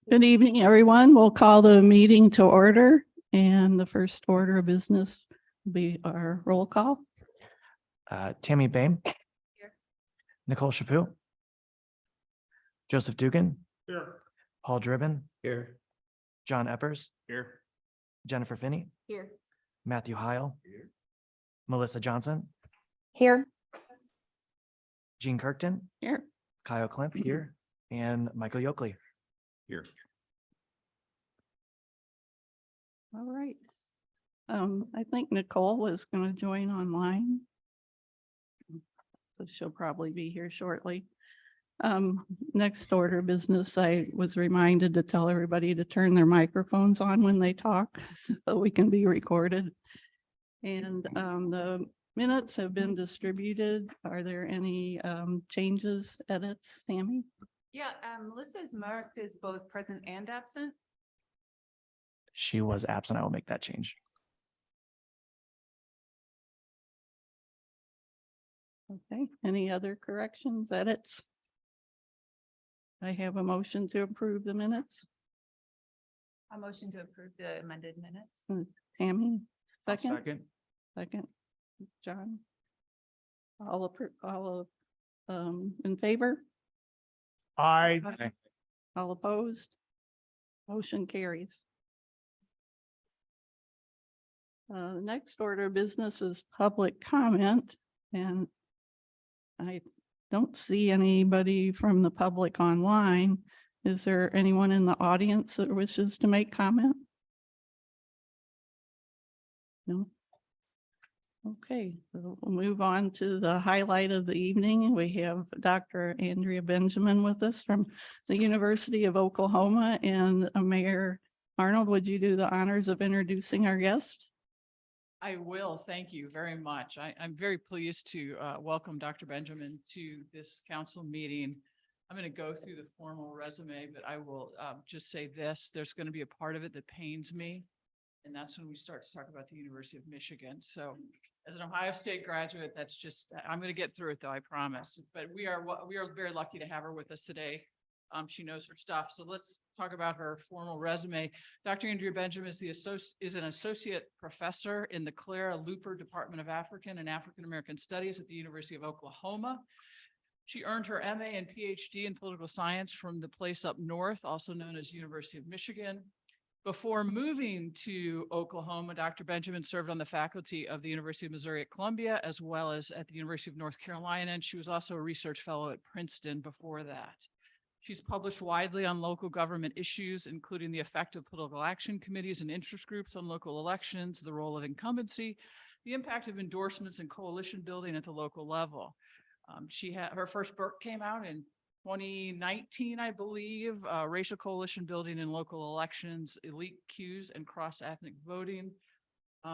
Good evening, everyone. We'll call the meeting to order, and the first order of business will be our roll call. Tammy Bain. Here. Nicole Chaput. Joseph Dugan. Here. Paul Dribbin. Here. John Eppers. Here. Jennifer Finney. Here. Matthew Heil. Here. Melissa Johnson. Here. Jean Kirkton. Here. Kyle Klimp here. And Michael Yoakley. Here. All right. I think Nicole was going to join online. So she'll probably be here shortly. Next order of business, I was reminded to tell everybody to turn their microphones on when they talk so we can be recorded. And the minutes have been distributed. Are there any changes, edits, Tammy? Yeah, Melissa is marked as both present and absent. She was absent. I will make that change. Okay, any other corrections, edits? I have a motion to approve the minutes. A motion to approve the amended minutes. Tammy, I'll second, second, John. All in favor? Aye. All opposed? Motion carries. The next order of business is public comment, and I don't see anybody from the public online. Is there anyone in the audience that wishes to make comment? No? Okay, so we'll move on to the highlight of the evening. We have Dr. Andrea Benjamin with us from the University of Oklahoma, and Mayor Arnold, would you do the honors of introducing our guest? I will. Thank you very much. I'm very pleased to welcome Dr. Benjamin to this council meeting. I'm going to go through the formal resume, but I will just say this. There's going to be a part of it that pains me, and that's when we start to talk about the University of Michigan. So as an Ohio State graduate, that's just, I'm going to get through it though, I promise. But we are very lucky to have her with us today. She knows her stuff. So let's talk about her formal resume. Dr. Andrea Benjamin is an associate professor in the Clara Looper Department of African and African American Studies at the University of Oklahoma. She earned her MA and PhD in political science from the place up north, also known as University of Michigan. Before moving to Oklahoma, Dr. Benjamin served on the faculty of the University of Missouri at Columbia, as well as at the University of North Carolina, and she was also a research fellow at Princeton before that. She's published widely on local government issues, including the effect of political action committees and interest groups on local elections, the role of incumbency, the impact of endorsements and coalition building at the local level. Her first book came out in 2019, I believe, Racial Coalition Building in Local Elections, Elite Cues and Cross-Ethnic Voting.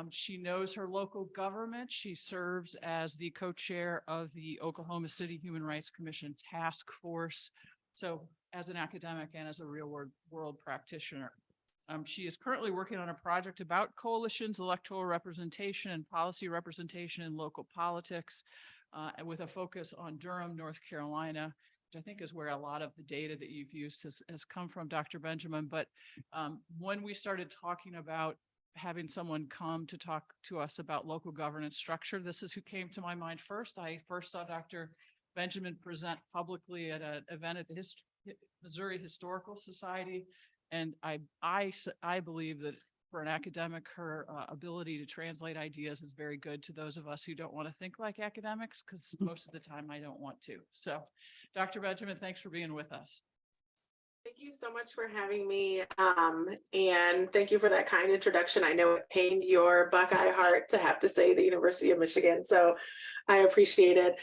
She knows her local government. She serves as the co-chair of the Oklahoma City Human Rights Commission Task Force. So as an academic and as a real world practitioner. She is currently working on a project about coalitions, electoral representation, and policy representation in local politics, with a focus on Durham, North Carolina, which I think is where a lot of the data that you've used has come from, Dr. Benjamin. But when we started talking about having someone come to talk to us about local governance structure, this is who came to my mind first. I first saw Dr. Benjamin present publicly at an event at the Missouri Historical Society. And I believe that for an academic, her ability to translate ideas is very good to those of us who don't want to think like academics, because most of the time I don't want to. So Dr. Benjamin, thanks for being with us. Thank you so much for having me. And thank you for that kind introduction. I know it pained your Buckeye heart to have to say the University of Michigan, so I appreciate it.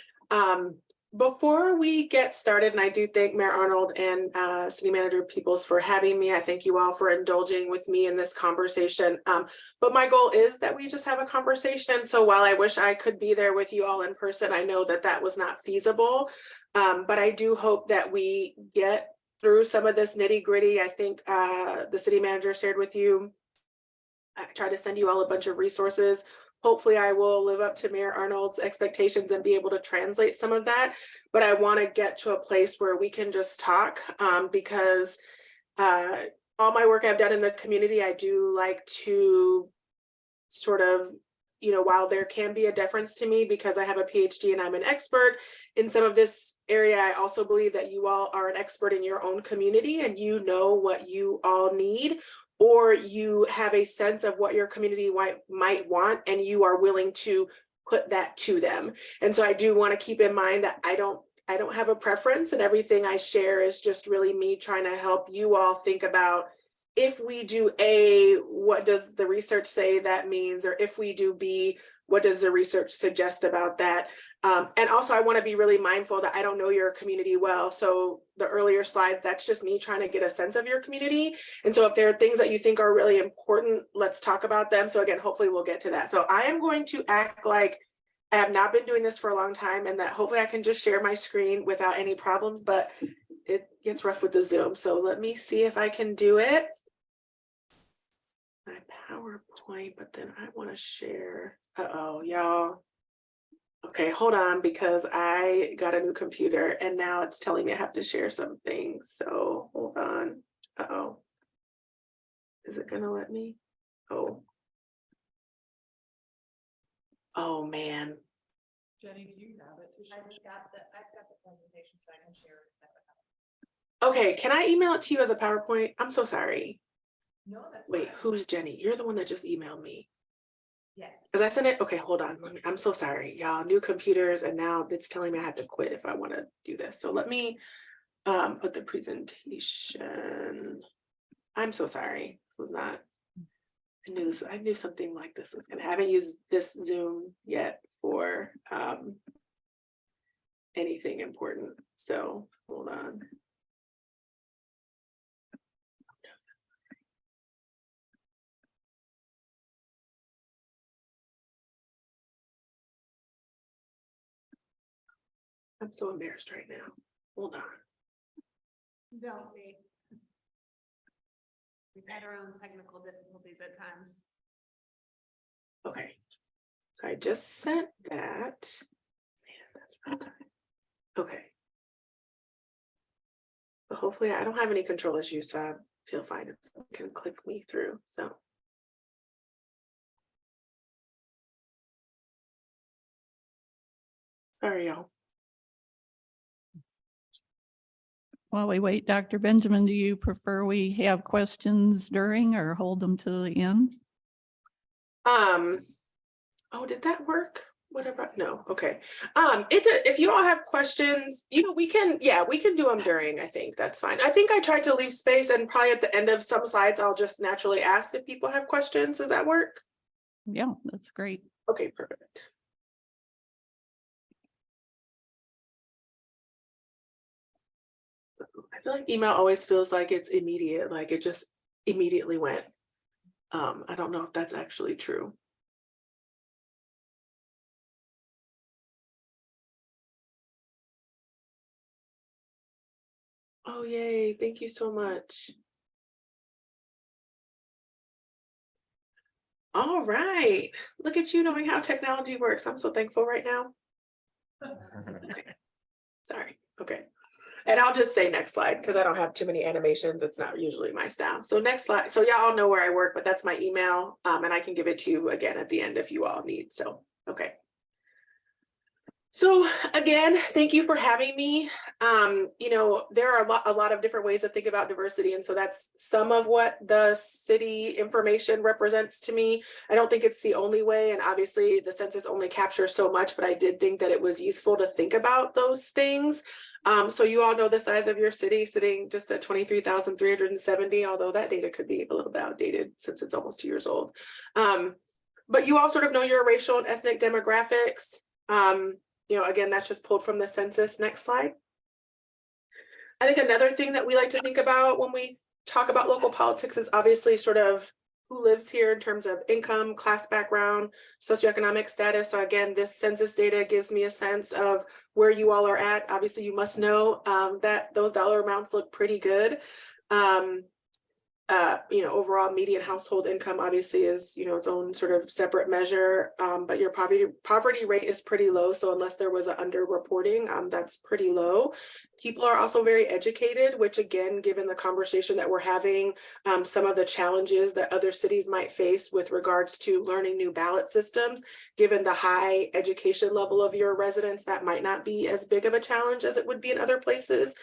Before we get started, and I do thank Mayor Arnold and City Manager Peoples for having me. I thank you all for indulging with me in this conversation. But my goal is that we just have a conversation. So while I wish I could be there with you all in person, I know that that was not feasible. But I do hope that we get through some of this nitty gritty. I think the city manager shared with you. I tried to send you all a bunch of resources hopefully I will live up to Mayor Arnold's expectations and be able to translate some of that. But I want to get to a place where we can just talk, because all my work I've done in the community, I do like to sort of, while there can be a deference to me because I have a PhD and I'm an expert in some of this area, I also believe that you all are an expert in your own community and you know what you all need, or you have a sense of what your community might want and you are willing to put that to them. And so I do want to keep in mind that I don't have a preference, and everything I share is just really me trying to help you all think about, if we do A, what does the research say that means? Or if we do B, what does the research suggest about that? And also I want to be really mindful that I don't know your community well. So the earlier slides, that's just me trying to get a sense of your community. And so if there are things that you think are really important, let's talk about them. So again, hopefully we'll get to that. So I am going to act like I have not been doing this for a long time, and that hopefully I can just share my screen without any problems, but it gets rough with the Zoom. So let me see if I can do it. My PowerPoint, but then I want to share. Uh-oh, y'all. Okay, hold on, because I got a new computer and now it's telling me I have to share some things. So hold on. Uh-oh. Is it gonna let me? Oh. Oh man. Jenny, do you have it? I've got the presentation, so I can share it. Okay, can I email it to you as a PowerPoint? I'm so sorry. No, that's. Wait, fine. who's Jenny? You're the one that just emailed me. Yes. Because I sent it. Okay, hold on. I'm so sorry, y'all. New computers, and now it's telling me I have to quit if I want to do this. So let me put the presentation. I'm so sorry. This was not. I knew something like this was gonna. I haven't used this Zoom yet for anything important. So hold on. I'm so embarrassed right now. Hold on. Don't be. We've had our own technical difficulties at times. Okay. So I just sent that. Man, that's rough time. Okay. But hopefully I don't have any control issues, so I feel fine. It can click me through. So. Sorry, y'all. While we wait, Dr. Benjamin, do you prefer we have questions during or hold them to the end? Oh, did that work? What about, no, okay. If you all have questions, we can do them during, I think that's fine. I think I tried to leave space, and probably at the end of some slides, I'll just naturally ask if people have questions. Does that work? Yeah, that's great. Okay, perfect. I feel like email always feels like it's immediate, like it just immediately went. I don't know if that's actually true. Oh, yay. Thank you so much. All right. Look at you knowing how technology works. I'm so thankful right now. Okay. Sorry. Okay. And I'll just say next slide because I don't have too many animations. That's not usually my style. So next slide. So y'all know where I work, but that's my email. And I can give it to you again at the end if you all need. So, okay. So again, thank you for having me. There are a lot of different ways to think about diversity. And so that's some of what the city information represents to me. I don't think it's the only way. And obviously the census only captures so much, but I did think that it was useful to think about those things. So you all know the size of your city, sitting just at 23,370, although that data could be a little bit outdated since it's almost 2 years old. But you all sort of know your racial and ethnic demographics. Again, that's just pulled from the census. Next slide. I think another thing that we like to think about when we talk about local politics is obviously sort of who lives here in terms of income, class background, socioeconomic status. So again, this census data gives me a sense of where you all are at. Obviously, you must know that those dollar amounts look pretty good. overall median household income obviously is, its own sort of separate measure. But your poverty rate is pretty low. So unless there was an underreporting, that's pretty low. People are also very educated, which again, given the conversation that we're having, some of the challenges that other cities might face with regards to learning new ballot systems, given the high education level of your residents, that might not be as big of a challenge as it would be in other places.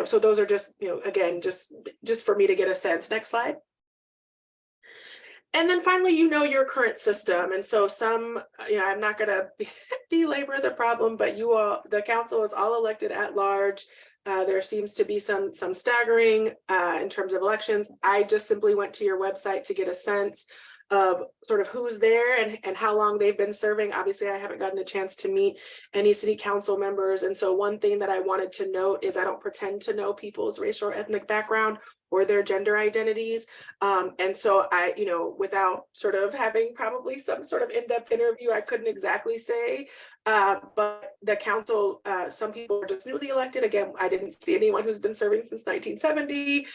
So those are just, again, just for me to get a sense. Next slide. And then finally, your current system. And so I'm not going to belabor the problem, but the council is all elected at large. There seems to be some staggering in terms of elections. I just simply went to your website to get a sense of sort of who's there and how long they've been serving. Obviously, I haven't gotten a chance to meet any city council members. And so one thing that I wanted to note is I don't pretend to know people's racial or ethnic background or their gender identities. And so I, without sort of having probably some sort of in-depth interview, I couldn't exactly say, but the council, some people are just newly elected. Again, I didn't see anyone who's been serving since 1970.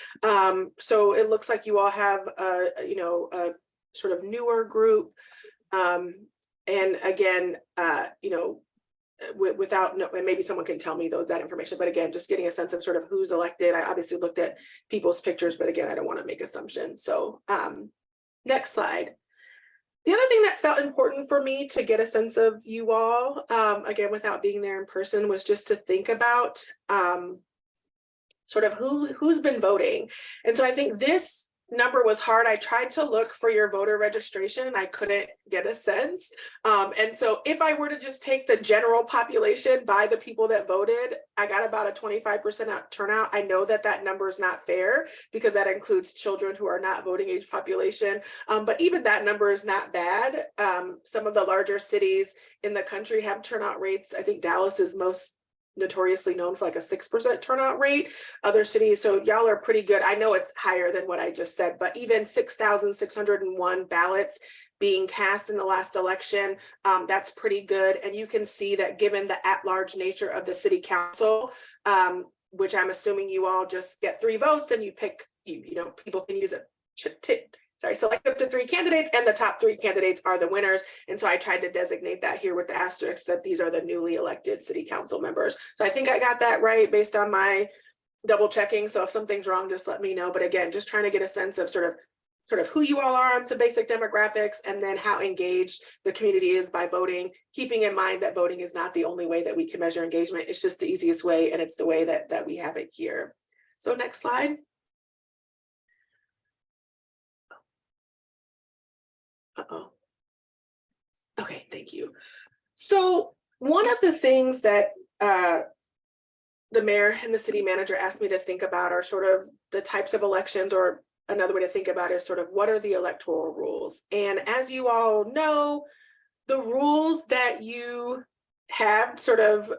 So it looks like you all have a sort of newer group. And again, without, and maybe someone can tell me that information, but again, just getting a sense of sort of who's elected. I obviously looked at people's pictures, but again, I don't want to make assumptions. So next slide. The other thing that felt important for me to get a sense of you all, again, without being there in person, was just to think about sort of who's been voting. And so I think this number was hard. I tried to look for your voter registration and I couldn't get a sense. And so if I were to just take the general population by the people that voted, I got about a 25% turnout. I know that number is not fair because that includes children who are not voting age population. But even that number is not bad. Some of the larger cities in the country have turnout rates. I think Dallas is most notoriously known for like a 6% turnout rate. Other cities, so y'all are pretty good. I know it's higher than what I just said, but even 6,601 ballots being cast in the last election, that's pretty good. And you can see that given the at-large nature of the city council, which I'm assuming you all just get 3 votes and you pick, people can use it. Select up to 3 candidates and the top 3 candidates are the winners. And so I tried to designate that here with the asterisk that these are the newly elected city council members. So I think I got that right based on my double checking. So if something's wrong, just let me know. But again, just trying to get a sense of sort of who you all are on some basic demographics and then how engaged the community is by voting, keeping in mind that voting is not the only way that we can measure engagement. It's just the easiest way and it's the way that we have it here. So next slide. Okay, thank you. So one of the things that the mayor and the city manager asked me to think about are sort of the types of elections, or another way to think about it is sort of what are the electoral rules? And as you all know, the rules that you have sort of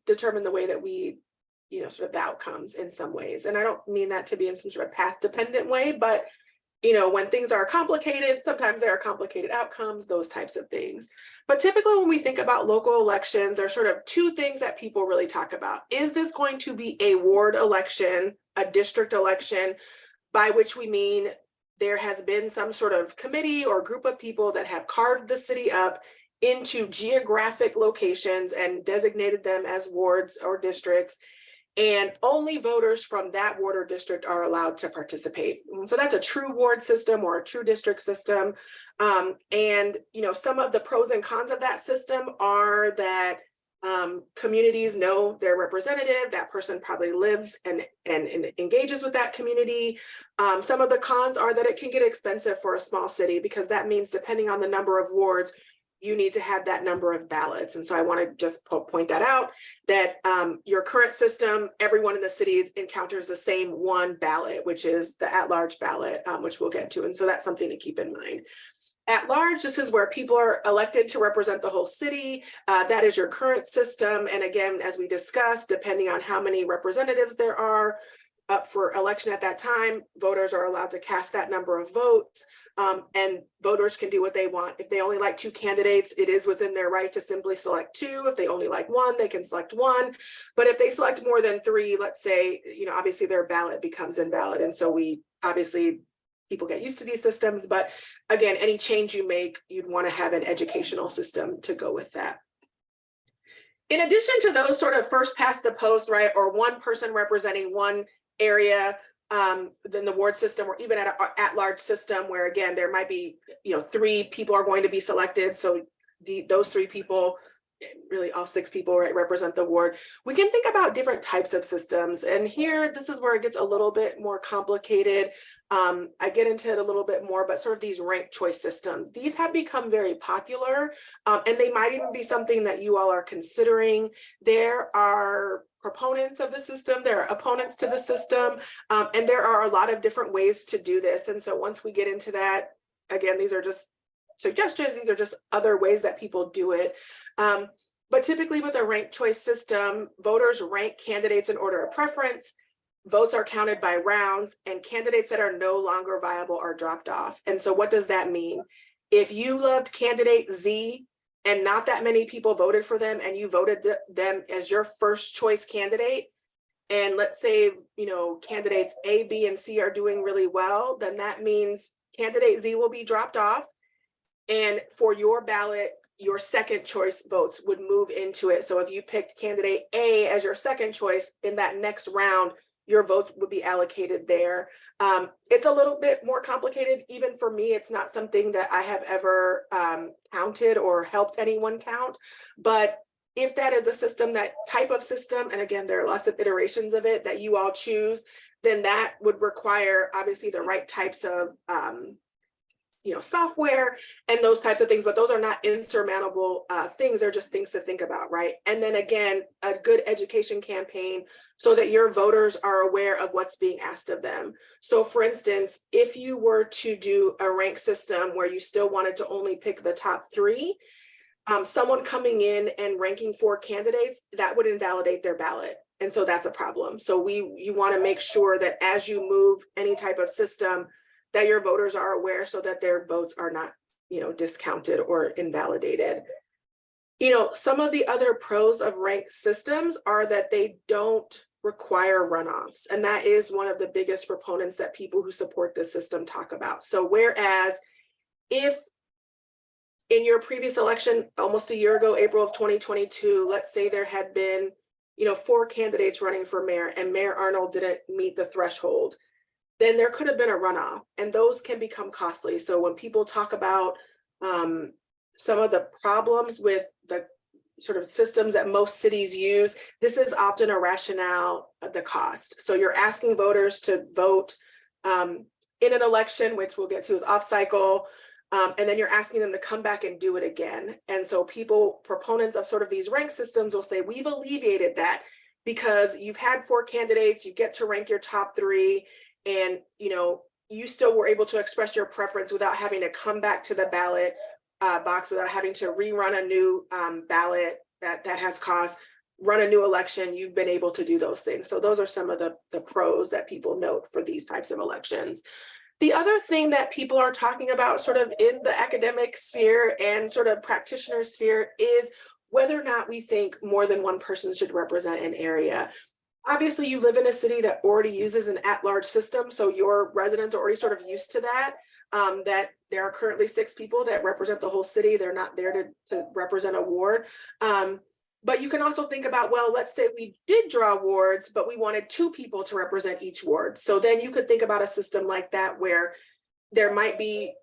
determine the way that we, sort of the outcomes in some ways. And I don't mean that to be in some sort of path dependent way, but when things are complicated, sometimes there are complicated outcomes, those types of things. But typically when we think about local elections, there are sort of 2 things that people really talk about. Is this going to be a ward election, a district election, by which we mean there has been some sort of committee or group of people that have carved the city up into geographic locations and designated them as wards or districts, and only voters from that ward or district are allowed to participate. So that's a true ward system or a true district system. And some of the pros and cons of that system are that communities know their representative, that person probably lives and engages with that community. Some of the cons are that it can get expensive for a small city because that means depending on the number of wards, you need to have that number of ballots. And so I want to just point that out, that your current system, everyone in the city encounters the same one ballot, which is the at-large ballot, which we'll get to. And so that's something to keep in mind. At large, this is where people are elected to represent the whole city. That is your current system. And again, as we discussed, depending on how many representatives there are, up for election at that time, voters are allowed to cast that number of votes. And voters can do what they want. If they only like 2 candidates, it is within their right to simply select 2. If they only like 1, they can select 1. But if they select more than 3, let's say, obviously their ballot becomes invalid. And so people get used to these systems. But again, any change you make, you'd want to have an educational system to go with that. In addition to those sort of first past the post, right, or one person representing one area, then the ward system, or even at-large system, where again there might be 3 people are going to be selected, so those 3 people, really all 6 people, right, represent the ward. We can think about different types of systems, and here this is where it gets a little bit more complicated. I get into it a little bit more, but sort of these ranked choice systems, these have become very popular, and they might even be something that you all are considering. There are proponents of the system, there are opponents to the system, and there are a lot of different ways to do this. And so once we get into that, again, these are just suggestions, these are just other ways that people do it. But typically with a ranked choice system, voters rank candidates in order of preference, votes are counted by rounds, and candidates that are no longer viable are dropped off. And so what does that mean? If you loved candidate Z, and not that many people voted for them, and you voted them as your first choice candidate, and let's say, candidates A, B, and C are doing really well, then that means candidate Z will be dropped off. And for your ballot, your second choice votes would move into it. So if you picked candidate A as your second choice, in that next round, your votes would be allocated there. It's a little bit more complicated. Even for me, it's not something that I have ever counted or helped anyone count. But if that is a system, that type of system, and again, there are lots of iterations of it that you all choose, then that would require obviously the right types of software and those types of things, but those are not insurmountable things. They're just things to think about, right? And then again, a good education campaign so that your voters are aware of what's being asked of them. So for instance, if you were to do a rank system where you still wanted to only pick the top 3, someone coming in and ranking 4 candidates, that would invalidate their ballot. And so that's a problem. So you want to make sure that as you move any type of system, that your voters are aware so that their votes are not, discounted or invalidated. Some of the other pros of ranked systems are that they don't require runoffs. And that is one of the biggest proponents that people who support this system talk about. So whereas if in your previous election, almost a year ago, April of 2022, let's say there had been, 4 candidates running for mayor and Mayor Arnold didn't meet the threshold, then there could have been a runoff, and those can become costly. So when people talk about some of the problems with the sort of systems that most cities use, this is often a rationale of the cost. So you're asking voters to vote in an election, which we'll get to is off cycle, and then you're asking them to come back and do it again. And so proponents of sort of these rank systems will say, we've alleviated that because you've had 4 candidates, you get to rank your top 3, and you still were able to express your preference without having to come back to the ballot box, without having to rerun a new ballot that has cost, run a new election. You've been able to do those things. So those are some of the pros that people note for these types of elections. The other thing that people are talking about sort of in the academic sphere and sort of practitioner sphere is whether or not we think more than one person should represent an area. Obviously, you live in a city that already uses an at-large system, so your residents are already sort of used to that, that there are currently 6 people that represent the whole city. They're not there to represent a ward. But you can also think about, well, let's say we did draw wards, but we wanted 2 people to represent each ward. So then you could think about a system like that where there might be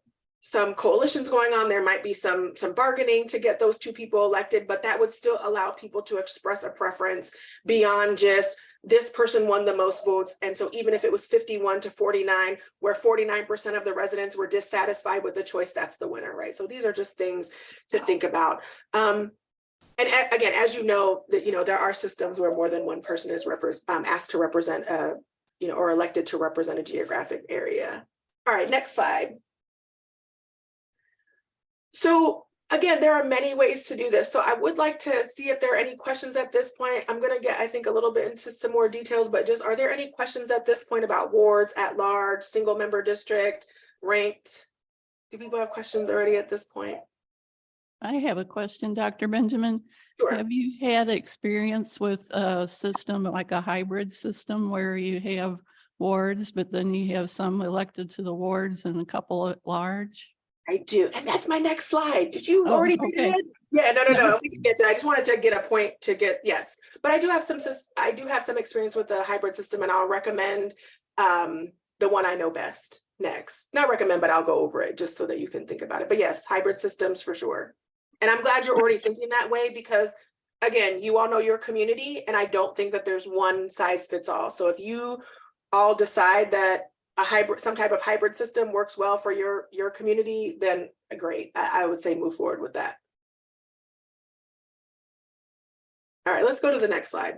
some coalitions going on, there might be some bargaining to get those 2 people elected, but that would still allow people to express a preference beyond just this person won the most votes. And so even if it was 51 to 49, where 49% of the residents were dissatisfied with the choice, that's the winner, right? So these are just things to think about. And again, as you know, that there are systems where more than one person is asked to represent or elected to represent a geographic area. All right, next slide. So again, there are many ways to do this. So I would like to see if there are any questions at this point. I'm going to get, I think, a little bit into some more details, but just, are there any questions at this point about wards, at large, single member district, ranked? Do people have questions already at this point? I have a question, Dr. Benjamin. Sure. Have you had experience with a system like a hybrid system where you have wards, but then you have some elected to the wards and a couple at large? I do. And that's my next slide. Did you Oh, already read okay. ahead? Yeah, no. No. We can get to it. I just wanted to get a point to get, yes. But I do have some experience with the hybrid system, and I'll recommend the one I know best next. Not recommend, but I'll go over it just so that you can think about it. But yes, hybrid systems for sure. And I'm glad you're already thinking that way, because again, you all know your community, and I don't think that there's one size fits all. So if you all decide that some type of hybrid system works well for your community, then great. I would say move forward with that. All right, let's go to the next slide.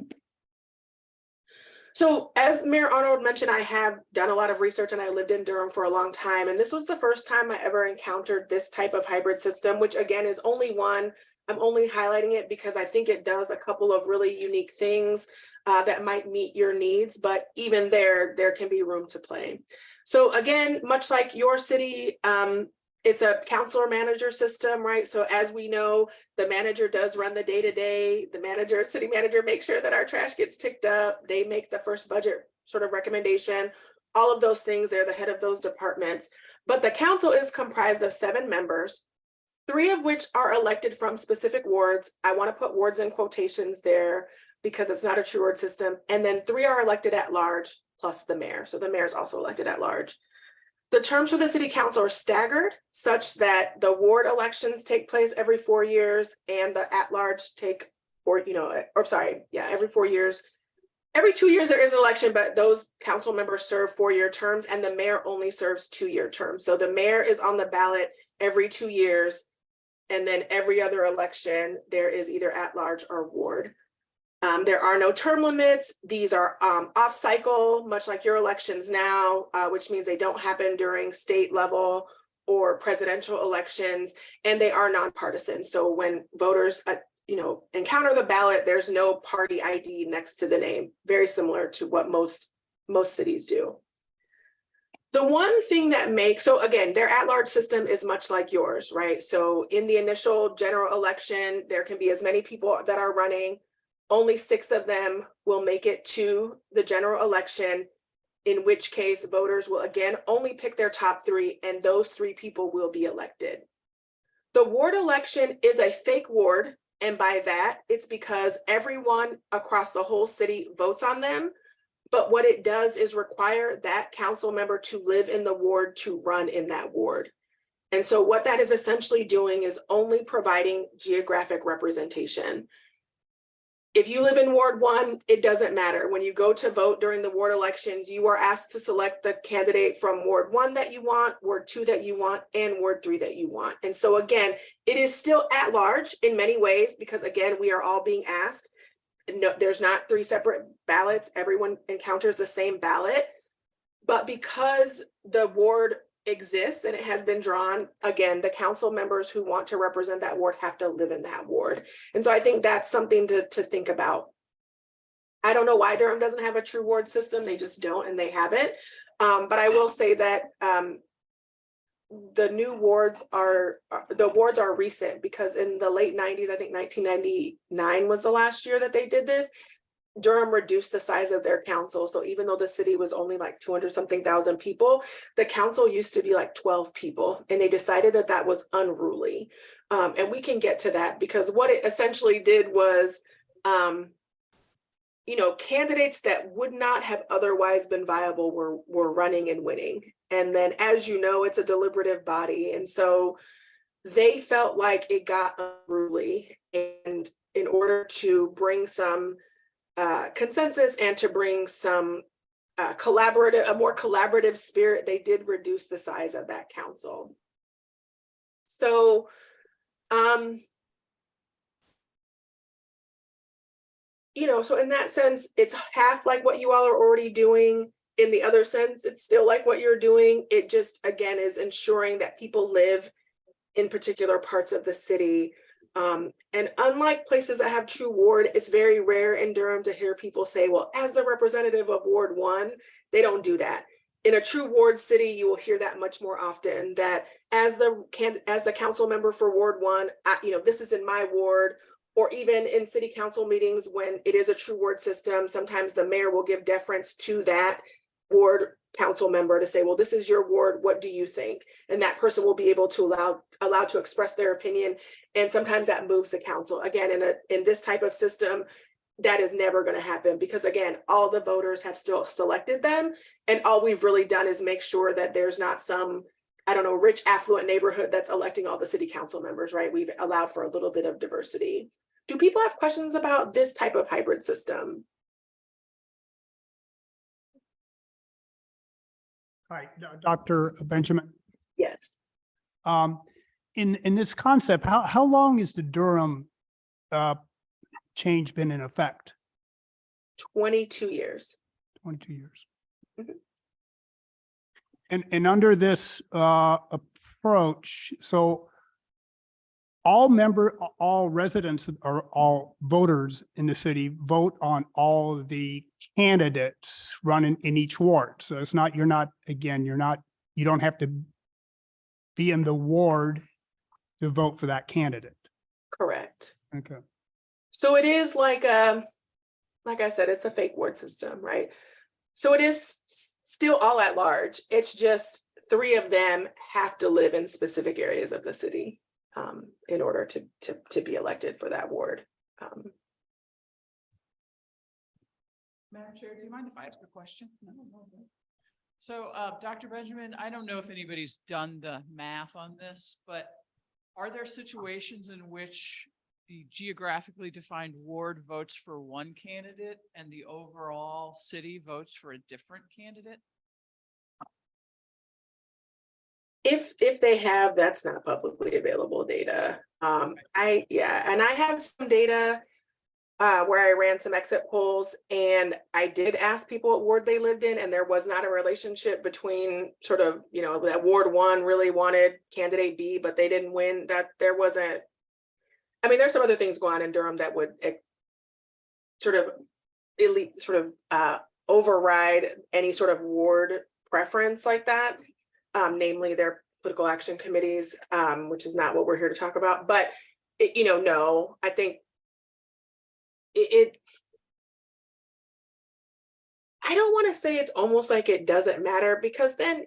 So as Mayor Arnold mentioned, I have done a lot of research, and I lived in Durham for a long time. And this was the first time I ever encountered this type of hybrid system, which again is only one. I'm only highlighting it because I think it does a couple of really unique things that might meet your needs, but even there can be room to play. So again, much like your city, it's a counselor manager system, right? So as we know, the manager does run the day-to-day. The city manager makes sure that our trash gets picked up. They make the first budget sort of recommendation. All of those things, they're the head of those departments. But the council is comprised of 7 members, 3 of which are elected from specific wards. I want to put wards in quotations there because it's not a true ward system. And then 3 are elected at large, plus the mayor. So the mayor is also elected at large. The terms for the city council are staggered such that the ward elections take place every 4 years, and the at-large take every 4 years. Every 2 years there is an election, but those council members serve 4-year terms, and the mayor only serves 2-year terms. So the mayor is on the ballot every 2 years, and then every other election there is either at-large or ward. There are no term limits. These are off cycle, much like your elections now, which means they don't happen during state level or presidential elections, and they are nonpartisan. So when voters encounter the ballot, there's no party ID next to the name, very similar to what most cities do. The one thing that makes, so again, their at-large system is much like yours, right? So in the initial general election, there can be as many people that are running. Only 6 of them will make it to the general election, in which case voters will again only pick their top 3, and those 3 people will be elected. The ward election is a fake ward, and by that, it's because everyone across the whole city votes on them, but what it does is require that council member to live in the ward to run in that ward. And so what that is essentially doing is only providing geographic representation. If you live in Ward 1, it doesn't matter. When you go to vote during the ward elections, you are asked to select the candidate from Ward 1 that you want, Ward 2 that you want, and Ward 3 that you want. And so again, it is still at large in many ways, because again, we are all being asked. No, there's not 3 separate ballots. Everyone encounters the same ballot. But because the ward exists and it has been drawn, again, the council members who want to represent that ward have to live in that ward. And so I think that's something to think about. I don't know why Durham doesn't have a true ward system. They just don't, and they haven't. But I will say that the new wards are recent, because in the late 90s, I think 1999 was the last year that they did this. Durham reduced the size of their council. So even though the city was only like 200 something thousand people, the council used to be like 12 people, and they decided that that was unruly. And we can get to that, because what it essentially did was, candidates that would not have otherwise been viable were running and winning. And then, as you know, it's a deliberative body. And so they felt like it got unruly. And in order to bring some consensus and to bring some a more collaborative spirit, they did reduce the size of that council. So so in that sense, it's half like what you all are already doing. In the other sense, it's still like what you're doing. It just, again, is ensuring that people live in particular parts of the city. And unlike places that have true ward, it's very rare in Durham to hear people say, well, as the representative of Ward 1, they don't do that. In a true ward city, you will hear that much more often, that as the council member for Ward 1, this is in my ward. Or even in city council meetings, when it is a true ward system, sometimes the mayor will give deference to that ward council member to say, well, this is your ward, what do you think? And that person will be able to allow to express their opinion. And sometimes that moves the council. Again, in this type of system, that is never going to happen, because again, all the voters have still selected them. And all we've really done is make sure that there's not some, I don't know, rich affluent neighborhood that's electing all the city council members, right? We've allowed for a little bit of diversity. Do people have questions about this type of hybrid system? Hi, Dr. Benjamin. Yes. In this concept, how long has the Durham change been in effect? 22 years. 22 years. Mhm. And under this approach, so all residents or all voters in the city vote on all the candidates running in each ward. So it's not, you don't have to be in the ward to vote for that candidate. Correct. Okay. So it is like I said, it's a fake ward system, right? So it is still all at large. It's just 3 of them have to live in specific areas of the city in order to be elected for that ward. Madam Chair, do you mind if I ask a question? No. So, Dr. Benjamin, I don't know if anybody's done the math on this, but are there situations in which the geographically defined ward votes for one candidate and the overall city votes for a different candidate? If they have, that's not publicly available data. And I have some data where I ran some exit polls, and I did ask people what ward they lived in, and there was not a relationship between sort of, that Ward 1 really wanted candidate B, but they didn't win. That there wasn't. I mean, there's some other things going on in Durham that would override any sort of ward preference like that. Namely their political action committees, which is not what we're here to talk about. But, no, I think I don't want to say it's almost like it doesn't matter, because then,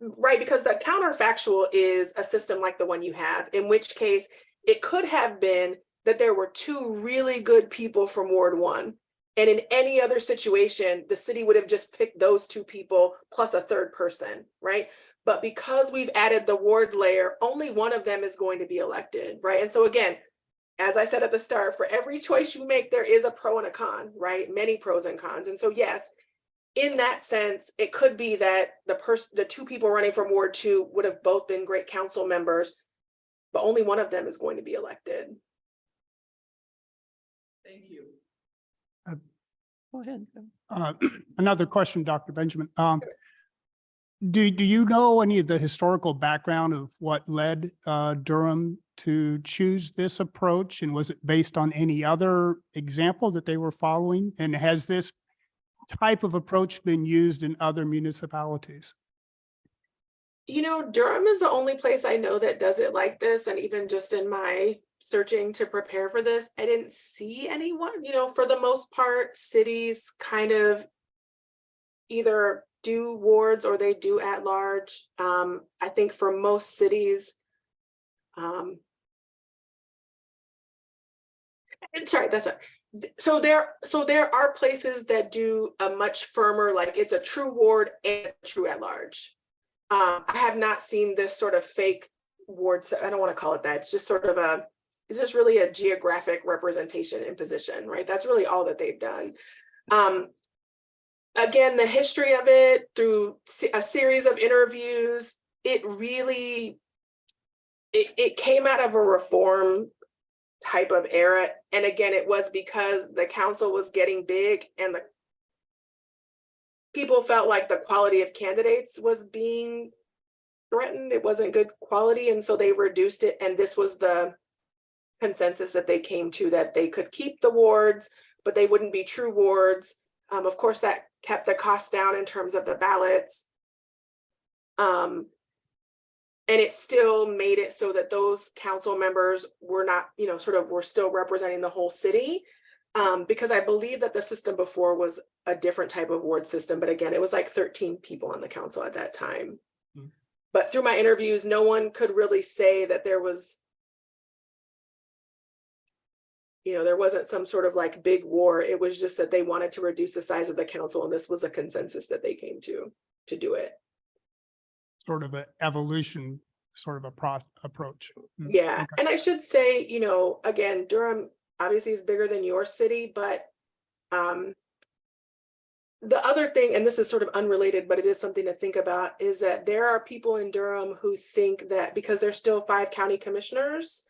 right, because the counterfactual is a system like the one you have, in which case it could have been that there were 2 really good people from Ward 1. And in any other situation, the city would have just picked those 2 people plus a 3rd person, right? But because we've added the ward layer, only one of them is going to be elected, right? And so again, as I said at the start, for every choice you make, there is a pro and a con, right? Many pros and cons. And so yes, in that sense, it could be that the 2 people running from Ward 2 would have both been great council members, but only one of them is going to be elected. Thank you. Go ahead. Another question, Dr. Benjamin. Do you know any of the historical background of what led Durham to choose this approach? And was it based on any other example that they were following? And has this type of approach been used in other municipalities? Durham is the only place I know that does it like this. And even just in my searching to prepare for this, I didn't see anyone. For the most part, cities kind of either do wards or they do at large. I think for most cities, so there are places that do a much firmer, like it's a true ward and a true at large. I have not seen this sort of fake ward. I don't want to call it that. It's just it's just really a geographic representation in position, right? That's really all that they've done. Again, the history of it through a series of interviews, it came out of a reform type of era. And again, it was because the council was getting big and the people felt like the quality of candidates was being threatened, it wasn't good quality, and so they reduced it, and this was the consensus that they came to, that they could keep the wards, but they wouldn't be true wards. Of course, that kept the cost down in terms of the ballots. And it still made it so that those council members were not, were still representing the whole city. Because I believe that the system before was a different type of ward system, but again, it was like 13 people on the council at that time. But through my interviews, no one could really say that there was, there wasn't some sort of like big war. It was just that they wanted to reduce the size of the council, and this was a consensus that they came to do it. Sort of an evolution, sort of approach. Yeah, Okay. and I should say, again, Durham obviously is bigger than your city, but the other thing, and this is sort of unrelated, but it is something to think about, is that there are people in Durham who think that because there's still 5 county commissioners,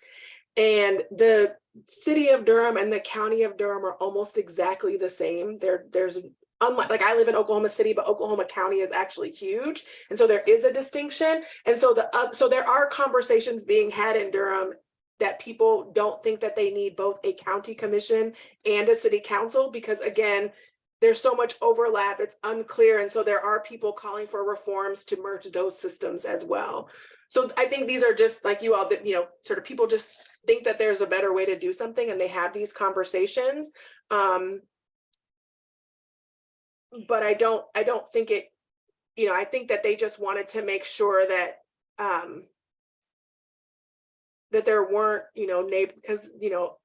and the city of Durham and the county of Durham are almost exactly the same. There's unlike, like, I live in Oklahoma City, but Oklahoma County is actually huge, and so there is a distinction. And so so there are conversations being had in Durham that people don't think that they need both a county commission and a city council, because again, there's so much overlap, it's unclear. And so there are people calling for reforms to merge those systems as well. So I think these are just like you all, that, sort of people just think that there's a better way to do something, and they have these conversations. But I don't think it, I think that they just wanted to make sure that that there weren't, because,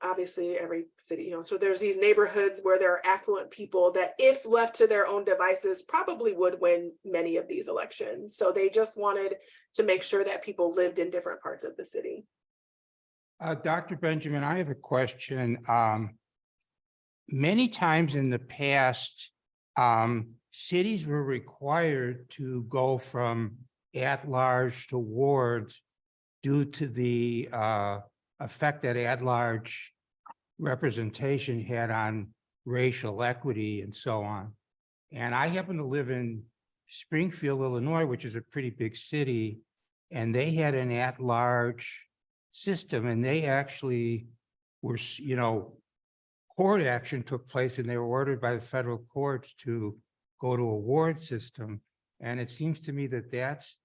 obviously every city, so there's these neighborhoods where there are affluent people that, if left to their own devices, probably would win many of these elections. So they just wanted to make sure that people lived in different parts of the city. Dr. Benjamin, I have a question. Many times in the past, cities were required to go from at-large to wards due to the effect that at-large representation had on racial equity and so on. And I happen to live in Springfield, Illinois, which is a pretty big city, and they had an at-large system, and they actually were, court action took place, and they were ordered by the federal courts to go to a ward system. And it seems to me that that's,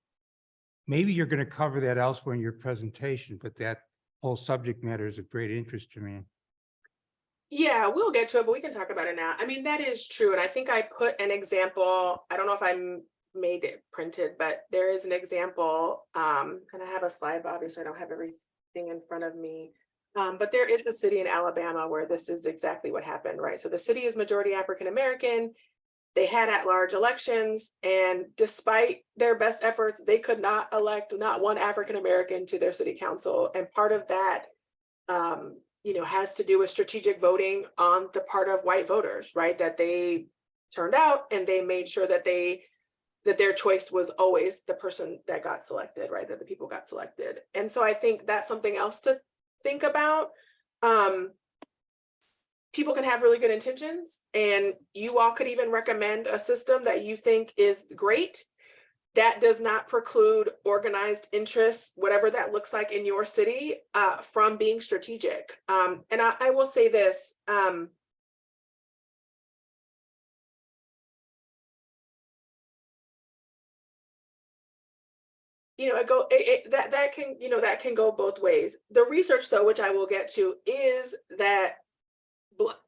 maybe you're going to cover that elsewhere in your presentation, but that whole subject matter is of great interest to me. Yeah, we'll get to it, but we can talk about it now. I mean, that is true. And I think I put an example, I don't know if I made it printed, but there is an example, and I have a slide, but obviously I don't have everything in front of me. But there is a city in Alabama where this is exactly what happened, right? So the city is majority African-American. They had at-large elections, and despite their best efforts, they could not elect not one African-American to their city council. And part of that, has to do with strategic voting on the part of white voters, right? That they turned out, and they made sure that their choice was always the person that got selected, right? That the people got selected. And so I think that's something else to think about. People can have really good intentions, and you all could even recommend a system that you think is great. That does not preclude organized interests, whatever that looks like in your city, from being strategic. And I will say this, that can go both ways. The research, though, which I will get to, is that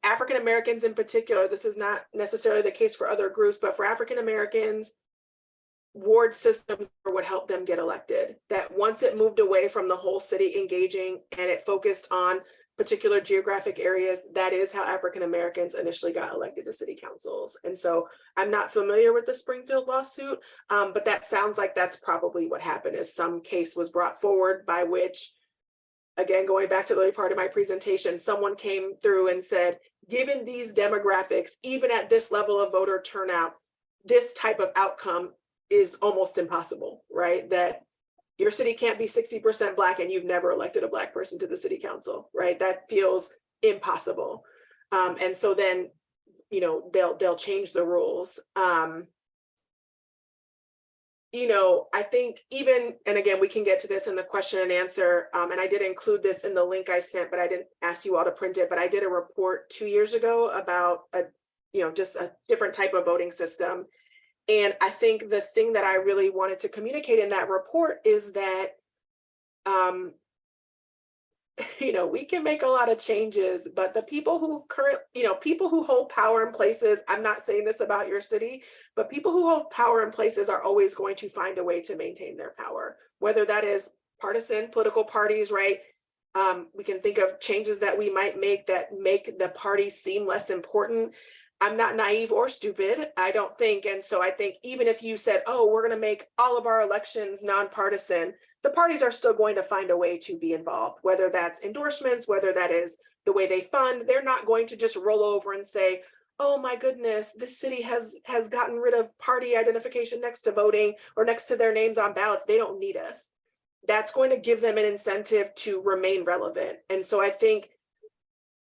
African Americans in particular, this is not necessarily the case for other groups, but for African Americans, ward systems are what helped them get elected. That once it moved away from the whole city engaging and it focused on particular geographic areas, that is how African Americans initially got elected to city councils. And so I'm not familiar with the Springfield lawsuit, but that sounds like that's probably what happened, is some case was brought forward by which, again, going back to the early part of my presentation, someone came through and said, given these demographics, even at this level of voter turnout, this type of outcome is almost impossible, right? That your city can't be 60% Black and you've never elected a Black person to the city council, right? That feels impossible. And so then, they'll change the rules. you know, I think even, and again, we can get to this in the question and answer, and I did include this in the link I sent, but I didn't ask you all to print it, but I did a report 2 years ago about just a different type of voting system. And I think the thing that I really wanted to communicate in that report is that, we can make a lot of changes, but the people who people who hold power in places, I'm not saying this about your city, but people who hold power in places are always going to find a way to maintain their power, whether that is partisan political parties, right? We can think of changes that we might make that make the party seem less important. I'm not naive or stupid, I don't think. And so I think even if you said, oh, we're going to make all of our elections nonpartisan, the parties are still going to find a way to be involved, whether that's endorsements, whether that is the way they fund. They're not going to just roll over and say, oh my goodness, this city has gotten rid of party identification next to voting or next to their names on ballots. They don't need us. That's going to give them an incentive to remain relevant. And so I think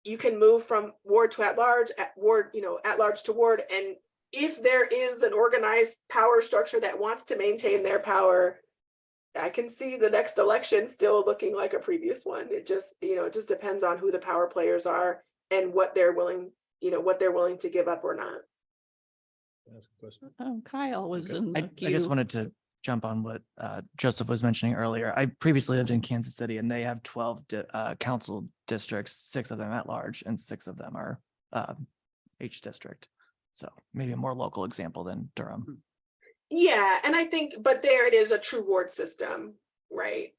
you can move from ward to at large, at large to ward. And if there is an organized power structure that wants to maintain their power, I can see the next election still looking like a previous one. It just depends on who the power players are and what they're willing to give up or not. Ask a question. Kyle was Okay. in the I queue. just wanted to jump on what Joseph was mentioning earlier. I previously lived in Kansas City and they have 12 council districts, 6 of them at large and 6 of them are H district. So maybe a more local example than Durham. Yeah, and I think, but there it is a true ward system, right?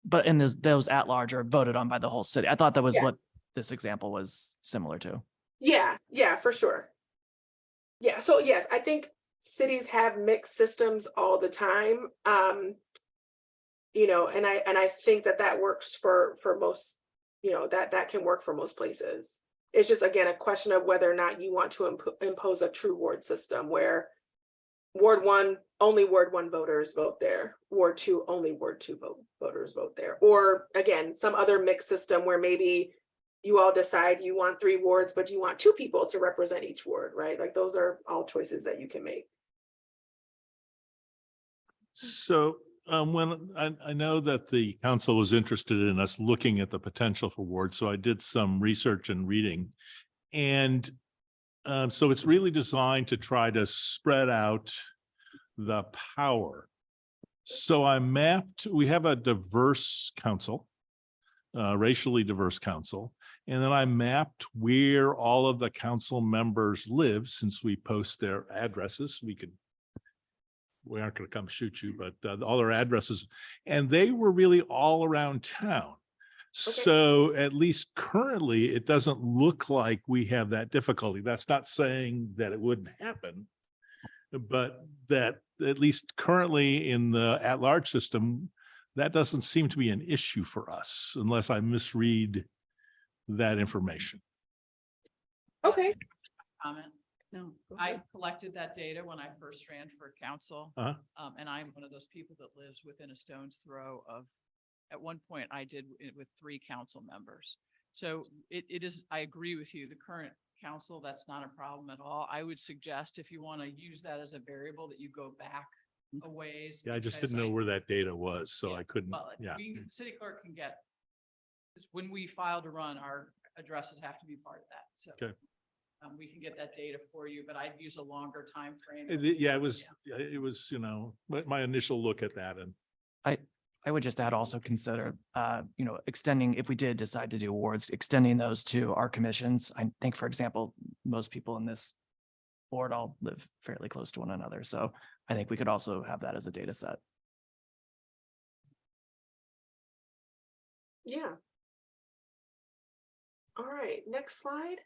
But in those at large are voted on by the whole city. I thought that was Yeah. what this example was similar to. Yeah, for sure. Yeah, so yes, I think cities have mixed systems all the time. And I think that works for most, that can work for most places. It's just, again, a question of whether or not you want to impose a true ward system where Ward 1, only Ward 1 voters vote there. Ward 2, only Ward 2 voters vote there. Or again, some other mixed system where maybe you all decide you want 3 wards, but you want 2 people to represent each ward, right? Like those are all choices that you can make. So when I know that the council was interested in us looking at the potential for wards, so I did some research and reading. And so it's really designed to try to spread out the power. So we have a diverse council, racially diverse council. And then I mapped where all of the council members live, since we post their addresses. We aren't going to come shoot you, but all their addresses, and they were really all around town. So at least currently, it doesn't look like we have that difficulty. That's not saying that it wouldn't happen, but that at least currently in the at-large system, that doesn't seem to be an issue for us unless I misread that information. Okay. Comment. No, go I ahead. collected that data when I first ran for council. Uh-huh. And I'm one of those people that lives within a stone's throw of, at one point I did it with 3 council members. So it is, I agree with you, the current council, that's not a problem at all. I would suggest if you want to use that as a variable that you go back a ways. Yeah, I just because didn't know where that data was, so Yeah, I couldn't, well, yeah. City clerk can get, when we file to run, our addresses have to be part of that. So Okay. We can get that data for you, but I'd use a longer time frame. Yeah, it was, my initial look at that, and I would just add also consider, extending, if we did decide to do awards, extending those to our commissions. I think, for example, most people in this board all live fairly close to one another. So I think we could also have that as a data set. Yeah. All right, next slide.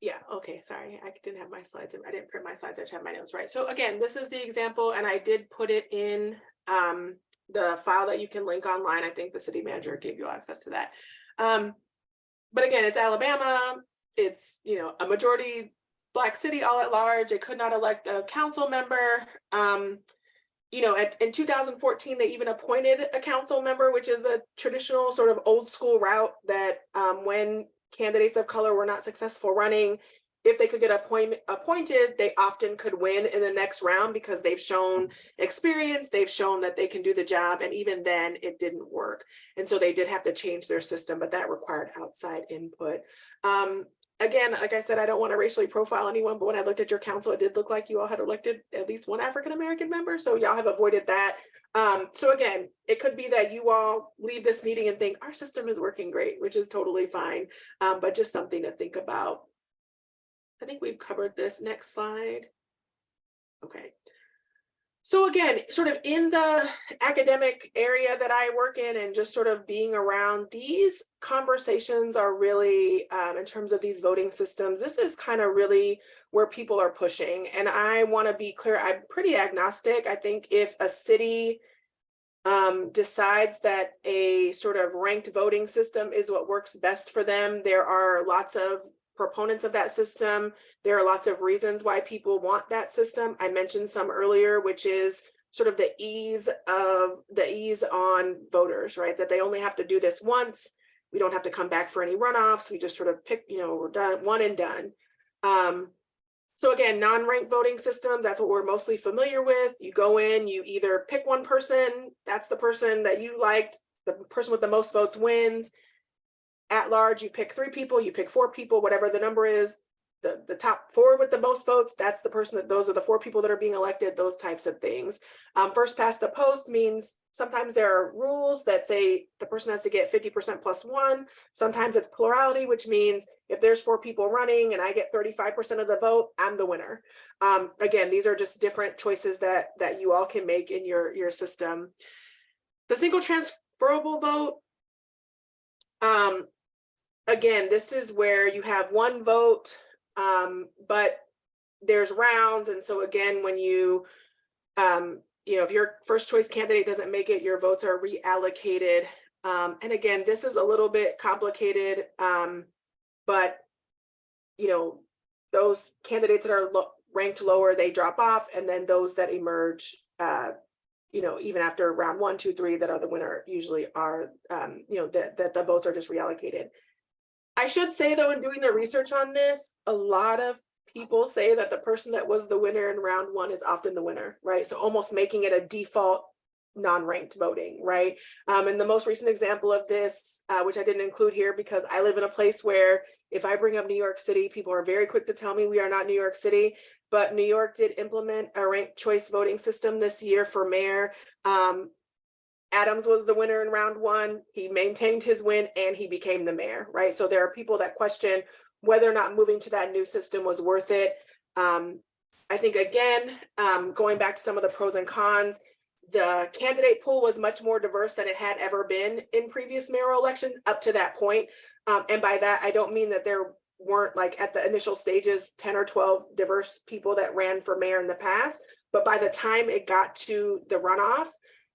Yeah, okay, sorry, I didn't have my slides. I didn't print my slides, I just have my notes, right? So again, this is the example, and I did put it in the file that you can link online. I think the city manager gave you access to that. But again, it's Alabama. It's, a majority Black city all at large. It could not elect a council member. In 2014, they even appointed a council member, which is a traditional sort of old school route that when candidates of color were not successful running, if they could get appointed, they often could win in the next round because they've shown experience, they've shown that they can do the job, and even then it didn't work. And so they did have to change their system, but that required outside input. Again, like I said, I don't want to racially profile anyone, but when I looked at your council, it did look like you all had elected at least one African-American member. So y'all have avoided that. So again, it could be that you all leave this meeting and think our system is working great, which is totally fine, but just something to think about. I think we've covered this. Next slide. Okay. So again, sort of in the academic area that I work in and just sort of being around, these conversations are really, in terms of these voting systems, this is kind of really where people are pushing. And I want to be clear, I'm pretty agnostic. I think if a city decides that a sort of ranked voting system is what works best for them, there are lots of proponents of that system. There are lots of reasons why people want that system. I mentioned some earlier, which is sort of the ease on voters, right? That they only have to do this once. We don't have to come back for any runoffs. We just sort of pick, we're done, one and done. So again, non-ranked voting systems, that's what we're mostly familiar with. You go in, you either pick one person, that's the person that you liked, the person with the most votes wins. At large, you pick 3 people, you pick 4 people, whatever the number is, the top 4 with the most votes, that's the person those are the 4 people that are being elected, those types of things. First past the post means sometimes there are rules that say the person has to get 50% plus 1. Sometimes it's plurality, which means if there's 4 people running and I get 35% of the vote, I'm the winner. Again, these are just different choices that you all can make in your system. The single transferable vote, again, this is where you have one vote, but there's rounds. And so again, when you, if your first choice candidate doesn't make it, your votes are reallocated. And again, this is a little bit complicated, but, those candidates that are ranked lower, they drop off. And then those that emerge, even after round 1, 2, 3, that are the winner usually are, that the votes are just reallocated. I should say though, in doing the research on this, a lot of people say that the person that was the winner in round 1 is often the winner, right? So almost making it a default non-ranked voting, right? And the most recent example of this, which I didn't include here because I live in a place where if I bring up New York City, people are very quick to tell me we are not New York City, but New York did implement a ranked choice voting system this year for mayor. Adams was the winner in round 1. He maintained his win and he became the mayor, right? So there are people that question whether or not moving to that new system was worth it. I think, again, going back to some of the pros and cons, the candidate pool was much more diverse than it had ever been in previous mayoral elections up to that point. And by that, I don't mean that there weren't, like at the initial stages, 10 or 12 diverse people that ran for mayor in the past. But by the time it got to the runoff,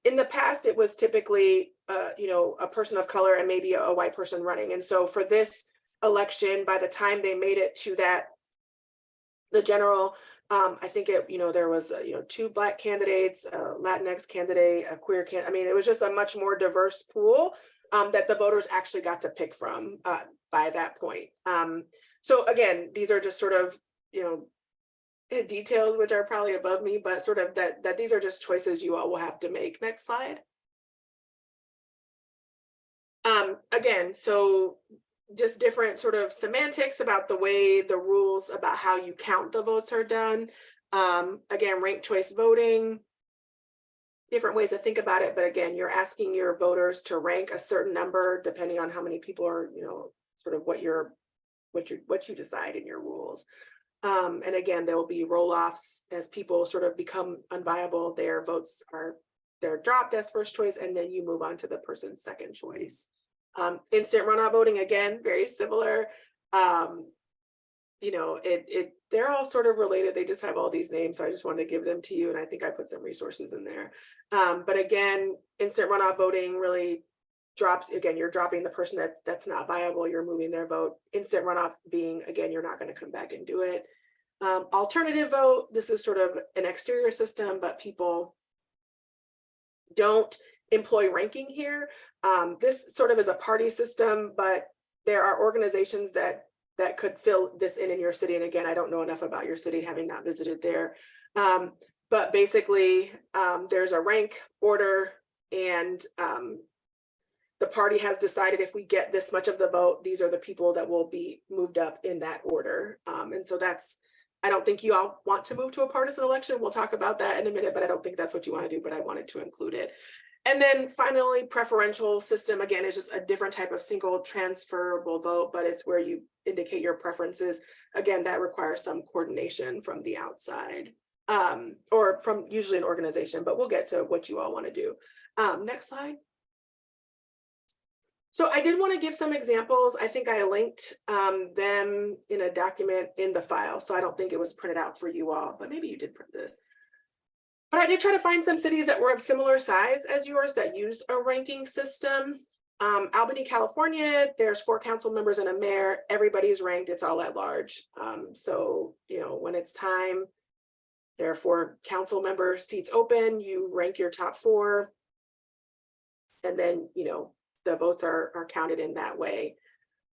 in the past, it was typically, a person of color and maybe a white person running. And so for this election, by the time they made it to the general, I think there was, 2 Black candidates, a Latinx candidate, a queer candidate. I mean, it was just a much more diverse pool that the voters actually got to pick from by that point. So again, these are just sort of, details which are probably above me, but sort of that these are just choices you all will have to make. Next slide. Again, so just different sort of semantics about the way the rules about how you count the votes are done. Again, ranked choice voting, different ways to think about it. But again, you're asking your voters to rank a certain number depending on how many people are, sort of what you decide in your rules. And again, there will be roll-offs as people sort of become unviable. Their votes they're dropped as first choice, and then you move on to the person's second choice. Instant runoff voting, again, very similar. They're all sort of related. They just have all these names. So I just wanted to give them to you. And I think I put some resources in there. But again, instant runoff voting really drops, again, you're dropping the person that's not viable, you're moving their vote. Instant runoff being, again, you're not going to come back and do it. Alternative vote, this is sort of an exterior system, but people don't employ ranking here. This sort of is a party system, but there are organizations that that could fill this in your city. And again, I don't know enough about your city, having not visited there. But basically, there's a rank order, and the party has decided if we get this much of the vote, these are the people that will be moved up in that order. And so that's, I don't think you all want to move to a partisan election. We'll talk about that in a minute, but I don't think that's what you want to do, but I wanted to include it. And then finally, preferential system, again, is just a different type of single transferable vote, but it's where you indicate your preferences. Again, that requires some coordination from the outside, or from usually an organization, but we'll get to what you all want to do. Next slide. So I did want to give some examples. I think I linked them in a document in the file, so I don't think it was printed out for you all, but maybe you did print this. But I did try to find some cities that were of similar size as yours that use a ranking system. Albany, California, there's 4 council members and a mayor. Everybody's ranked, it's all at large. So, you know, when it's time, there are 4 council member seats open, you rank your top 4. And then, you know, the votes are counted in that way.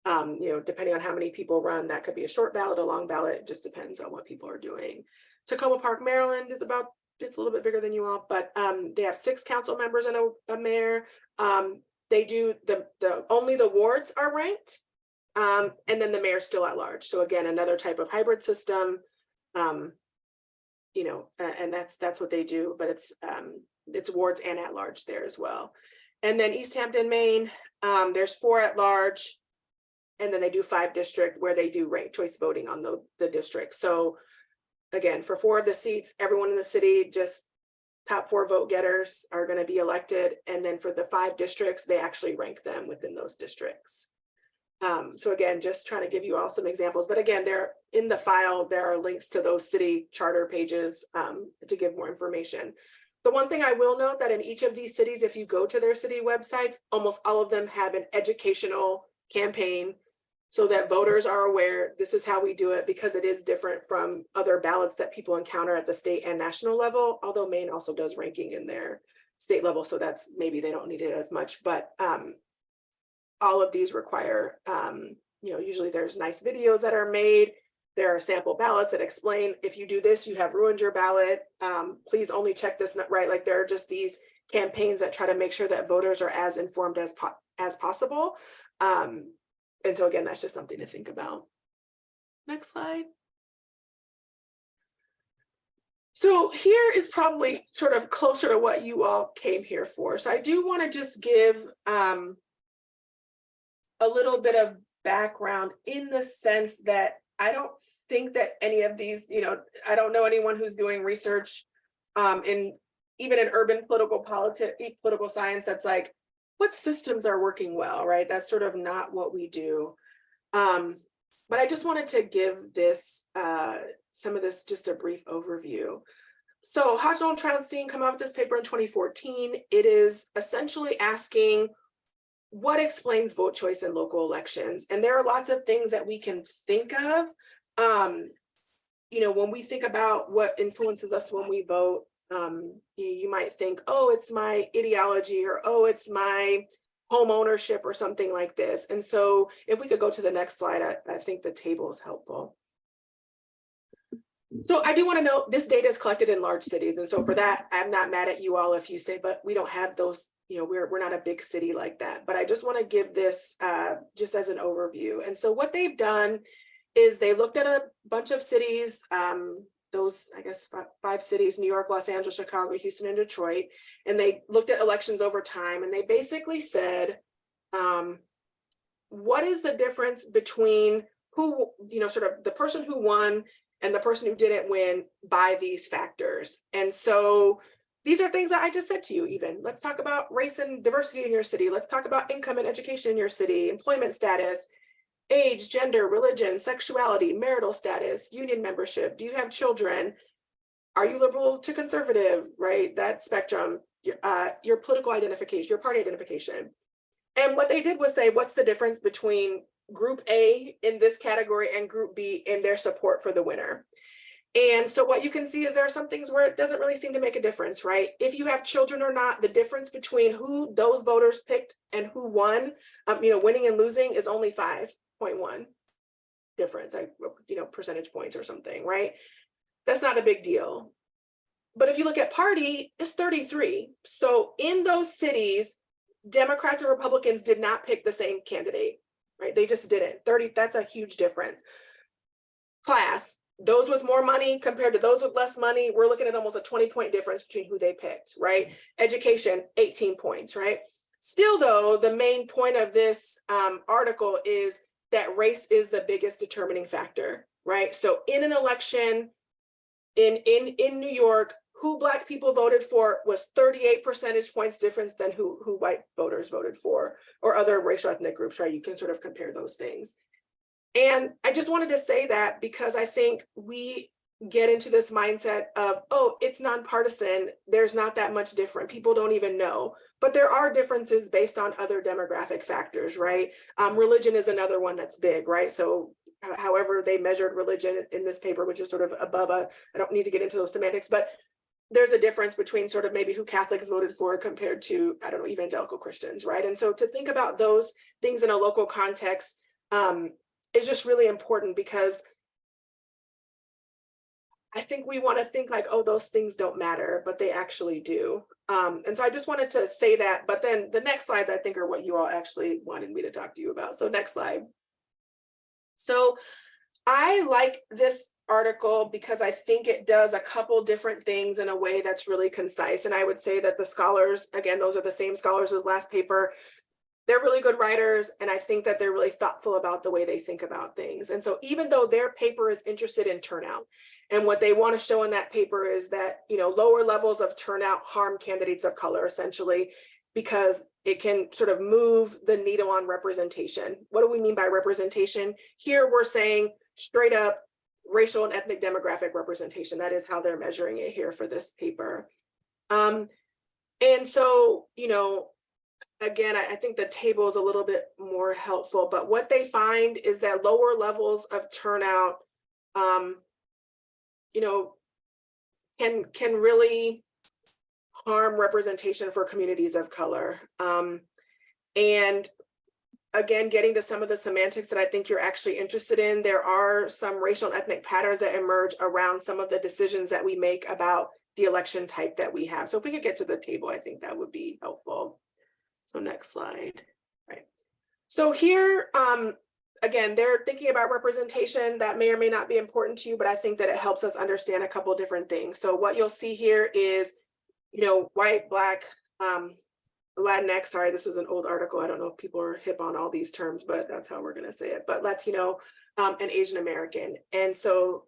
You know, depending on how many people run, that could be a short ballot, a long ballot, it just depends on what people are doing. Tacoma Park, Maryland is about, it's a little bit bigger than you all, but they have 6 council members and a mayor. They do only the wards are ranked, and then the mayor's still at large. So again, another type of hybrid system, you know, and that's what they do, but it's wards and at large there as well. And then East Hampton, Maine, there's 4 at large, and then they do 5 district where they do ranked choice voting on the district. So again, for 4 of the seats, everyone in the city, just top 4 vote getters are going to be elected. And then for the 5 districts, they actually rank them within those districts. So again, just trying to give you all some examples, but again, they're in the file, there are links to those city charter pages to give more information. The one thing I will note that in each of these cities, if you go to their city websites, almost all of them have an educational campaign so that voters are aware this is how we do it, because it is different from other ballots that people encounter at the state and national level, although Maine also does ranking in their state level, so that's maybe they don't need it as much, but all of these require, you know, usually there's nice videos that are made. There are sample ballots that explain, if you do this, you have ruined your ballot. Please only check this, right? Like there are just these campaigns that try to make sure that voters are as informed as possible. And so again, that's just something to think about. Next slide. So here is probably sort of closer to what you all came here for. So I do want to just give a little bit of background in the sense that I don't think that any of these, you know, I don't know anyone who's doing research in even in urban political science that's like, what systems are working well, right? That's sort of not what we do. But I just wanted to give this, some of this, just a brief overview. So Hodgdon and Traunstein come out with this paper in 2014. It is essentially asking, what explains vote choice in local elections? And there are lots of things that we can think of. You know, when we think about what influences us when we vote, you might think, oh, it's my ideology, or oh, it's my home ownership or something like this. And so if we could go to the next slide, I think the table is helpful. So I do want to note this data is collected in large cities. And so for that, I'm not mad at you all if you say, but we don't have those, you know, we're not a big city like that. But I just want to give this just as an overview. And so what they've done is they looked at a bunch of cities, those, I guess, 5 cities, New York, Los Angeles, Chicago, Houston, and Detroit. And they looked at elections over time. And they basically said, what is the difference between who, you know, sort of the person who won and the person who didn't win by these factors? And so these are things that I just said to you even. Let's talk about race and diversity in your city. Let's talk about income and education in your city, employment status, age, gender, religion, sexuality, marital status, union membership. Do you have children? Are you liberal to conservative, right? That spectrum, your political identification, your party identification. And what they did was say, what's the difference between group A in this category and group B in their support for the winner? And so what you can see is there are some things where it doesn't really seem to make a difference, right? If you have children or not, the difference between who those voters picked and who won, you know, winning and losing is only 5.1. difference, like, percentage points or something, right? That's not a big deal. But if you look at party, it's 33. So in those cities, Democrats and Republicans did not pick the same candidate, right? They just didn't. 30, that's a huge difference. Class, those with more money compared to those with less money, we're looking at almost a 20-point difference between who they picked, right? Education, 18 points, right? Still though, the main point of this article is that race is the biggest determining factor, right? So in an election in New York, who Black people voted for was 38 percentage points difference than who white voters voted for, or other racial ethnic groups, right? You can sort of compare those things. And I just wanted to say that because I think we get into this mindset of, oh, it's nonpartisan, there's not that much different, people don't even know. But there are differences based on other demographic factors, right? Religion is another one that's big, right? So however they measured religion in this paper, which is sort of above I don't need to get into those semantics, but there's a difference between sort of maybe who Catholics voted for compared to, I don't know, evangelical Christians, right? And so to think about those things in a local context is just really important, because I think we want to think like, oh, those things don't matter, but they actually do. And so I just wanted to say that, but then the next slides I think are what you all actually wanted me to talk to you about. So next slide. So I like this article because I think it does a couple different things in a way that's really concise. And I would say that the scholars, again, those are the same scholars as last paper, they're really good writers. And I think that they're really thoughtful about the way they think about things. And so even though their paper is interested in turnout, and what they want to show in that paper is that, lower levels of turnout harm candidates of color, essentially, because it can sort of move the needle on representation. What do we mean by representation? Here we're saying straight up racial and ethnic demographic representation. That is how they're measuring it here for this paper. And so, again, I think the table is a little bit more helpful, but what they find is that lower levels of turnout, can really harm representation for communities of color. And again, getting to some of the semantics that I think you're actually interested in, there are some racial and ethnic patterns that emerge around some of the decisions that we make about the election type that we have. So if we could get to the table, I think that would be helpful. So next slide, right. So here, again, they're thinking about representation that may or may not be important to you, but I think that it helps us understand a couple of different things. So what you'll see here is, white, Black, Latinx, sorry, this is an old article. I don't know if people are hip on all these terms, but that's how we're going to say it, but Latino and Asian American. And so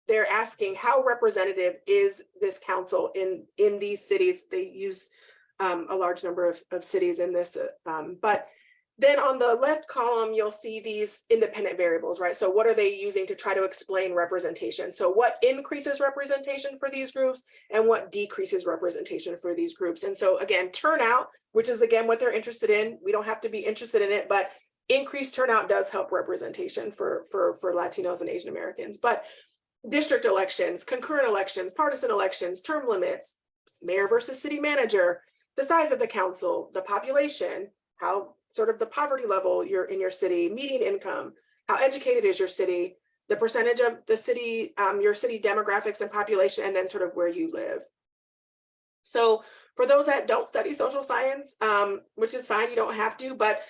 they're asking, how representative is this council in these cities? They use a large number of cities in this, but then on the left column, you'll see these independent variables, right? So what are they using to try to explain representation? So what increases representation for these groups and what decreases representation for these groups? And so again, turnout, which is again what they're interested in. We don't have to be interested in it, but increased turnout does help representation for Latinos and Asian Americans. But district elections, concurrent elections, partisan elections, term limits, mayor versus city manager, the size of the council, the population, how sort of the poverty level you're in your city, median income, how educated is your city, the percentage of the city, your city demographics and population, and then sort of where you live. So for those that don't study social science, which is fine, you don't have to, but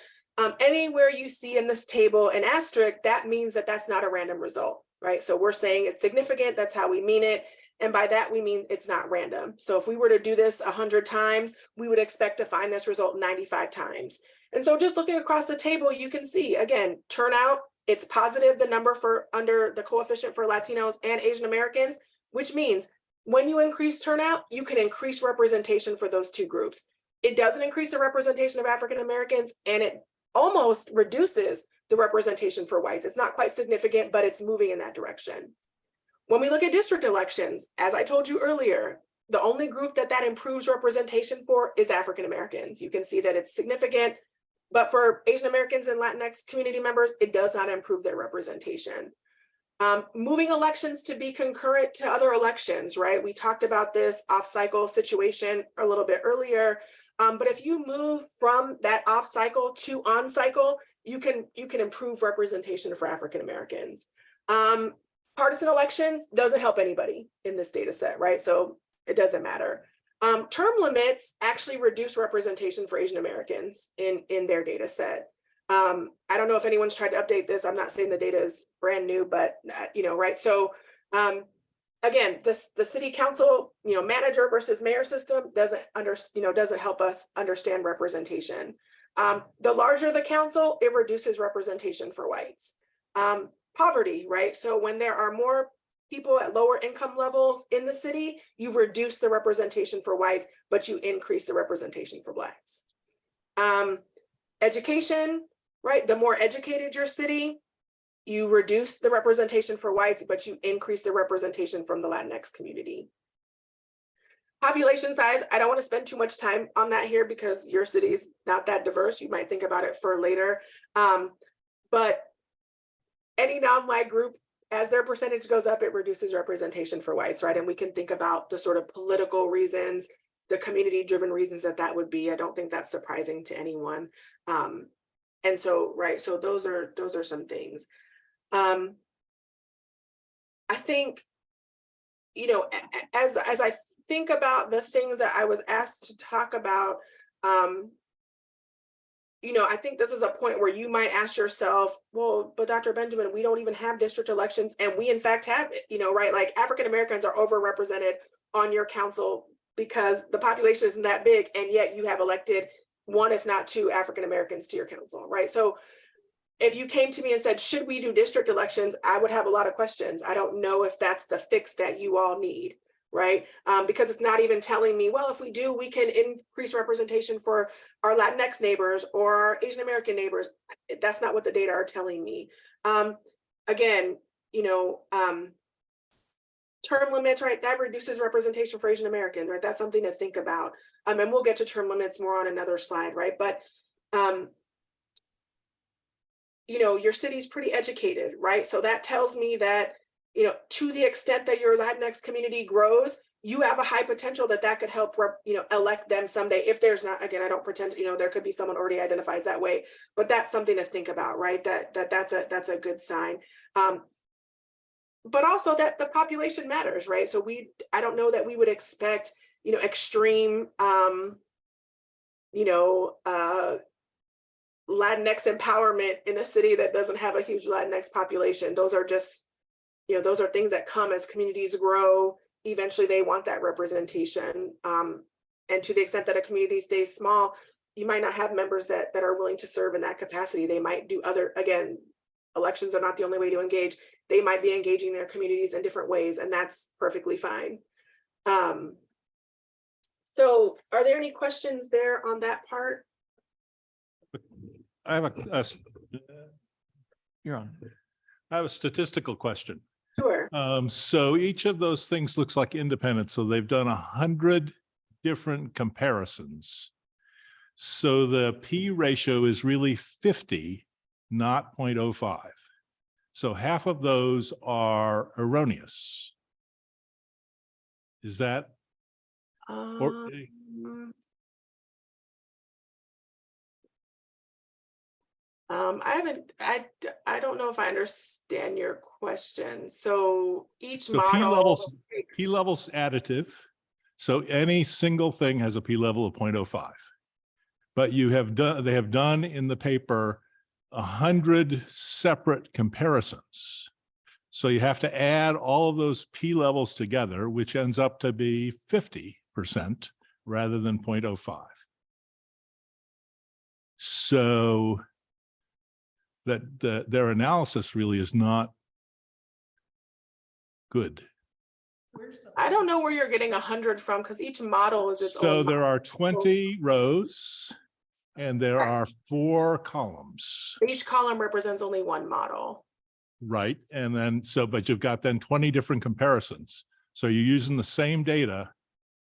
anywhere you see in this table an asterisk, that means that that's not a random result, right? So we're saying it's significant, that's how we mean it. And by that, we mean it's not random. So if we were to do this 100 times, we would expect to find this result 95 times. And so just looking across the table, you can see, again, turnout, it's positive, the number for under the coefficient for Latinos and Asian Americans, which means when you increase turnout, you can increase representation for those two groups. It doesn't increase the representation of African Americans, and it almost reduces the representation for whites. It's not quite significant, but it's moving in that direction. When we look at district elections, as I told you earlier, the only group that improves representation for is African Americans. You can see that it's significant, but for Asian Americans and Latinx community members, it does not improve their representation. Moving elections to be concurrent to other elections, right? We talked about this off-cycle situation a little bit earlier, but if you move from that off-cycle to on-cycle, you can improve representation for African Americans. Partisan elections doesn't help anybody in this data set, right? So it doesn't matter. Term limits actually reduce representation for Asian Americans in their data set. I don't know if anyone's tried to update this. I'm not saying the data is brand new, but right? So again, the city council, manager versus mayor system doesn't help us understand representation. The larger the council, it reduces representation for whites. Poverty, right? So when there are more people at lower income levels in the city, you reduce the representation for whites, but you increase the representation for blacks. Education, right? The more educated your city, you reduce the representation for whites, but you increase the representation from the Latinx community. Population size, I don't want to spend too much time on that here because your city is not that diverse. You might think about it for later. But any non-white group, as their percentage goes up, it reduces representation for whites, right? And we can think about the sort of political reasons, the community-driven reasons that would be. I don't think that's surprising to anyone. And so, right, so those are some things. I think, as I think about the things that I was asked to talk about, I think this is a point where you might ask yourself, well, but Dr. Benjamin, we don't even have district elections, and we in fact have it, right? Like African Americans are overrepresented on your council because the population isn't that big, and yet you have elected one, if not two, African Americans to your council, right? So if you came to me and said, should we do district elections? I would have a lot of questions. I don't know if that's the fix that you all need, right? Because it's not even telling me, well, if we do, we can increase representation for our Latinx neighbors or our Asian American neighbors. That's not what the data are telling me. Again, term limits, right? That reduces representation for Asian Americans, right? That's something to think about. And we'll get to term limits more on another slide, right? But your city's pretty educated, right? So that tells me that, to the extent that your Latinx community grows, you have a high potential that could help, elect them someday. If there's not, again, I don't pretend, there could be someone already identifies that way, but that's something to think about, right? That's a good sign. But also that the population matters, right? So I don't know that we would expect, extreme, Latinx empowerment in a city that doesn't have a huge Latinx population. Those are just, those are things that come as communities grow. Eventually they want that representation. And to the extent that a community stays small, you might not have members that are willing to serve in that capacity. They might do again, elections are not the only way to engage. They might be engaging their communities in different ways, and that's perfectly fine. So are there any questions there on that part? I have You're on. a statistical question. Sure. So each of those things looks like independent. So they've done 100 different comparisons. So the P ratio is really 50, not 0.05. So half of those are erroneous. Is that? Or, I don't know if I understand your question. So each so model. P levels additive. So any single thing has a P level of 0.05. But they have done in the paper 100 separate comparisons. So you have to add all of those P levels together, which ends up to be 50% rather than 0.05. So that their analysis really is not good. I don't know where you're getting 100 from because each model is its own. So there model. are 20 rows and there are 4 columns. Each column represents only one model. Right. And then but you've got then 20 different comparisons. So you're using the same data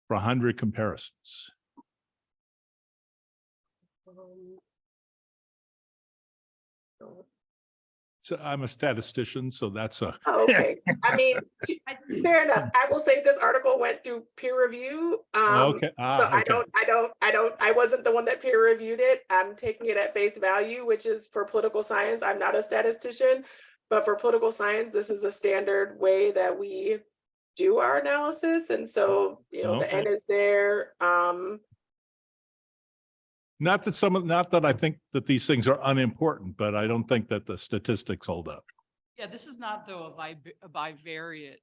for 100 comparisons. So I'm a statistician, so that's a. Oh, okay. I mean, fair enough. I will say this article went through peer review. Okay. So I Okay. I wasn't the one that peer reviewed it. I'm taking it at face value, which is for political science. I'm not a statistician, but for political science, this is a standard way that we do our analysis. And so, the Okay. N is there. Not that I think that these things are unimportant, but I don't think that the statistics hold up. Yeah, this is not though a bivariate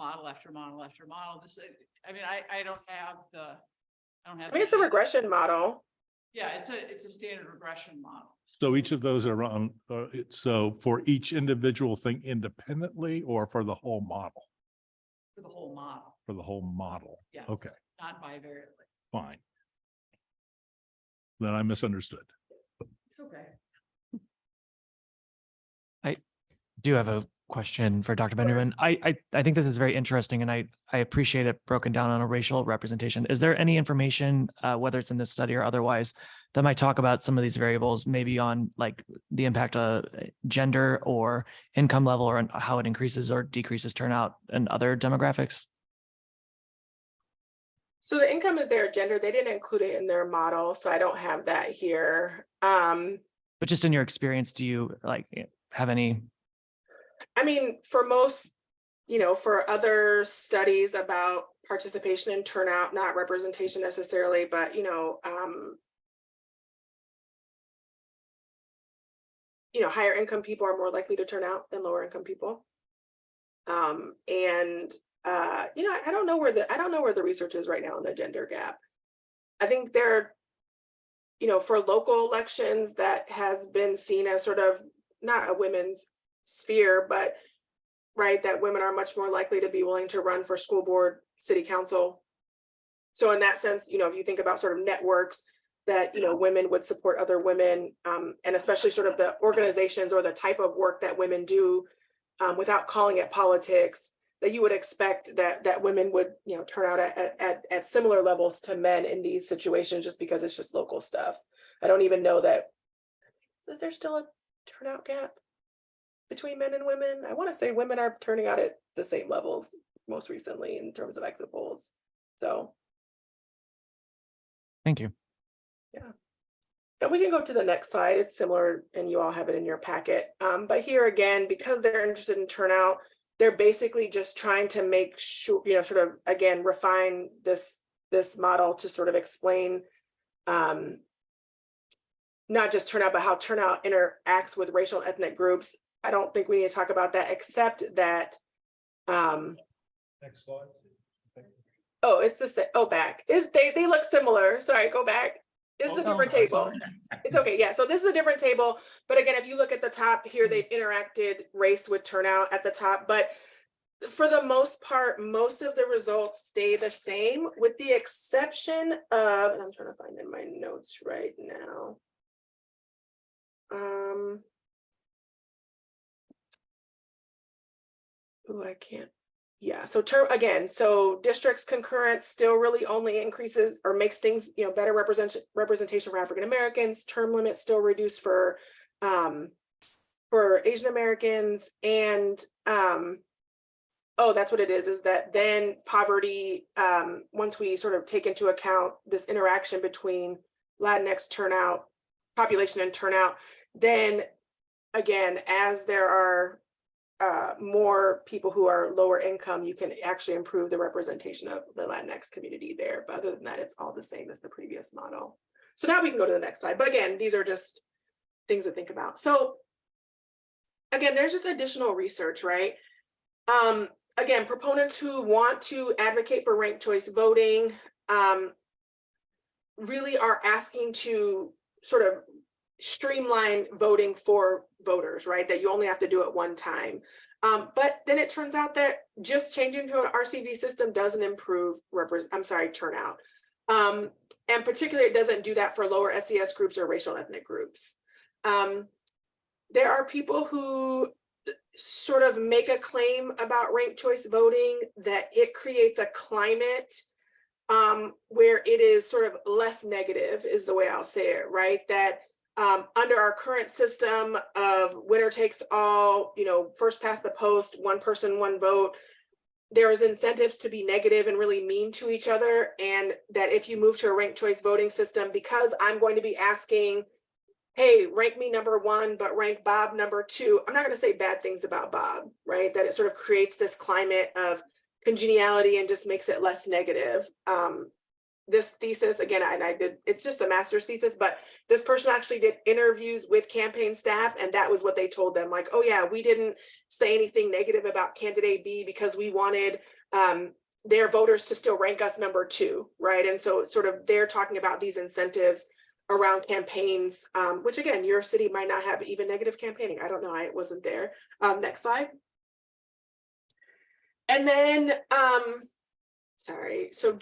model after model after model. This, I mean, I don't have the, I don't have. I mean, it's a the- regression model. Yeah, it's a standard regression model So each of those are on, so for each individual thing independently or for the whole model? for the whole model. For the whole model. Yeah. Okay, Not bivariately. fine. Then I misunderstood. It's okay. Do have a question for Dr. Benjamin. I think this is very interesting and I appreciate it broken down on a racial representation. Is there any information, whether it's in this study or otherwise, that might talk about some of these variables, maybe on like the impact of gender or income level or how it increases or decreases turnout and other demographics? So the income is their gender. They didn't include it in their model, so I don't have that here. But just in your experience, do you like have any? I mean, for most, for other studies about participation and turnout, not representation necessarily, but, higher income people are more likely to turn out than lower income people. I don't know where the research is right now on the gender gap. I think there, for local elections that has been seen as sort of not a women's sphere, but right, that women are much more likely to be willing to run for school board, city council. So in that sense, if you think about sort of networks that, women would support other women, and especially sort of the organizations or the type of work that women do without calling it politics, that you would expect that women would, turn out at similar levels to men in these situations, just because it's just local stuff. I don't even know that, is there still a turnout gap between men and women? I want to say women are turning out at the same levels most recently in terms of exit polls. So. Thank you. Yeah. And we can go to the next slide. It's similar and you all have it in your packet. But here again, because they're interested in turnout, they're basically just trying to make sure, sort of, again, refine this model to sort of explain not just turnout, but how turnout interacts with racial and ethnic groups. I don't think we need to talk about that, except that. Next slide. Oh, it's the same. Oh, back. They look similar. Sorry, go back. This is a different table. It's okay. Yeah. So this is a different table. But again, if you look at the top here, they've interacted race with turnout at the top. But for the most part, most of the results stay the same, with the exception of, and I'm trying to find in my notes right now. Oh, I can't. Yeah, so so districts concurrent still really only increases or makes things, better representation for African Americans. Term limits still reduced for Asian Americans, and oh, that's what it is that then poverty, once we sort of take into account this interaction between Latinx turnout, population and turnout, then again, as there are more people who are lower income, you can actually improve the representation of the Latinx community there. But other than that, it's all the same as the previous model. So now we can go to the next slide. But again, these are just things to think about. So again, there's just additional research, right? Again, proponents who want to advocate for ranked choice voting really are asking to sort of streamline voting for voters, right? That you only have to do it one time. But then it turns out that just changing to an RCV system doesn't improve turnout. And particularly it doesn't do that for lower SES groups or racial and ethnic groups. There are people who sort of make a claim about ranked choice voting that it creates a climate where it is sort of less negative, is the way I'll say it, right? That under our current system of winner takes all, first past the post, one person, one vote, there is incentives to be negative and really mean to each other. And that if you move to a ranked choice voting system, because I'm going to be asking, hey, rank me number 1, but rank Bob number 2. I'm not going to say bad things about Bob, right? That it sort of creates this climate of congeniality and just makes it less negative. This thesis, again, it's just a master's thesis, but this person actually did interviews with campaign staff, and that was what they told them. Like, oh yeah, we didn't say anything negative about candidate B because we wanted their voters to still rank us number 2, right? And so it's sort of, they're talking about these incentives around campaigns, which again, your city might not have even negative campaigning. I don't know, I wasn't there. Next slide. And then, sorry, so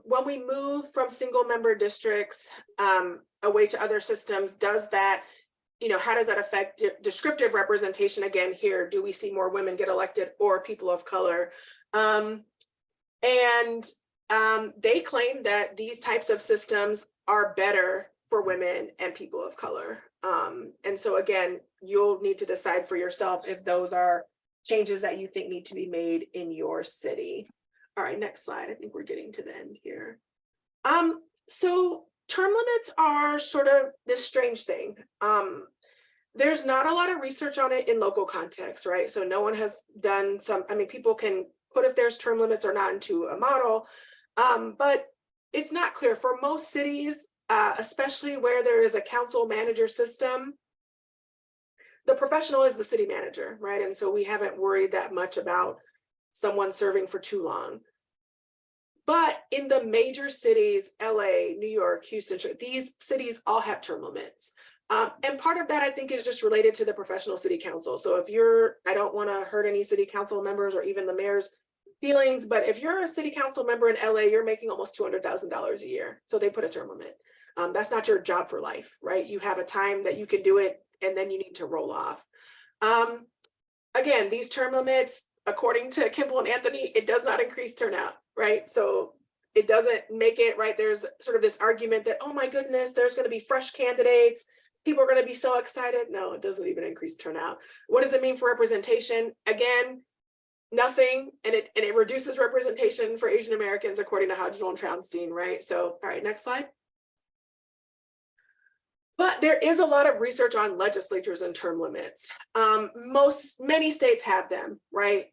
when we move from single member districts away to other systems, does that, how does that affect descriptive representation? Again, here, do we see more women get elected or people of color? They claim that these types of systems are better for women and people of color. And so again, you'll need to decide for yourself if those are changes that you think need to be made in your city. All right, next slide. I think we're getting to the end here. So term limits are sort of this strange thing. There's not a lot of research on it in local context, right? So no one has done people can put if there's term limits or not into a model, but it's not clear for most cities, especially where there is a council manager system. The professional is the city manager, right? And so we haven't worried that much about someone serving for too long. But in the major cities, LA, New York, Houston, these cities all have term limits. And part of that, I think, is just related to the professional city council. So if I don't want to hurt any city council members or even the mayor's feelings, but if you're a city council member in LA, you're making almost $200,000 a year. So they put a term limit. That's not your job for life, right? You have a time that you can do it, and then you need to roll off. Again, these term limits, according to Kimball and Anthony, it does not increase turnout, right? So it doesn't make it, right? There's sort of this argument that, oh my goodness, there's going to be fresh candidates. People are going to be so excited. No, it doesn't even increase turnout. What does it mean for representation? Again, nothing. And it reduces representation for Asian Americans, according to Hodgel and Traunstein, right? So, all right, next slide. But there is a lot of research on legislatures and term limits. Many states have them, right?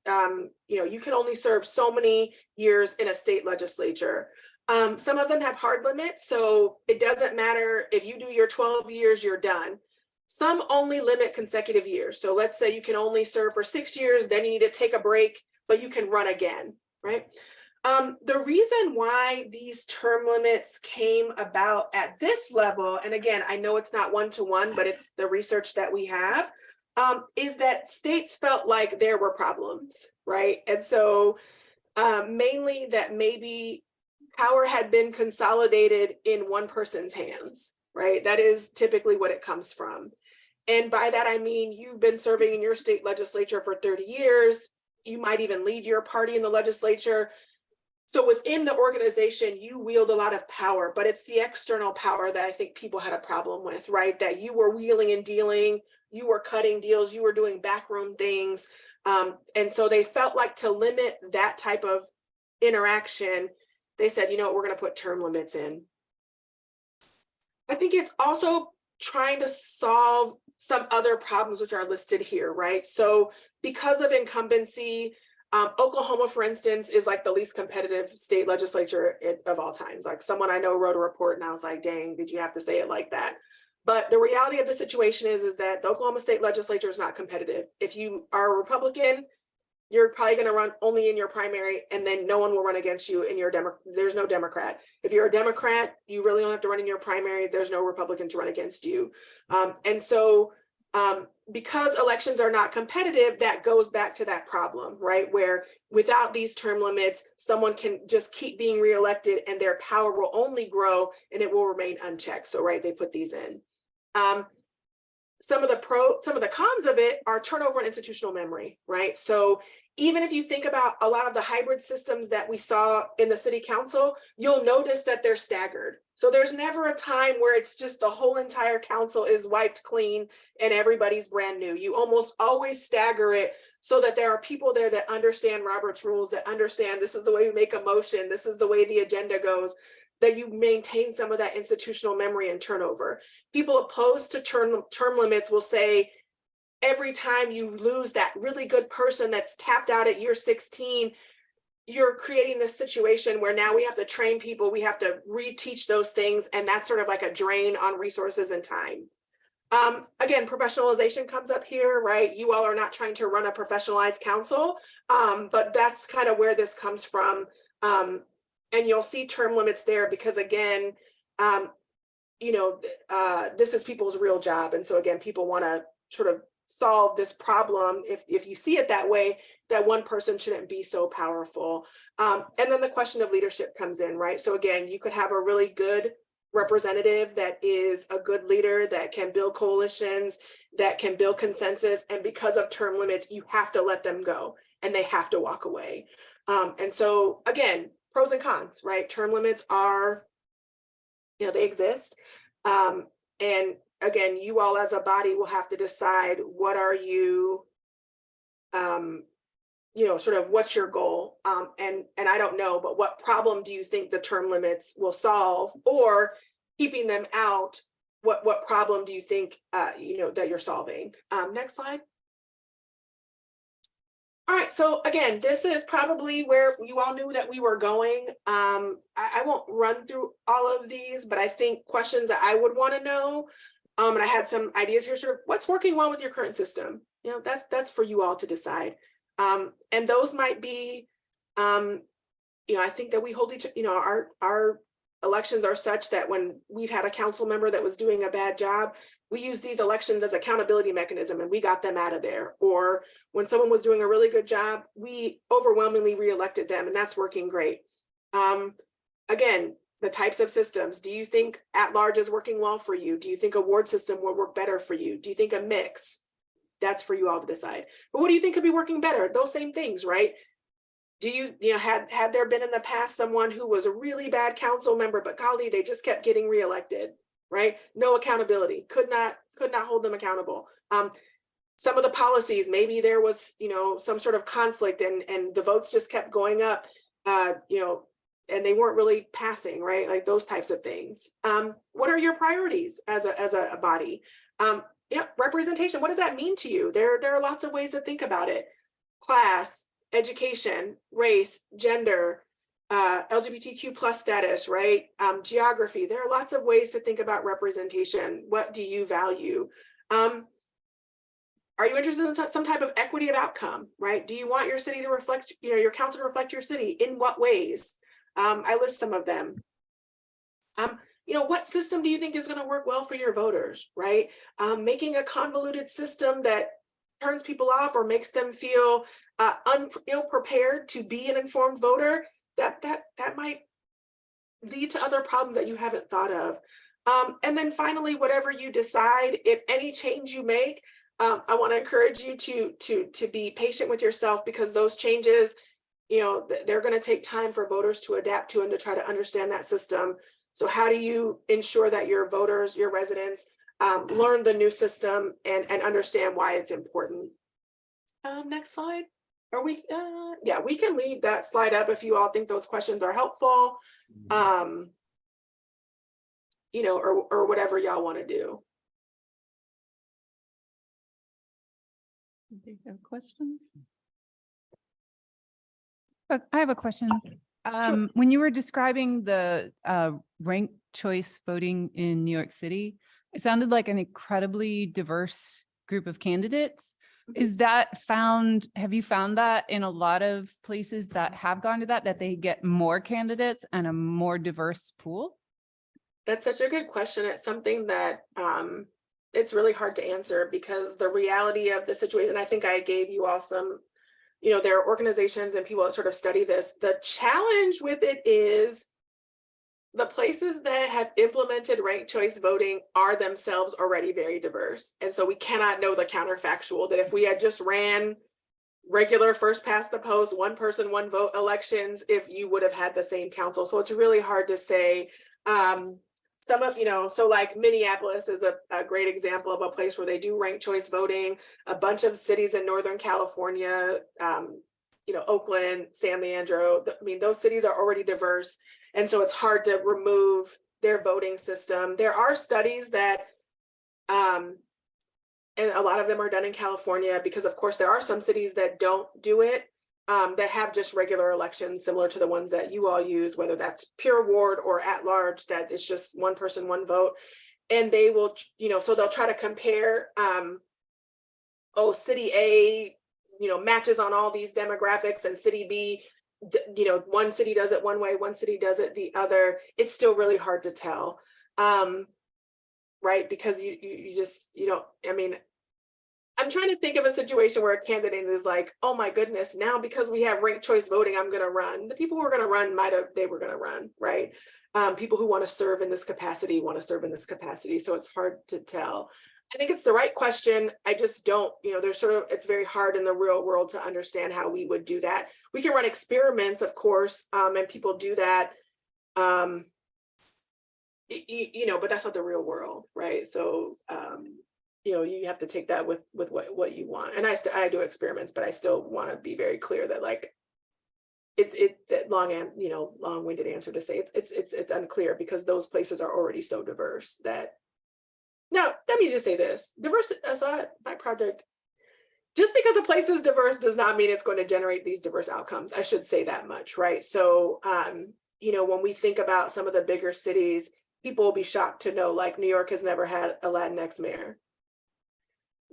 You can only serve so many years in a state legislature. Some of them have hard limits, so it doesn't matter if you do your 12 years, you're done. Some only limit consecutive years. So let's say you can only serve for 6 years, then you need to take a break, but you can run again, right? The reason why these term limits came about at this level, and again, I know it's not one-to-one, but it's the research that we have, is that states felt like there were problems, right? And so mainly that maybe power had been consolidated in one person's hands, right? That is typically what it comes from. And by that, I mean, you've been serving in your state legislature for 30 years. You might even lead your party in the legislature. So within the organization, you wield a lot of power, but it's the external power that I think people had a problem with, right? That you were wheeling and dealing, you were cutting deals, you were doing backroom things. And so they felt like to limit that type of interaction, they said, you know what, we're going to put term limits in. I think it's also trying to solve some other problems which are listed here, right? So because of incumbency, Oklahoma, for instance, is like the least competitive state legislature of all times. Like someone I know wrote a report and I was like, dang, did you have to say it like that? But the reality of the situation is that the Oklahoma state legislature is not competitive. If you are a Republican, you're probably going to run only in your primary, and then no one will run against you in your there's no Democrat. If you're a Democrat, you really don't have to run in your primary. There's no Republican to run against you. And so because elections are not competitive, that goes back to that problem, right? Where without these term limits, someone can just keep being reelected and their power will only grow and it will remain unchecked. So, right, they put these in. some of the cons of it are turnover and institutional memory, right? So even if you think about a lot of the hybrid systems that we saw in the city council, you'll notice that they're staggered. So there's never a time where it's just the whole entire council is wiped clean and everybody's brand new. You almost always stagger it so that there are people there that understand Robert's rules, that understand this is the way we make a motion, this is the way the agenda goes, that you maintain some of that institutional memory and turnover. People opposed to term limits will say, every time you lose that really good person that's tapped out at year 16, you're creating this situation where now we have to train people, we have to reteach those things, and that's sort of like a drain on resources and time. Again, professionalization comes up here, right? You all are not trying to run a professionalized council, but that's kind of where this comes from. And you'll see term limits there because again, this is people's real job. And so again, people want to sort of solve this problem if you see it that way, that one person shouldn't be so powerful. And then the question of leadership comes in, right? So again, you could have a really good representative that is a good leader that can build coalitions, that can build consensus, and because of term limits, you have to let them go and they have to walk away. And so again, pros and cons, right? Term limits are, they exist. And again, you all as a body will have to decide what are you, sort of what's your goal? And I don't know, but what problem do you think the term limits will solve, or keeping them out, what problem do you think, that you're solving? Next slide. All right, so again, this is probably where you all knew that we were going. I won't run through all of these, but I think questions that I would want to know, and I had some ideas here, sort of what's working well with your current system. That's for you all to decide. And those might be, I think that we hold each, our elections are such that when we've had a council member that was doing a bad job, we use these elections as accountability mechanism and we got them out of there. Or when someone was doing a really good job, we overwhelmingly reelected them, and that's working great. Again, the types of systems. Do you think at large is working well for you? Do you think a ward system will work better for you? Do you think a mix? That's for you all to decide. But what do you think could be working better? Those same things, right? Do you, had there been in the past someone who was a really bad council member, but golly, they just kept getting reelected, right? No accountability, could not hold them accountable. Some of the policies, maybe there was, some sort of conflict and the votes just kept going up, and they weren't really passing, right? Like those types of things. What are your priorities as a body? Representation, what does that mean to you? There are lots of ways to think about it. Class, education, race, gender, LGBTQ plus status, right? Geography, there are lots of ways to think about representation. What do you value? Are you interested in some type of equity of outcome, right? Do you want your city to reflect, your council to reflect your city? In what ways? I list some of them. What system do you think is going to work well for your voters, right? Making a convoluted system that turns people off or makes them feel ill-prepared to be an informed voter, that might lead to other problems that you haven't thought of. And then finally, whatever you decide, if any change you make, I want to encourage you to be patient with yourself, because those changes, they're going to take time for voters to adapt to and to try to understand that system. So how do you ensure that your voters, your residents, learn the new system and understand why it's important? Next slide. Or we can leave that slide up if you all think those questions are helpful, or whatever y'all want to do. Do you have questions? I have a question. When you were describing the ranked choice voting in New York City, it sounded like an incredibly diverse group of candidates. Is that have you found that in a lot of places that have gone to that they get more candidates and a more diverse pool? That's such a good question. It's something that it's really hard to answer, because the reality of the situation, I think I gave you all some, there are organizations and people that sort of study this. The challenge with it is the places that have implemented ranked choice voting are themselves already very diverse. And so we cannot know the counterfactual that if we had just ran regular first past the post, one person, one vote elections, if you would have had the same council. So it's really hard to say. Some of, so like Minneapolis is a great example of a place where they do ranked choice voting. A bunch of cities in Northern California, Oakland, San Leandro, I mean, those cities are already diverse. And so it's hard to remove their voting system. There are studies that, and a lot of them are done in California, because of course there are some cities that don't do it, that have just regular elections similar to the ones that you all use, whether that's pure ward or at large, that it's just one person, one vote. And they will, so they'll try to compare, city A, matches on all these demographics, and city B, one city does it one way, one city does it the other. It's still really hard to tell. Right, because you don't, I mean, I'm trying to think of a situation where a candidate is like, oh my goodness, now because we have ranked choice voting, I'm gonna run. The people who are gonna run they were gonna run, right? People who want to serve in this capacity want to serve in this capacity. So it's hard to tell. I think it's the right question. I just don't, it's very hard in the real world to understand how we would do that. We can run experiments, of course, and people do that. But that's not the real world, right? So, you have to take that with what you want. And I do experiments, but I still want to be very clear that like, that long-winded answer to say it's unclear, because those places are already so diverse that. Now, let me just say this: diversity. My project, just because a place is diverse does not mean it's going to generate these diverse outcomes. I should say that much, right? So, when we think about some of the bigger cities, people will be shocked to know, like, New York has never had a Latinx mayor.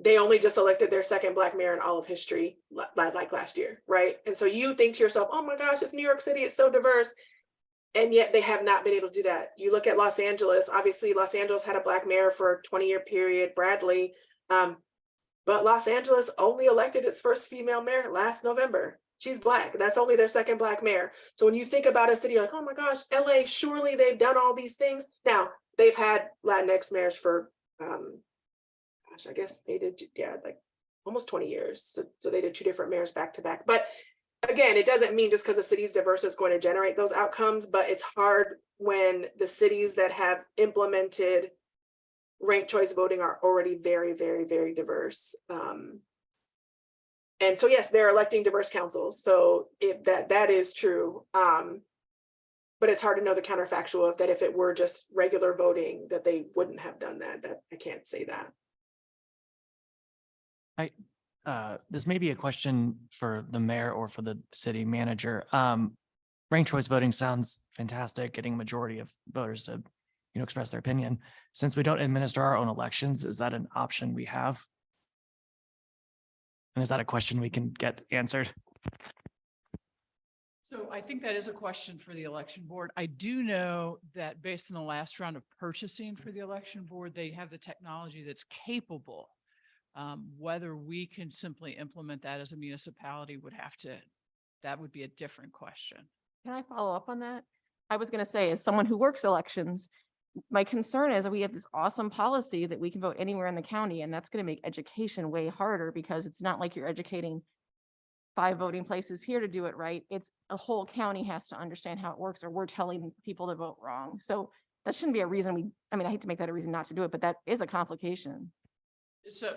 They only just elected their second Black mayor in all of history, like last year, right? And so you think to yourself, oh my gosh, it's New York City, it's so diverse. And yet they have not been able to do that. You look at Los Angeles, obviously Los Angeles had a Black mayor for a 20-year period, Bradley, but Los Angeles only elected its first female mayor last November. She's Black. That's only their second Black mayor. So when you think about a city, you're like, oh my gosh, LA, surely they've done all these things. Now, they've had Latinx mayors for, I guess they did, like almost 20 years. So they did 2 different mayors back to back. But again, it doesn't mean just because the city's diverse is going to generate those outcomes, but it's hard when the cities that have implemented ranked choice voting are already very, very, very diverse. And so, yes, they're electing diverse councils. So that is true. But it's hard to know the counterfactual of that. If it were just regular voting, that they wouldn't have done that. I can't say that. This may be a question for the mayor or for the city manager. Ranked choice voting sounds fantastic, getting a majority of voters to, express their opinion. Since we don't administer our own elections, is that an option we have? And is that a question we can get answered? So I think that is a question for the election board. I do know that based on the last round of purchasing for the election board, they have the technology that's capable. Whether we can simply implement that as a municipality that would be a different question. Can I follow up on that? I was going to say, as someone who works elections, my concern is that we have this awesome policy that we can vote anywhere in the county, and that's going to make education way harder, because it's not like you're educating 5 voting places here to do it right. It's a whole county has to understand how it works, or we're telling people to vote wrong. So that shouldn't be a reason I hate to make that a reason not to do it, but that is a complication. So,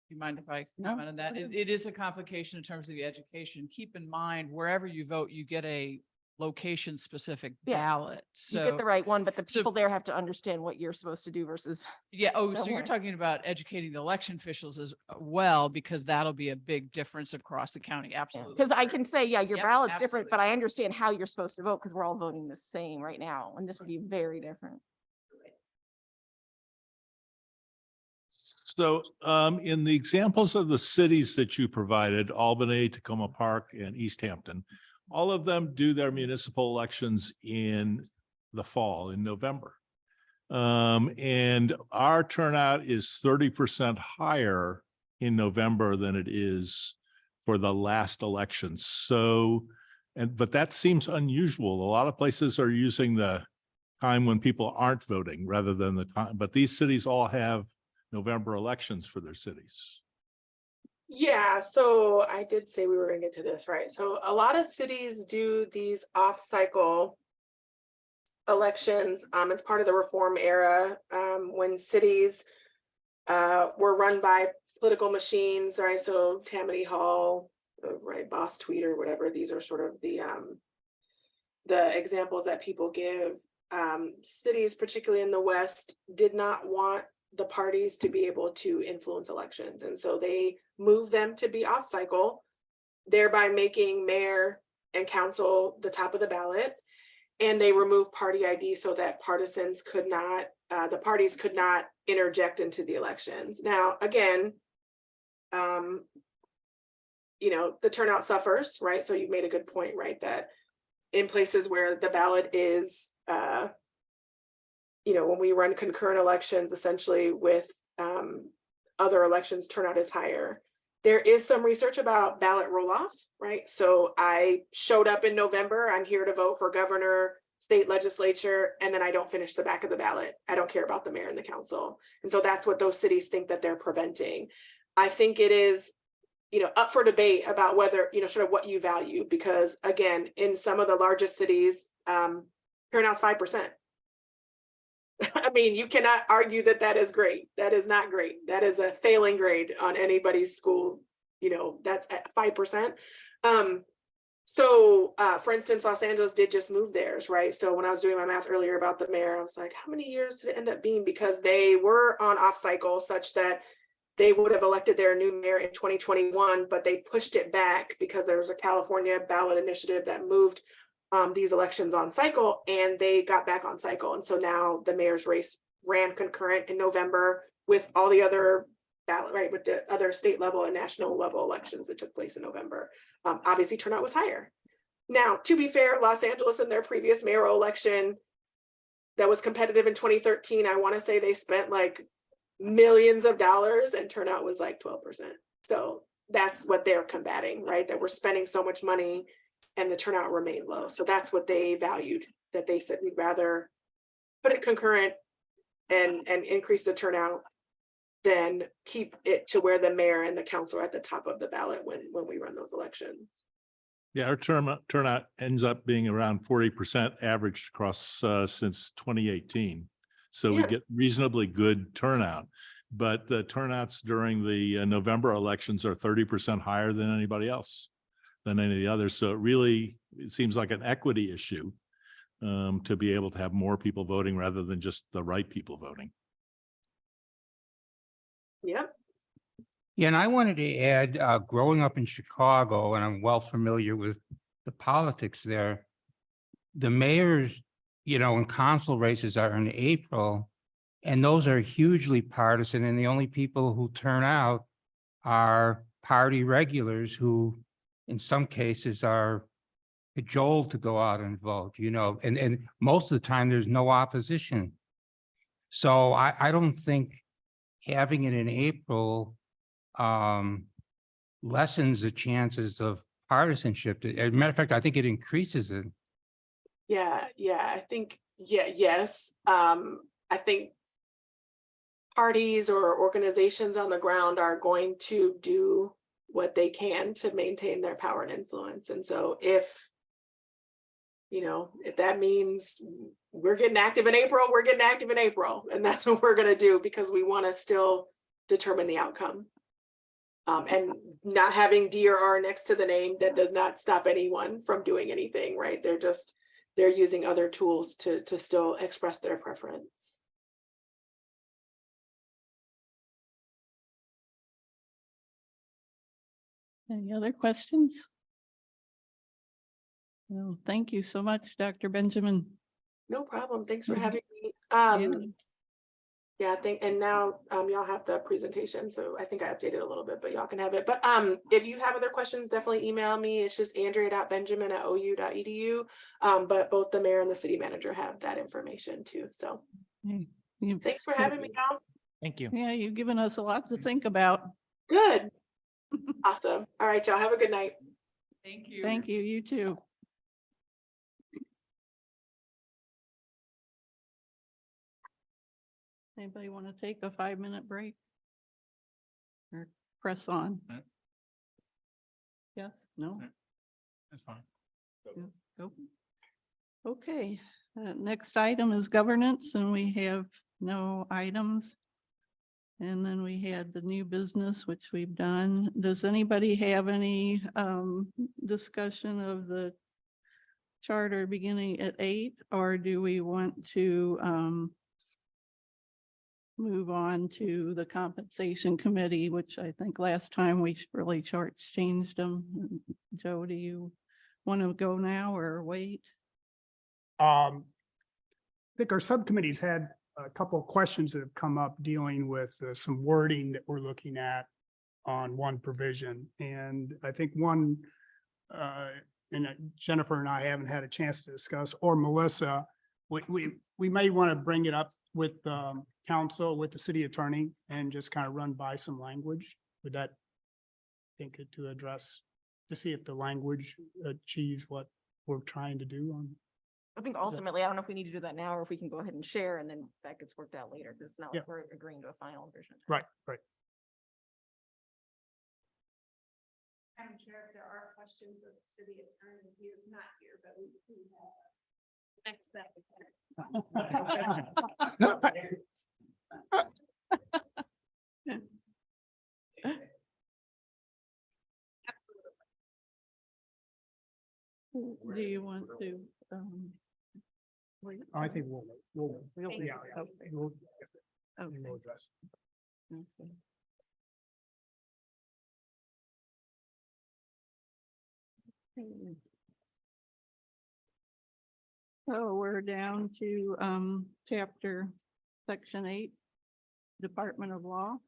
you mind if I No, comment on that? go ahead. It is a complication in terms of the education. Keep in mind, wherever you vote, you get a location-specific Yeah. ballot. You get the So, right one, but the so- people there have to understand what you're supposed to do versus. yeah, so you're somewhere. talking about educating the election officials as well, because that'll be a big difference across the county. Absolutely. Because I can say, yeah, your Yep, ballot's different, absolutely. but I understand how you're supposed to vote because we're all voting the same right now, and this would be very different. So in the examples of the cities that you provided, Albany, Tacoma Park, and East Hampton, all of them do their municipal elections in the fall, in November. And our turnout is 30% higher in November than it is for the last election. So but that seems unusual. A lot of places are using the time when people aren't voting rather than the time, but these cities all have November elections for their cities. Yeah, so I did say we were gonna get to this, right? So a lot of cities do these off-cycle elections. It's part of the reform era, when cities were run by political machines, right? So Tammany Hall, right, Boss Tweet or whatever. These are sort of the examples that people give. Cities, particularly in the West, did not want the parties to be able to influence elections. And so they moved them to be off cycle, thereby making mayor and council the top of the ballot. And they removed party ID so that partisans could not, the parties could not interject into the elections. Now, again, you know, the turnout suffers, right? So you made a good point, right? That in places where the ballot is, you know, when we run concurrent elections, essentially with other elections, turnout is higher. There is some research about ballot roll-off, right? So I showed up in November, I'm here to vote for governor, state legislature, and then I don't finish the back of the ballot. I don't care about the mayor and the council. And so that's what those cities think that they're preventing. I think it is, you know, up for debate about whether, you know, sort of what you value, because again, in some of the largest cities, turnout's 5%. I mean, you cannot argue that that is great. That is not great. That is a failing grade on anybody's school. You know, that's at 5%. So for instance, Los Angeles did just move theirs, right? So when I was doing my math earlier about the mayor, I was like, how many years did it end up being? Because they were on off cycle such that they would have elected their new mayor in 2021, but they pushed it back because there was a California ballot initiative that moved these elections on cycle, and they got back on cycle. And so now the mayor's race ran concurrent in November with all the other ballot, right, with the other state level and national level elections that took place in November. Obviously turnout was higher. Now, to be fair, Los Angeles in their previous mayoral election that was competitive in 2013, I want to say they spent like millions of dollars and turnout was like 12%. So that's what they're combating, right? That we're spending so much money and the turnout remained low. So that's what they valued, that they said we'd rather put it concurrent and increase the turnout than keep it to where the mayor and the council are at the top of the ballot when we run those elections. Yeah, our turnout ends up being around 40% averaged across since 2018. So we Yeah. get reasonably good turnout, but the turnouts during the November elections are 30% higher than anybody else, than any of the others. So it seems like an equity issue to be able to have more people voting rather than just the right people voting. Yep. Yeah, and I wanted to add, growing up in Chicago, and I'm well familiar with the politics there, the mayor's, you know, and council races are in April, and those are hugely partisan, and the only people who turn out are party regulars who, in some cases, are cajoled to go out and vote, you know, and most of the time there's no opposition. So I don't think having it in April lessens the chances of partisanship. As a matter of fact, I think it increases it. Yeah, I think, yes. I think parties or organizations on the ground are going to do what they can to maintain their power and influence. And so if, you know, if that means we're getting active in April, we're getting active in April. And that's what we're going to do because we want to still determine the outcome. And not having D or R next to the name, that does not stop anyone from doing anything, right? They're using other tools to still express their preference. Any other questions? No, thank you so much, Dr. Benjamin. No problem. Thanks for Mhm. having me. Yeah. Yeah, I think, and now y'all have the presentation, so I think I updated a little bit, but y'all can have it. But if you have other questions, definitely email me. It's just andrea.benjamin@ou.edu. But both the mayor and the city manager have that information too. So Hey, thanks for having me, y'all. Thank you. Yeah, you've given us a lot to think about. Good. Awesome. All right, y'all have a good night. Thank you. Thank you, you too. Anybody want to take a 5-minute break? Or press on? No. Yes, no? That's fine. Go. Okay, next item is governance, and we have no items. And then we had the new business, which we've done. Does anybody have any discussion of the charter beginning at 8, or do we want to move on to the compensation committee, which I think last time we really shortchanged them? Joe, do you want to go now or wait? I think our subcommittees had a couple of questions that have come up dealing with some wording that we're looking at on one provision. And I think one, Jennifer and I haven't had a chance to discuss, or Melissa, we may want to bring it up with council, with the city attorney, and just kind of run by some language. Would that think it to address, to see if the language achieves what we're trying to do on? I think ultimately, I don't know if we need to do that now or if we can go ahead and share and then that gets worked out later. 'Cause it's not like we're agreeing to a final version. Right, right. Madam Chair, if there are questions of the city attorney, he is not here, but we do have next step. Do you want to? Wait? I think we'll Thank you. yeah, Okay. we'll Okay. address. Okay. So we're down to chapter section 8, Department of Law.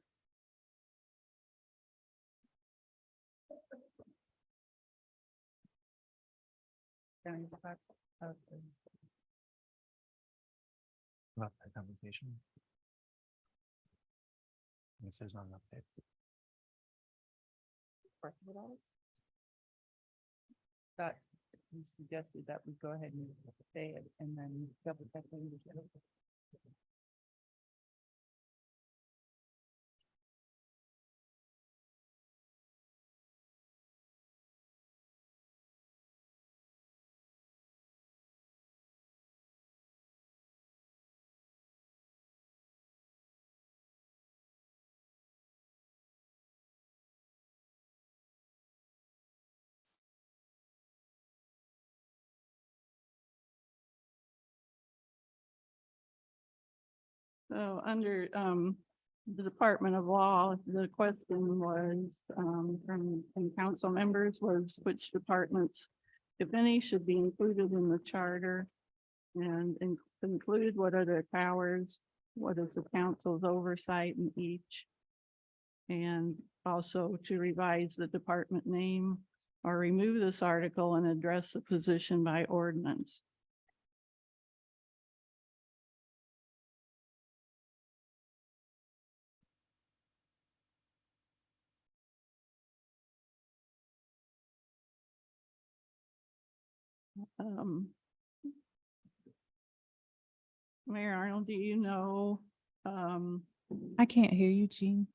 About that conversation. Yes, there's not an update. That you suggested that we go ahead and say it and then double check. So under the Department of Law, the question was from some council members was which departments, if any, should be included in the charter, and include what are their powers, what is the council's oversight in each, and also to revise the department name or remove this article and address the position by ordinance. Mayor Arnold, do you know, I can't hear you, Jean.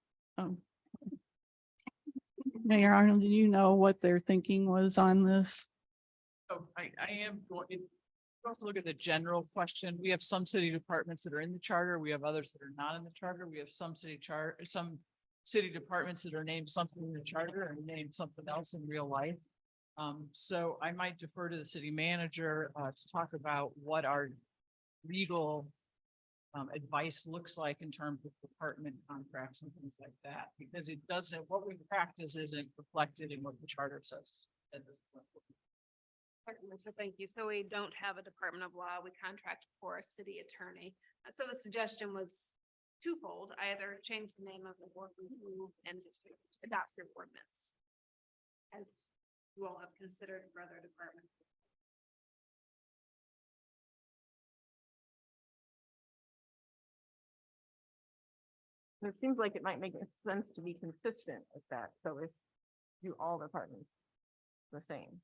Mayor Arnold, do you know what their thinking was on this? So I am going, you have to look at the general question. We have some city departments that are in the charter. We have others that are not in the charter. We have some city departments that are named something in the charter and named something else in real life. So I might defer to the city manager to talk about what our legal advice looks like in terms of department contracts and things like that, because it doesn't, what we practice isn't reflected in what the charter says at this point. So thank you. So we don't have a Department of Law. We contract for a city attorney. So the suggestion was twofold, either change the name of the board and just adopt your ordinance, as you all have considered for other departments. It seems like it might make sense to be consistent with that. So if you all departments the same.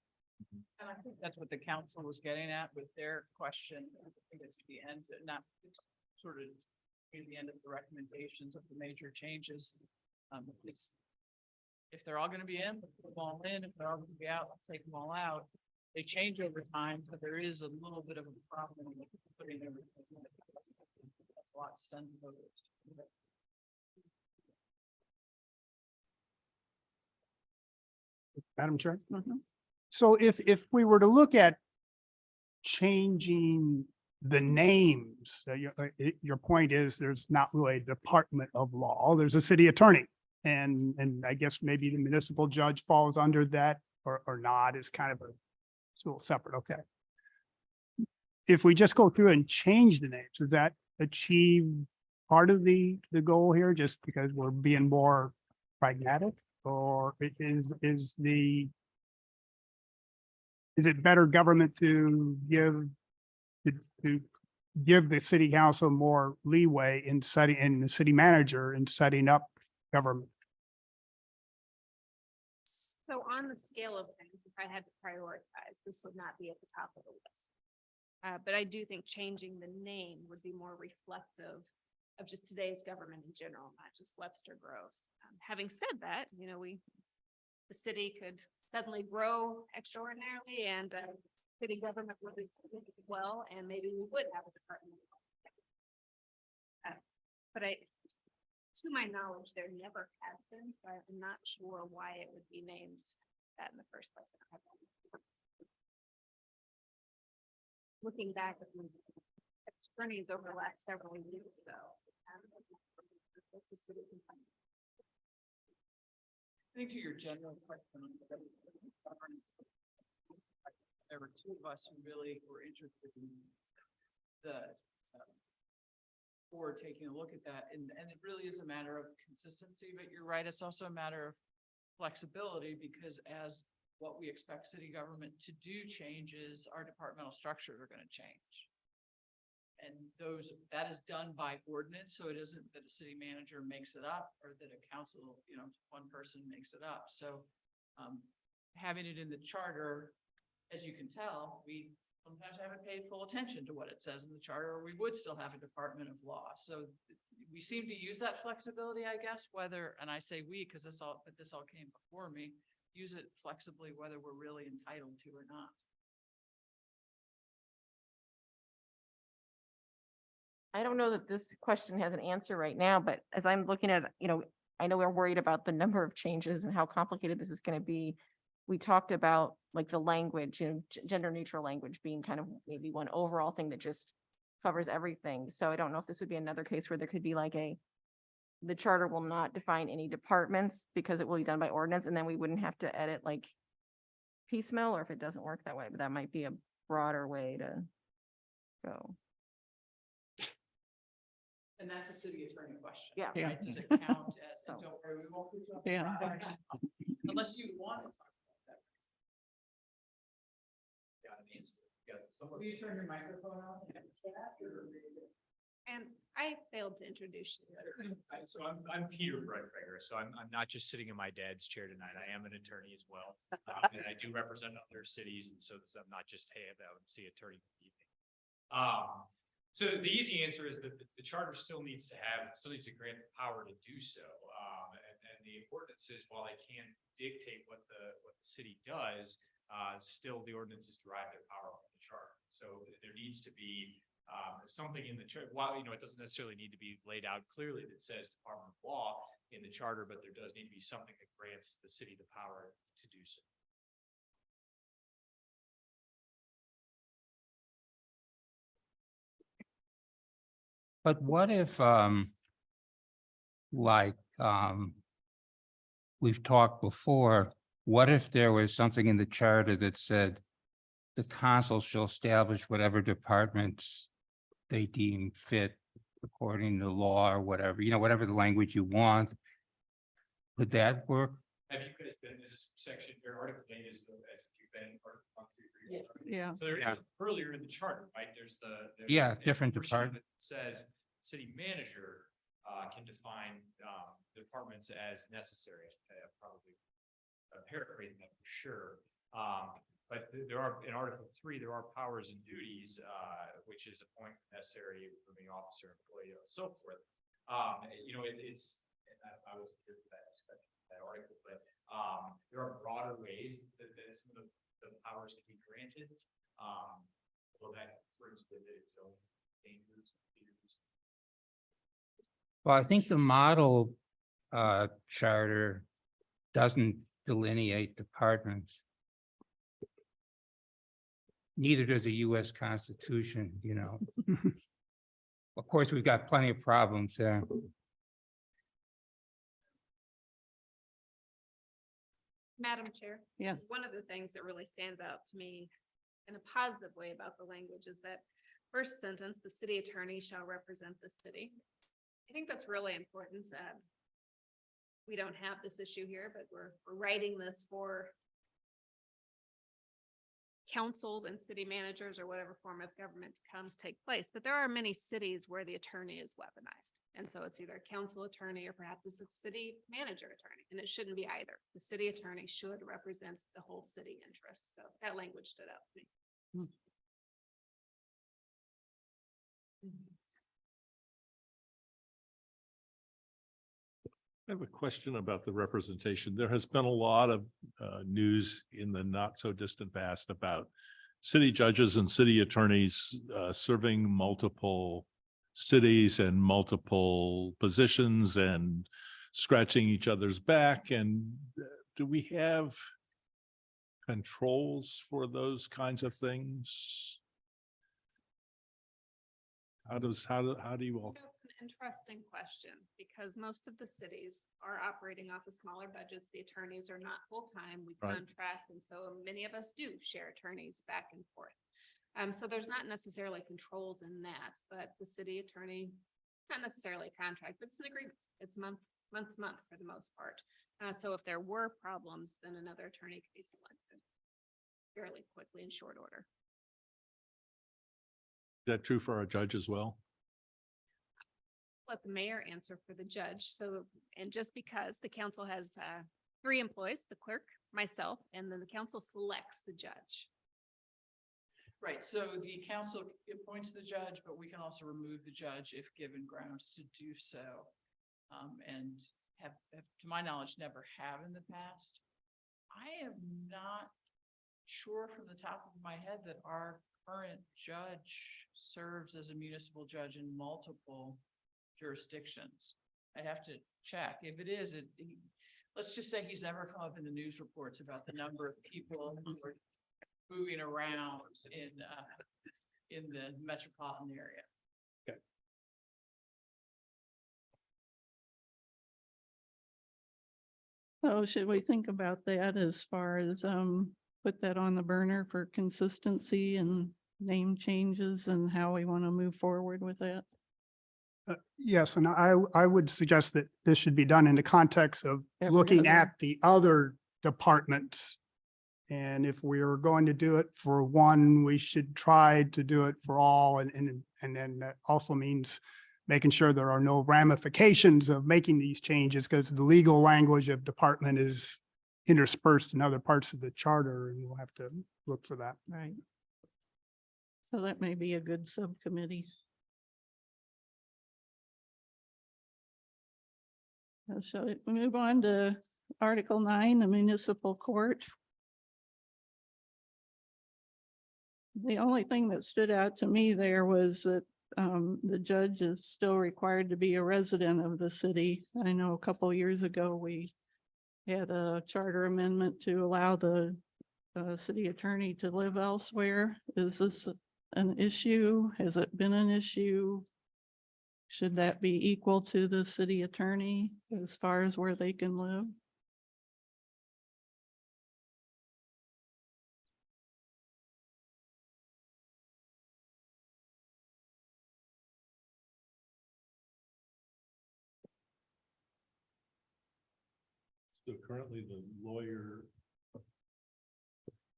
And I think that's what the council was getting at with their question. I think it's the end, not sort of near the end of the recommendations of the major changes. It's, if they're all gonna be in, let's put them all in. If they're all gonna be out, let's take them all out. They change over time, but there is a little bit of a problem with putting everything in. That's a lot to send to voters. Madam Chair? Mhm. So if we were to look at changing the names, your point is there's not really a Department of Law, there's a city attorney. And I guess maybe the municipal judge falls under that or not is kind of it's a little separate, okay. If we just go through and change the names, does that achieve part of the goal here just because we're being more pragmatic? Or is it better government to give the city council more leeway in setting, and the city manager in setting up government? So on the scale of things, if I had to prioritize, this would not be at the top of the list. But I do think changing the name would be more reflective of just today's government in general, not just Webster Groves. Having said that, you know, the city could suddenly grow extraordinarily and city government would be well, and maybe we would have a department. But to my knowledge, there never has been, so I'm not sure why it would be named that in the first place. Looking back at the attorneys over the last several years, though. I think to your general question, there were two of us who really were interested in the board taking a look at that, and it really is a matter of consistency, but you're right, it's also a matter of flexibility, because as what we expect city government to do changes, our departmental structures are going to change. And that is done by ordinance, so it isn't that a city manager makes it up or that a council, you know, one person makes it up. So having it in the charter, as you can tell, we sometimes haven't paid full attention to what it says in the charter, or we would still have a Department of Law. So we seem to use that flexibility, I guess, whether, and I say we, because this all came before me, use it flexibly, whether we're really entitled to or not. I don't know that this question has an answer right now, but as I'm looking at, you know, I know we're worried about the number of changes and how complicated this is going to be. We talked about like the language, you know, gender neutral language being kind of maybe one overall thing that just covers everything. So I don't know if this would be another case where there could be like the charter will not define any departments because it will be done by ordinance, and then we wouldn't have to edit like piecemeal, or if it doesn't work that way, but that might be a broader way to go. And that's a city attorney question. Yeah. Yeah. Right? Does it count as, So- and don't worry, we won't put you up Yeah. front right now, unless you want to talk about that. Will you turn your microphone on? And I failed to introduce you. So I'm Peter Breitberger, so I'm not just sitting in my dad's chair tonight. I am an attorney as well. And I do represent other cities, and so I'm not just, hey, I'm a city attorney for the evening. So the easy answer is that the charter still needs to grant the power to do so. And the ordinances, while they can dictate what the city does, still the ordinances derive their power from the charter. So there needs to be something in the charter. While, you know, it doesn't necessarily need to be laid out clearly that says Department of Law in the charter, but there does need to be something that grants the city the power to do so. But what if, we've talked before, what if there was something in the charter that said the council shall establish whatever departments they deem fit according to law or whatever, you know, whatever the language you want? Would that work? Have you guys been, this section, your article date is, as you've been, Article 1, 2, 3. Yes. Yeah. So there is Yeah. earlier in the charter, right, there's Yeah, a different portion department. that says city manager can define departments as necessary. I'm probably paraphrasing that for sure. But there are, in Article 3, there are powers and duties, which is appoint necessary approving officer, employee, and so forth. You know, it's, and I was here for that discussion, that article, but there are broader ways that some of the powers can be granted. Well, that brings with it its own dangers. Well, I think the model charter doesn't delineate departments. Neither does the US Constitution, you know. Of course, we've got plenty of problems there. Madam Chair. Yeah. One of the things that really stands out to me in a positive way about the language is that first sentence, the city attorney shall represent the city. I think that's really important. We don't have this issue here, but we're writing this for councils and city managers or whatever form of government comes take place. But there are many cities where the attorney is weaponized. And so it's either a council attorney or perhaps it's a city manager attorney, and it shouldn't be either. The city attorney should represent the whole city interest. So that language stood out to me. I have a question about the representation. There has been a lot of news in the not so distant past about city judges and city attorneys serving multiple cities and multiple positions and scratching each other's back. And do we have controls for those kinds of things? How do you all? That's an interesting question because most of the cities are operating off of smaller budgets. The attorneys are not full-time. We Right. contract, and so many of us do share attorneys back and forth. So there's not necessarily controls in that, but the city attorney, not necessarily a contract, but it's an agreement. It's month to month for the most part. So if there were problems, then another attorney could be selected fairly quickly in short order. Is that true for our judge as well? Let the mayor answer for the judge. So, and just because the council has 3 employees, the clerk, myself, and then the council selects the judge. Right, so the council appoints the judge, but we can also remove the judge if given grounds to do so. And have, to my knowledge, never have in the past. I am not sure from the top of my head that our current judge serves as a municipal judge in multiple jurisdictions. I'd have to check. If it is, let's just say he's never come up in the news reports about the number of people who are moving around in the metropolitan area. So should we think about that as far as put that on the burner for consistency and name changes and how we want to move forward with that? Yes, and I would suggest that this should be done in the context of looking Every other- at the other departments. And if we are going to do it for one, we should try to do it for all. And then that also means making sure there are no ramifications of making these changes because the legal language of department is interspersed in other parts of the charter, and we'll have to look for that. Right. So that may be a good subcommittee. Shall we move on to Article 9, the municipal court? The only thing that stood out to me there was that the judge is still required to be a resident of the city. I know a couple years ago, we had a charter amendment to allow the city attorney to live elsewhere. Is this an issue? Has it been an issue? Should that be equal to the city attorney as far as where they can live? So currently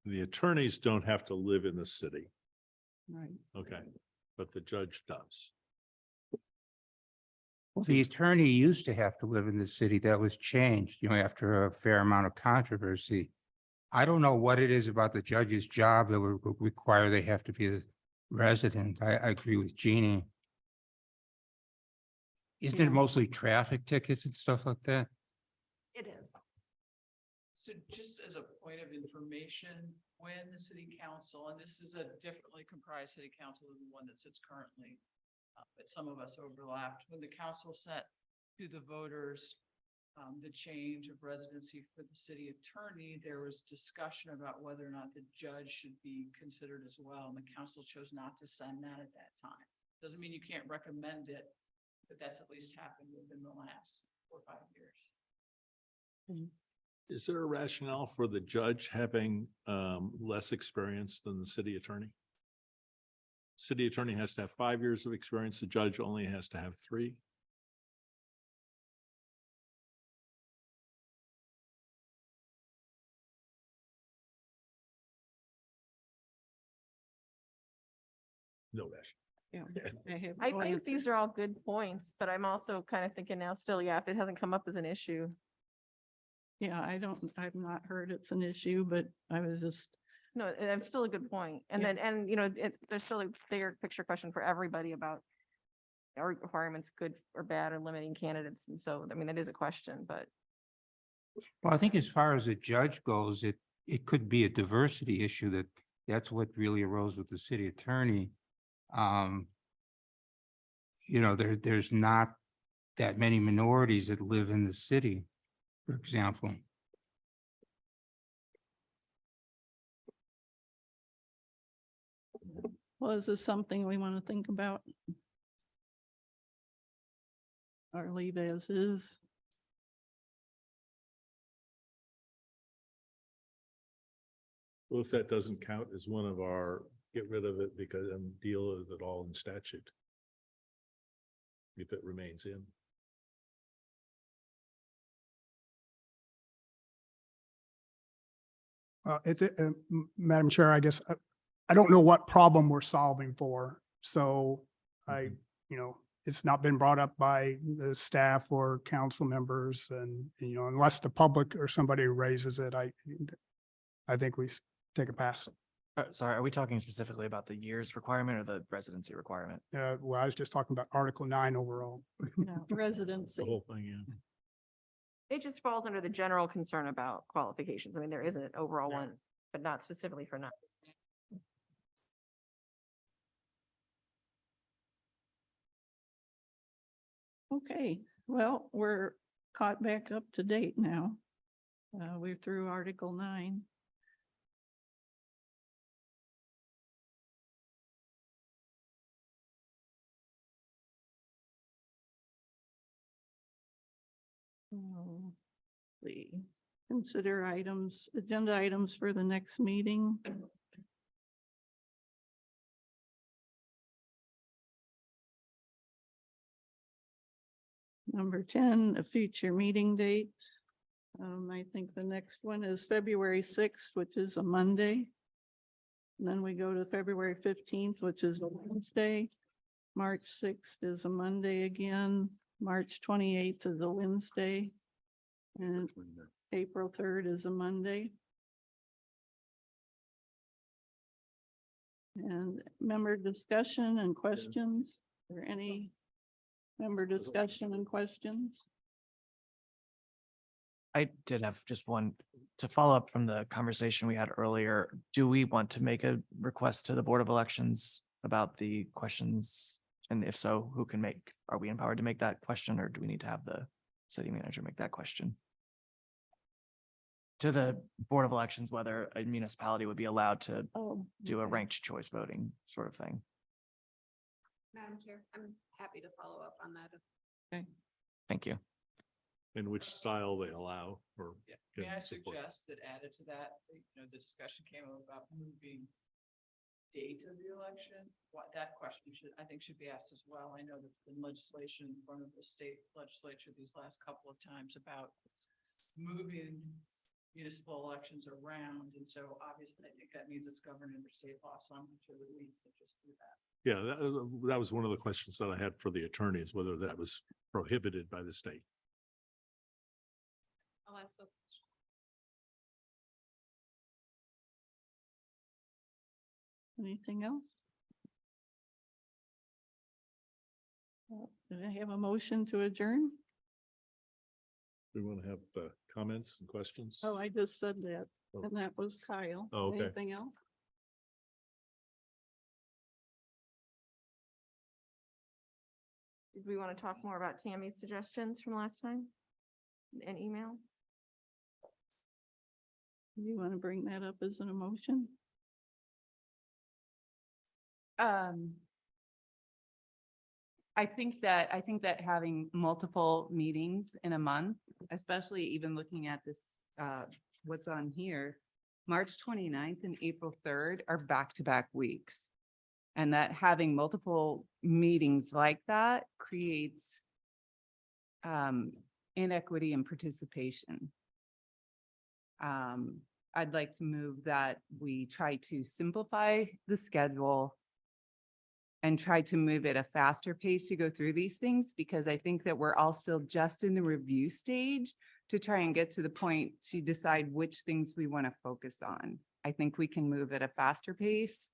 the attorneys don't have to live in the city. Right. Okay, but the judge does. Well, the attorney used to have to live in the city. That was changed, you know, after a fair amount of controversy. I don't know what it is about the judge's job that would require they have to be a resident. I agree with Jeannie. Isn't Yeah. it mostly traffic tickets and stuff like that? It is. So just as a point of information, when the city council, and this is a differently comprised city council than the one that sits currently, but some of us overlapped, when the council set to the voters the change of residency for the city attorney, there was discussion about whether or not the judge should be considered as well, and the council chose not to send that at that time. Doesn't mean you can't recommend it, but that's at least happened within the last 4 or 5 years. Is there a rationale for the judge having less experience than the city attorney? City attorney has to have 5 years of experience. The judge only has to have 3. No rationale. Yeah, have I no think these answer. are all good points, but I'm also kind of thinking now still, yeah, if it hasn't come up as an issue. Yeah, I've not heard it's an issue, but I was just, No, it's still a good point. And Yeah. then, and you know, there's still a bigger picture question for everybody about are requirements good or bad or limiting candidates? And so, I mean, that is a question, but Well, I think as far as a judge goes, it could be a diversity issue that's what really arose with the city attorney. You know, there's not that many minorities that live in the city, for example. well, is this something we want to think about? Or leave as is? Well, if that doesn't count as one of our, get rid of it because and deal with it all in statute. If it remains in. Madam Chair, I guess, I don't know what problem we're solving for. So it's not been brought up by the staff or council members and, unless the public or somebody raises it, I think we take a pass. Sorry, are we talking specifically about the years requirement or the residency requirement? Well, I was just talking about Article 9 overall. No, The residency. whole thing, yeah. it just falls under the general concern about qualifications. I mean, there is an overall one, but not specifically for nuts. Okay, well, we're caught back up to date now. We're through Article 9. See, consider agenda items for the next meeting. Number 10, a future meeting date. I think the next one is February 6th, which is a Monday. And then we go to February 15th, which is a Wednesday. March 6th is a Monday again. March 28th is a Wednesday. And April 3rd is a Monday. And member discussion and questions. Are there any member discussion and questions? I did have just one to follow up from the conversation we had earlier. Do we want to make a request to the Board of Elections about the questions? And if so, who can are we empowered to make that question, or do we need to have the city manager make that question? To the Board of Elections, whether a municipality would be allowed to Oh, do a okay. ranked choice voting sort of thing. Madam Chair, I'm happy to follow up on that. Thank you. In which style they allow or. Yeah, can may I support. suggest that added to that, the discussion came up about moving date of the election. That question I think should be asked as well. I know there's been legislation in front of the state legislature these last couple of times about moving municipal elections around. And so obviously I think that means it's governed under state law. So I'm sure that we can just do that. Yeah, that was one of the questions that I had for the attorneys, whether that was prohibited by the state. I'll ask both. Anything else? Do I have a motion to adjourn? We want to have comments and questions? Oh, I just said that, Oh. and that was Kyle. Oh, okay. Anything else? Did we want to talk more about Tammy's suggestions from last time? An email? You want to bring that up as an emotion? I think that having multiple meetings in a month, especially even looking at this, what's on here, March 29th and April 3rd are back-to-back weeks. And that having multiple meetings like that creates inequity in participation. I'd like to move that we try to simplify the schedule and try to move at a faster pace to go through these things, because I think that we're all still just in the review stage to try and get to the point to decide which things we want to focus on. I think we can move at a faster pace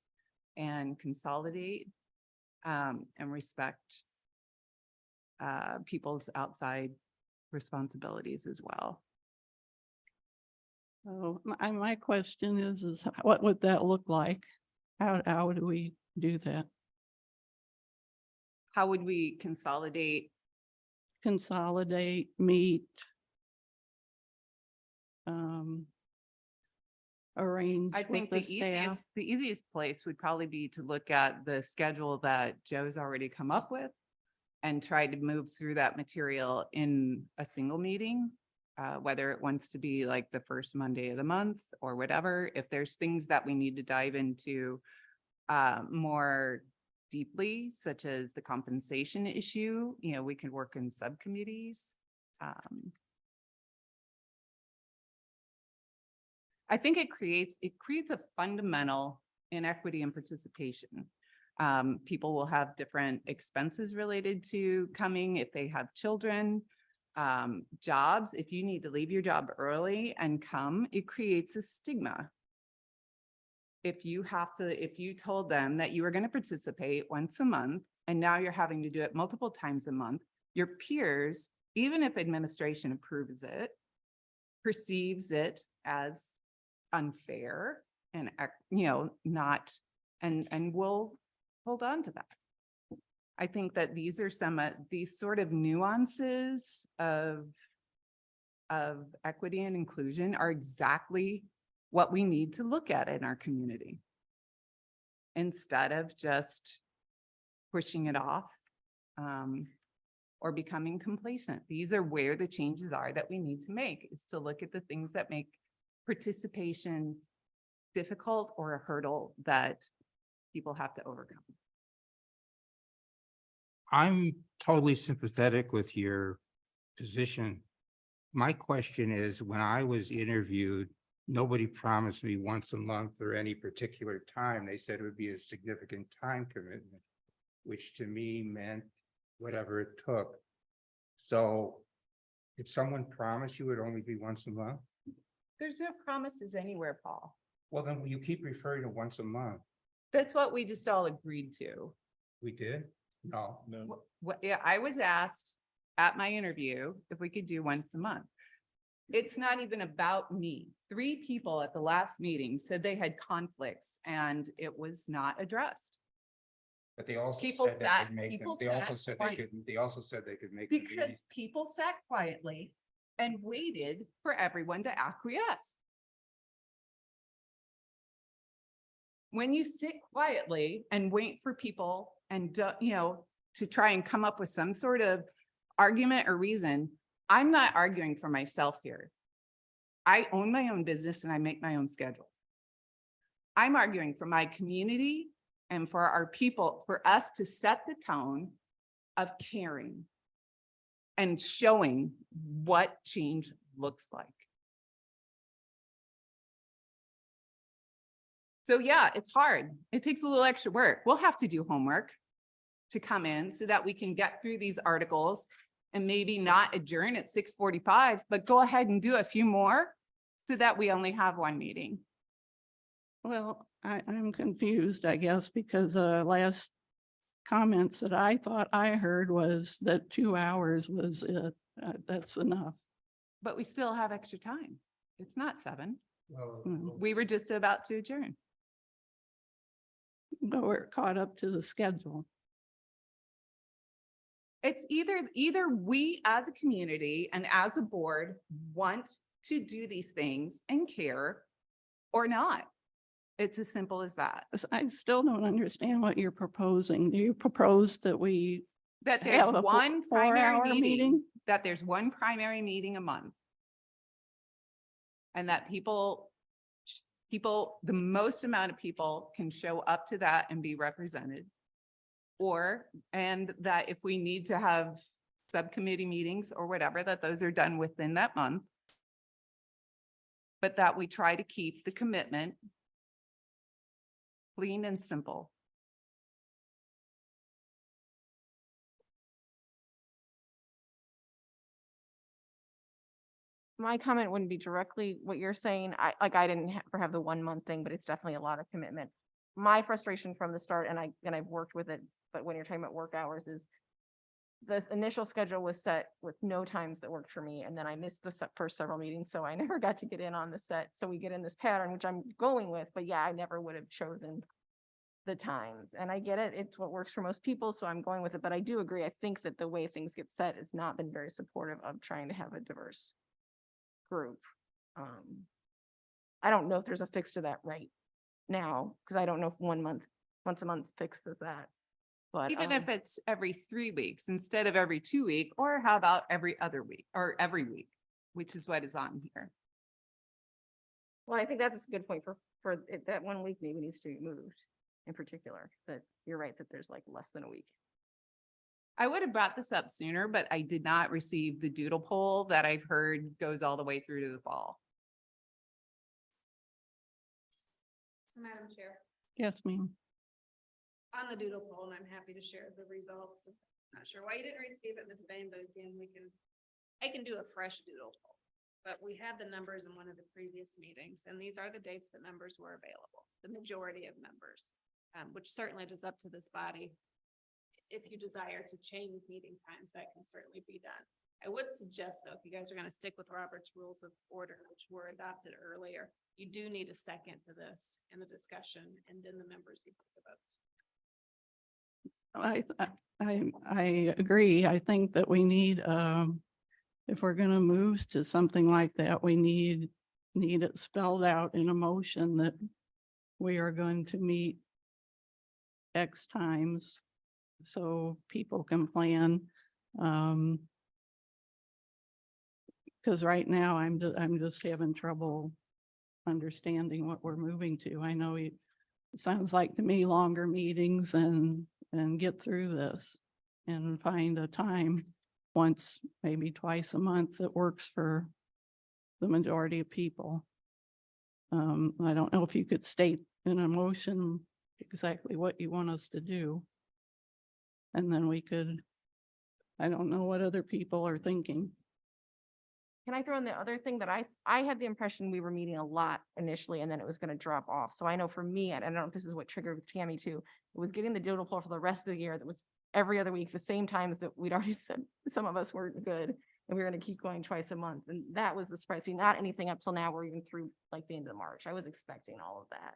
and consolidate and respect people's outside responsibilities as well. So my question is what would that look like? How do we do that? How would we consolidate? Consolidate, meet, arrange I with think the the staff. easiest place would probably be to look at the schedule that Joe's already come up with and try to move through that material in a single meeting, whether it wants to be like the first Monday of the month or whatever. If there's things that we need to dive into more deeply, such as the compensation issue, we can work in subcommittees. I think it creates a fundamental inequity in participation. People will have different expenses related to coming if they have children, jobs. If you need to leave your job early and come, it creates a stigma. If you told them that you were going to participate once a month and now you're having to do it multiple times a month, your peers, even if administration approves it, perceives it as unfair and, not, and will hold on to that. I think that these are some of these sort of nuances of equity and inclusion are exactly what we need to look at in our community instead of just pushing it off or becoming complacent. These are where the changes are that we need to make, is to look at the things that make participation difficult or a hurdle that people have to overcome. I'm totally sympathetic with your position. My question is, when I was interviewed, nobody promised me once a month or any particular time. They said it would be a significant time commitment, which to me meant whatever it took. So did someone promise you it would only be once a month? There's no promises anywhere, Paul. Well, then you keep referring to once a month. That's what we just all agreed to. We did? No. No. Yeah, I was asked at my interview if we could do once a month. It's not even about me. 3 people at the last meeting said they had conflicts and it was not addressed. But they also People said they sat- could make them, people they also sat said quiet. they also said they could make. the meeting. Because people sat quietly and waited for everyone to acquiesce. When you sit quietly and wait for people and, to try and come up with some sort of argument or reason, I'm not arguing for myself here. I own my own business and I make my own schedule. I'm arguing for my community and for our people, for us to set the tone of caring and showing what change looks like. So yeah, it's hard. It takes a little extra work. We'll have to do homework to come in so that we can get through these articles and maybe not adjourn at 6:45, but go ahead and do a few more so that we only have 1 meeting. Well, I'm confused, I guess, because last comments that I thought I heard was that 2 hours was it. That's enough. But we still have extra time. It's not 7. Mm. We were just about to adjourn. But we're caught up to the schedule. It's either we as a community and as a board want to do these things and care or not. It's as simple as that. I still don't understand what you're proposing. Do you propose that we That there's have a one 4-hour primary meeting, meeting? that there's one primary meeting a month. And that people, the most amount of people can show up to that and be represented. And that if we need to have subcommittee meetings or whatever, that those are done within that month. But that we try to keep the commitment clean and simple. My comment wouldn't be directly what you're saying. I didn't have the 1 month thing, but it's definitely a lot of commitment. My frustration from the start, and I've worked with it, but when you're talking about work hours, is the initial schedule was set with no times that worked for me. And then I missed the first several meetings, so I never got to get in on the set. So we get in this pattern, which I'm going with, but yeah, I never would have chosen the times. And I get it. It's what works for most people. So I'm going with it, but I do agree. I think that the way things get set has not been very supportive of trying to have a diverse group. I don't know if there's a fix to that right now, because I don't know if once a month fixes that. But Even if it's every 3 weeks instead of every 2 week, or how about every other week or every week, which is what is on here. well, I think that's a good point for that 1 week maybe needs to be moved in particular, that you're right, that there's like less than a week. I would have brought this up sooner, but I did not receive the doodle poll that I've heard goes all the way through to the fall. Madam Chair, Yes, ma'am. on the doodle poll, and I'm happy to share the results. Not sure why you didn't receive it, Ms. Bain, but again, I can do a fresh doodle poll. But we had the numbers in one of the previous meetings, and these are the dates that members were available, the majority of members, which certainly is up to this body. If you desire to change meeting times, that can certainly be done. I would suggest, though, if you guys are going to stick with Robert's Rules of Order, which were adopted earlier, you do need a second to this in the discussion, and then the members can put the votes. I agree. I think that we need, if we're gonna move to something like that, we need it spelled out in a motion that we are going to meet X times so people can plan. Because right now I'm just having trouble understanding what we're moving to. I know it sounds like to me longer meetings and get through this and find a time once, maybe twice a month that works for the majority of people. I don't know if you could state in a motion exactly what you want us to do. And then we could, I don't know what other people are thinking. Can I throw in the other thing that I had the impression we were meeting a lot initially and then it was going to drop off. So I know for me, and I don't know if this is what triggered with Tammy too, it was getting the doodle poll for the rest of the year that was every other week, the same times that we'd already said some of us weren't good and we were going to keep going twice a month. And that was the surprise. So not anything up till now, we're even through like the end of March. I was expecting all of that.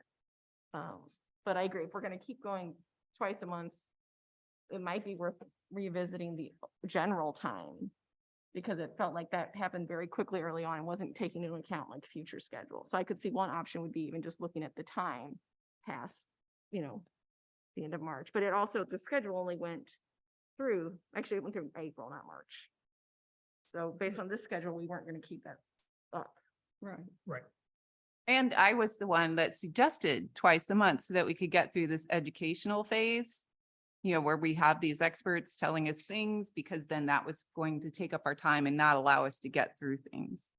But I agree, if we're going to keep going twice a month, it might be worth revisiting the general time, because it felt like that happened very quickly early on and wasn't taking into account like future schedule. So I could see one option would be even just looking at the time past, the end of March, but it also, the schedule only went through, actually it went through April, not March. So based on this schedule, we weren't going to keep that up. Right. Right. And I was the one that suggested twice a month so that we could get through this educational phase, where we have these experts telling us things, because then that was going to take up our time and not allow us to get through things.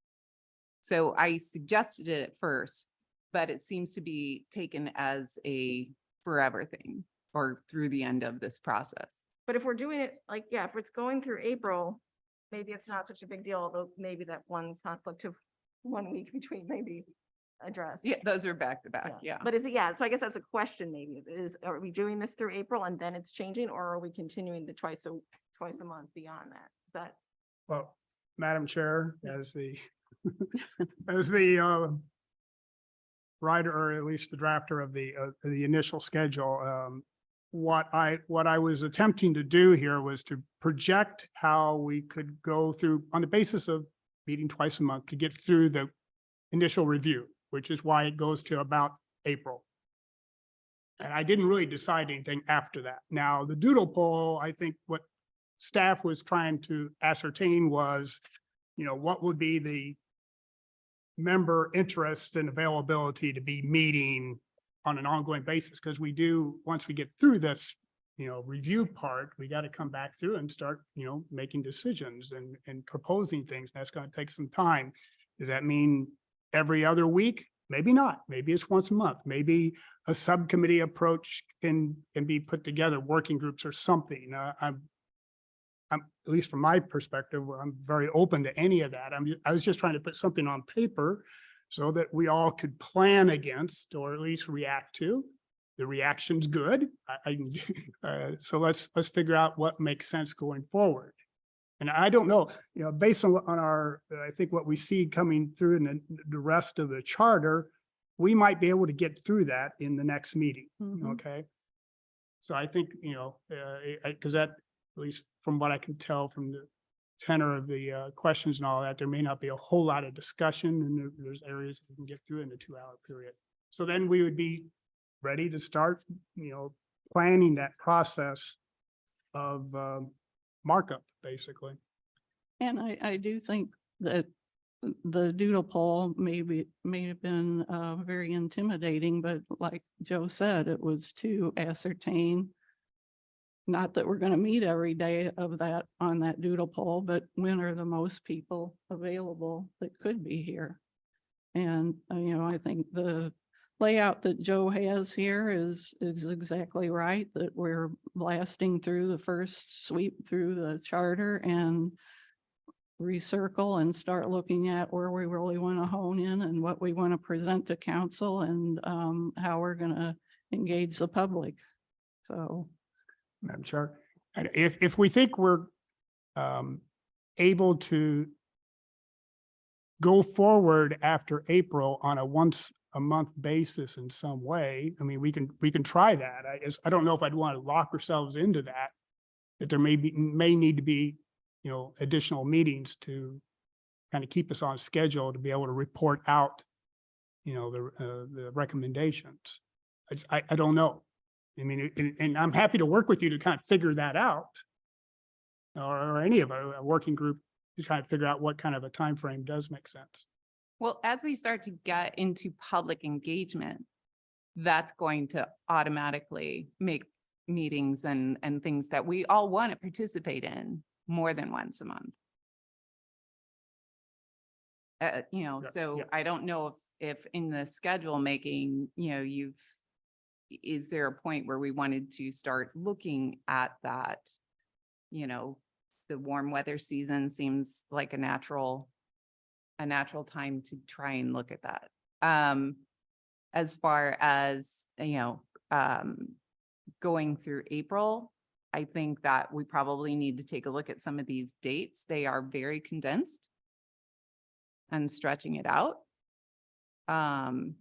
So I suggested it at first, but it seems to be taken as a forever thing or through the end of this process. But if we're doing it like, yeah, if it's going through April, maybe it's not such a big deal, although maybe that one conflict of 1 week between maybe addressed. Yeah, those are back to back, yeah. But is it, yeah, so I guess that's a question maybe, are we doing this through April and then it's changing, or are we continuing the twice a month beyond that? Is that? Well, Madam Chair, as the, as the writer, or at least the drafter of the initial schedule, what I was attempting to do here was to project how we could go through, on the basis of meeting twice a month, to get through the initial review, which is why it goes to about April. And I didn't really decide anything after that. Now, the doodle poll, I think what staff was trying to ascertain was, what would be the member interest and availability to be meeting on an ongoing basis, because we do, once we get through this, review part, we got to come back through and start, making decisions and proposing things. That's going to take some time. Does that mean every other week? Maybe not. Maybe it's once a month. Maybe a subcommittee approach can be put together, working groups or something. I'm, at least from my perspective, I'm very open to any of that. I was just trying to put something on paper so that we all could plan against, or at least react to. The reaction's good. So let's figure out what makes sense going forward. And I don't know, based on our, I think what we see coming through in the rest of the charter, we might be able to get through that in the next meeting. Mhm. Okay. So I think, because that, at least from what I can tell from the tenor of the questions and all that, there may not be a whole lot of discussion, and there's areas we can get through in a 2-hour period. So then we would be ready to start, planning that process of markup, basically. And I do think that the doodle poll may have been very intimidating, but like Joe said, it was to ascertain, not that we're going to meet every day of that on that doodle poll, but when are the most people available that could be here? And, I think the layout that Joe has here is exactly right, that we're blasting through the first sweep through the charter and recircle and start looking at where we really want to hone in and what we want to present to council, and how we're going to engage the public. So. Madam Chair, and if we think we're able to go forward after April on a once a month basis in some way, I mean, we can try that. I don't know if I'd want to lock ourselves into that, that there may need to be, additional meetings to kind of keep us on schedule to be able to report out, the recommendations. I don't know. I mean, and I'm happy to work with you to kind of figure that out, or any of a working group to kind of figure out what kind of a time frame does make sense. Well, as we start to get into public engagement, that's going to automatically make meetings and things that we all want to participate in more than once a month. Yeah, So yeah. I don't know if in the schedule making, is there a point where we wanted to start looking at that? The warm weather season seems like a natural time to try and look at that. As far as, going through April, I think that we probably need to take a look at some of these dates. They are very condensed and stretching it out. I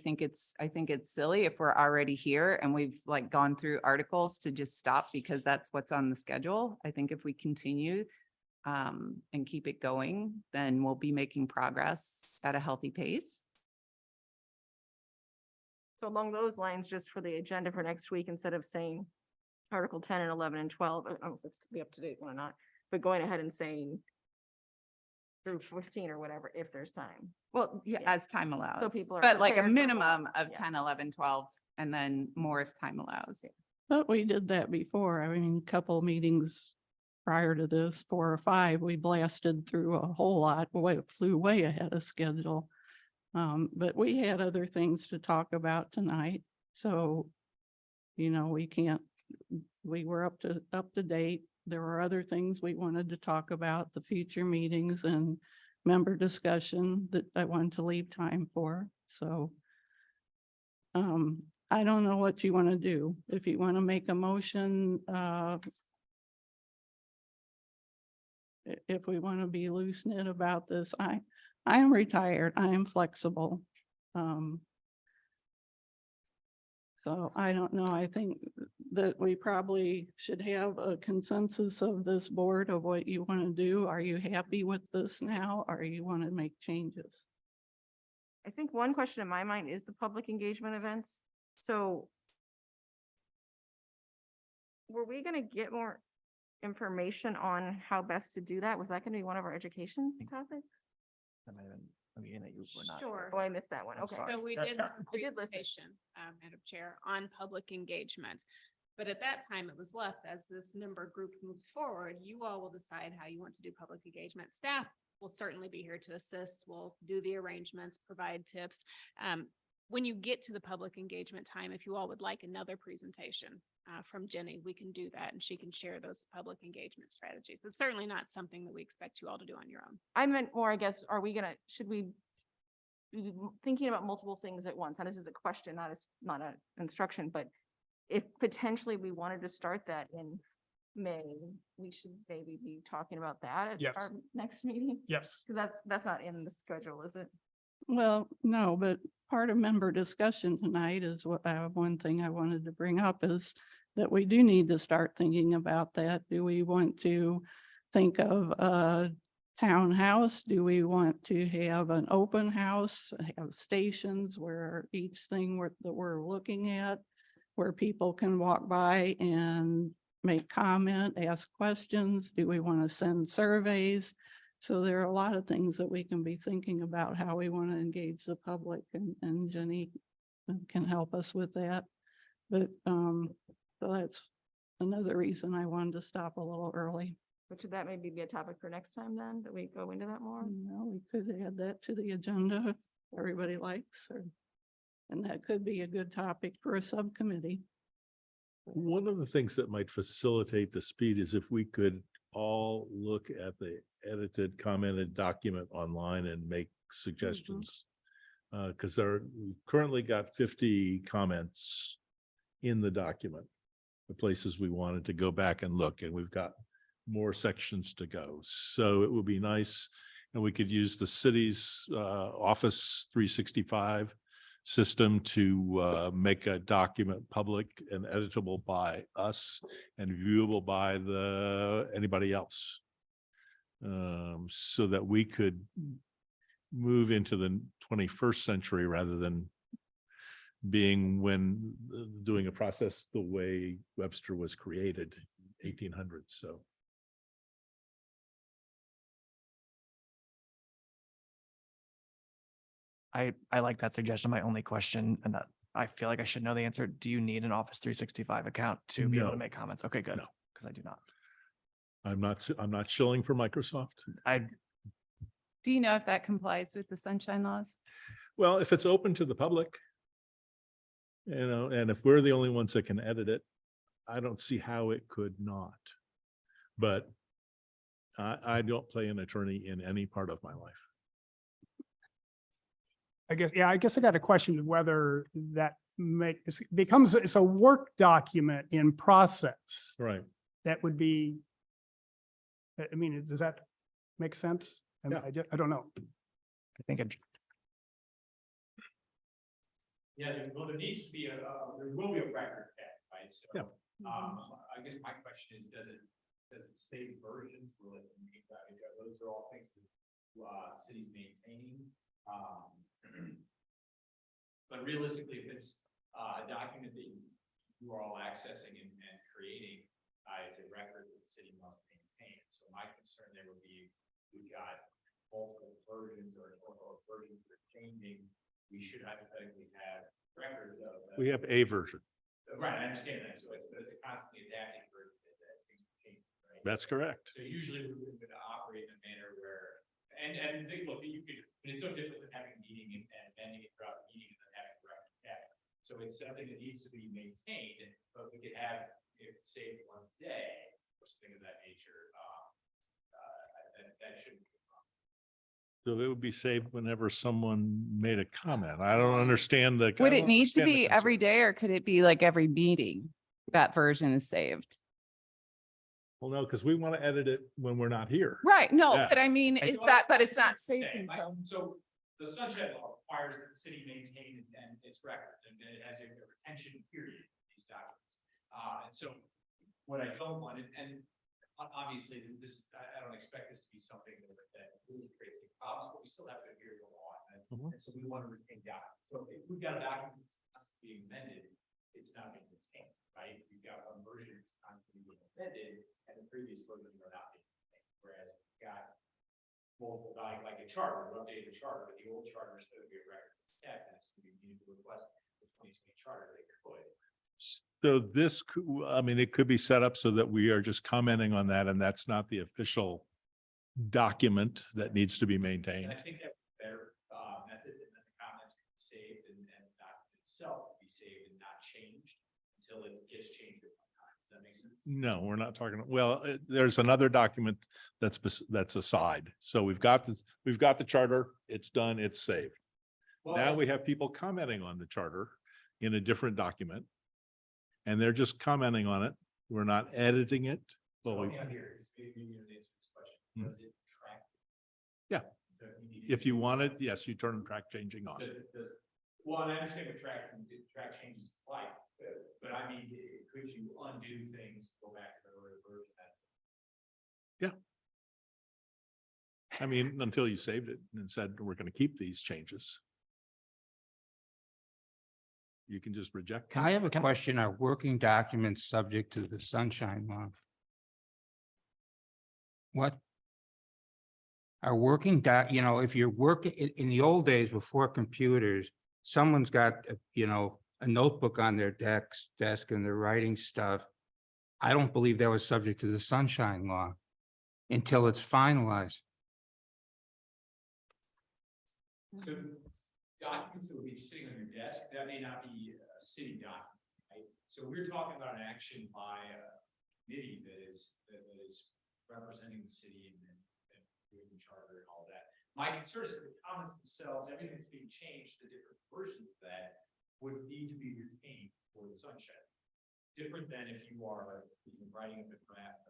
think it's silly if we're already here and we've like gone through articles to just stop because that's what's on the schedule. I think if we continue and keep it going, then we'll be making progress at a healthy pace. So along those lines, just for the agenda for next week, instead of saying Article 10 and 11 and 12, I don't know if that's to be up to date or not, but going ahead and saying through 15 or whatever, if there's time. Well, yeah, Yeah. as time allows, people are but like a prepared for minimum that. of Yeah. 10, 11, 12, and then more if time allows. But we did that before. I mean, a couple meetings prior to this, 4 or 5, we blasted through a whole lot, flew way ahead of schedule. But we had other things to talk about tonight. So, we were up to date. There were other things we wanted to talk about, the future meetings, and member discussion that I wanted to leave time for, so. I don't know what you want to do. If you want to make a motion, if we want to be loose knit about this, I am retired. I am flexible. So I don't know. I think that we probably should have a consensus of this board of what you want to do. Are you happy with this now, or you want to make changes? I think one question in my mind is the public engagement events. So were we gonna get more information on how best to do that? Was that gonna be one of our education topics? That might have been a meeting that you were not. Sure. Oh, I missed that one. I'm Okay. sorry. So we Yeah, did yeah. have a I did listen. presentation, Madam Chair, on public engagement. But at that time, it was left as this member group moves forward, you all will decide how you want to do public engagement. Staff will certainly be here to assist. We'll do the arrangements, provide tips. When you get to the public engagement time, if you all would like another presentation from Jenny, we can do that and she can share those public engagement strategies. It's certainly not something that we expect you all to do on your own. I meant more, I guess, should we be thinking about multiple things at once? And this is a question, not an instruction, but if potentially we wanted to start that in May, we should maybe be talking about that at Yes. our next meeting? Yes. Because that's not in the schedule, is it? Well, no, but part of member discussion tonight is what, one thing I wanted to bring up is that we do need to start thinking about that. Do we want to think of a townhouse? Do we want to have an open house, have stations where each thing that we're looking at, where people can walk by and make comment, ask questions? Do we want to send surveys? So there are a lot of things that we can be thinking about how we want to engage the public, and Jenny can help us with that. But so that's another reason I wanted to stop a little early. But should that maybe be a topic for next time then, that we go into that more? We could add that to the agenda if everybody likes, and that could be a good topic for a subcommittee. One of the things that might facilitate the speed is if we could all look at the edited, commented document online and make suggestions. Because we've currently got 50 comments in the document, the places we wanted to go back and look, and we've got more sections to go. So it would be nice, and we could use the city's Office 365 system to make a document public and editable by us and viewable by anybody else. So that we could move into the 21st century rather than doing a process the way Webster was created, 1800s. So. I like that suggestion. My only question, and that I feel like I should know the answer. Do you need an Office 365 account to be able to No. make comments? Okay, good. No. Because I do not. I'm not shilling for Microsoft. Do you know if that complies with the sunshine laws? Well, if it's open to the public, and if we're the only ones that can edit it, I don't see how it could not. But I don't play an attorney in any part of my life. I guess I got a question of whether that becomes, it's a work document in process. Right. That would be, I mean, does that make sense? Yeah. I don't know. I think Yeah, there needs to be there will be a record kept, right? So, Yeah. I guess my question is, does it save versions? Will it mean that those are all things that cities maintain? But realistically, if it's a document that you are all accessing and creating, it's a record that the city must maintain. So my concern there would be, we've got multiple versions or versions that are changing. We should hypothetically have records of. We have a version. Right, I understand that. So it's a constantly adapting version as things change, right? That's correct. So usually we're going to operate in a manner where, and look, you could, but it's so different than having a meeting and ending it throughout the meeting and then having a record kept. So it's something that needs to be maintained, but we could have it saved once a day or something of that nature. That shouldn't be a problem. So it would be saved whenever someone made a comment. I don't understand the. I Would don't it need to understand the be every concern. day or could it be like every meeting? That version is saved. Well, no, because we want to edit it when we're not here. Right, no, Yeah. but I mean, I- is that, but it's not Say, saved until. So the sunshine law requires that the city maintain and its records, and it has a retention period for these documents. And so what I don't want, and obviously this, I don't expect this to be something that really creates any problems, but we still have to adhere to the law. And so we want to retain documents. So if we've got a document that's constantly being amended, it's not being retained, right? We've got a version that's constantly being amended, and the previous versions are not being retained. Whereas we've got multiple, like a charter, we're updating the charter, but the old charter is going to be a record of step, and so we need to request the 2020 charter they could. So this, I mean, it could be set up so that we are just commenting on that and that's not the official document that needs to be And maintained. I think that's a better method, and then the comments can be saved and the document itself can be saved and not changed until it gets changed at one time. Does that make sense? No, we're not talking, well, there's another document that's aside. So we've got this, we've got the charter, it's done, it's saved. Now we have people commenting on the charter in a different document. And they're just commenting on it. We're not editing it. So Well, help me out here, maybe you answer this question. Hmm. Does it track? Yeah. So you need to- if you want it, yes, you turn track changing on. Well, and I understand what track changes like, but I mean, could you undo things, go back to the earlier version? I mean, until you saved it and said, we're going to keep these changes. You can just reject. I have a can- question. Are working documents subject to the sunshine law? What? Are working if you're working in the old days before computers, someone's got, a notebook on their desk and they're writing stuff. I don't believe that was subject to the sunshine law until it's finalized. So documents that would be just sitting on your desk, that may not be a city document, right? So we're talking about an action by a committee that is representing the city and doing the charter and all that. My concern is that the comments themselves, everything that's being changed, the different versions of that would need to be retained for the sunshine. Different than if you are writing up a draft.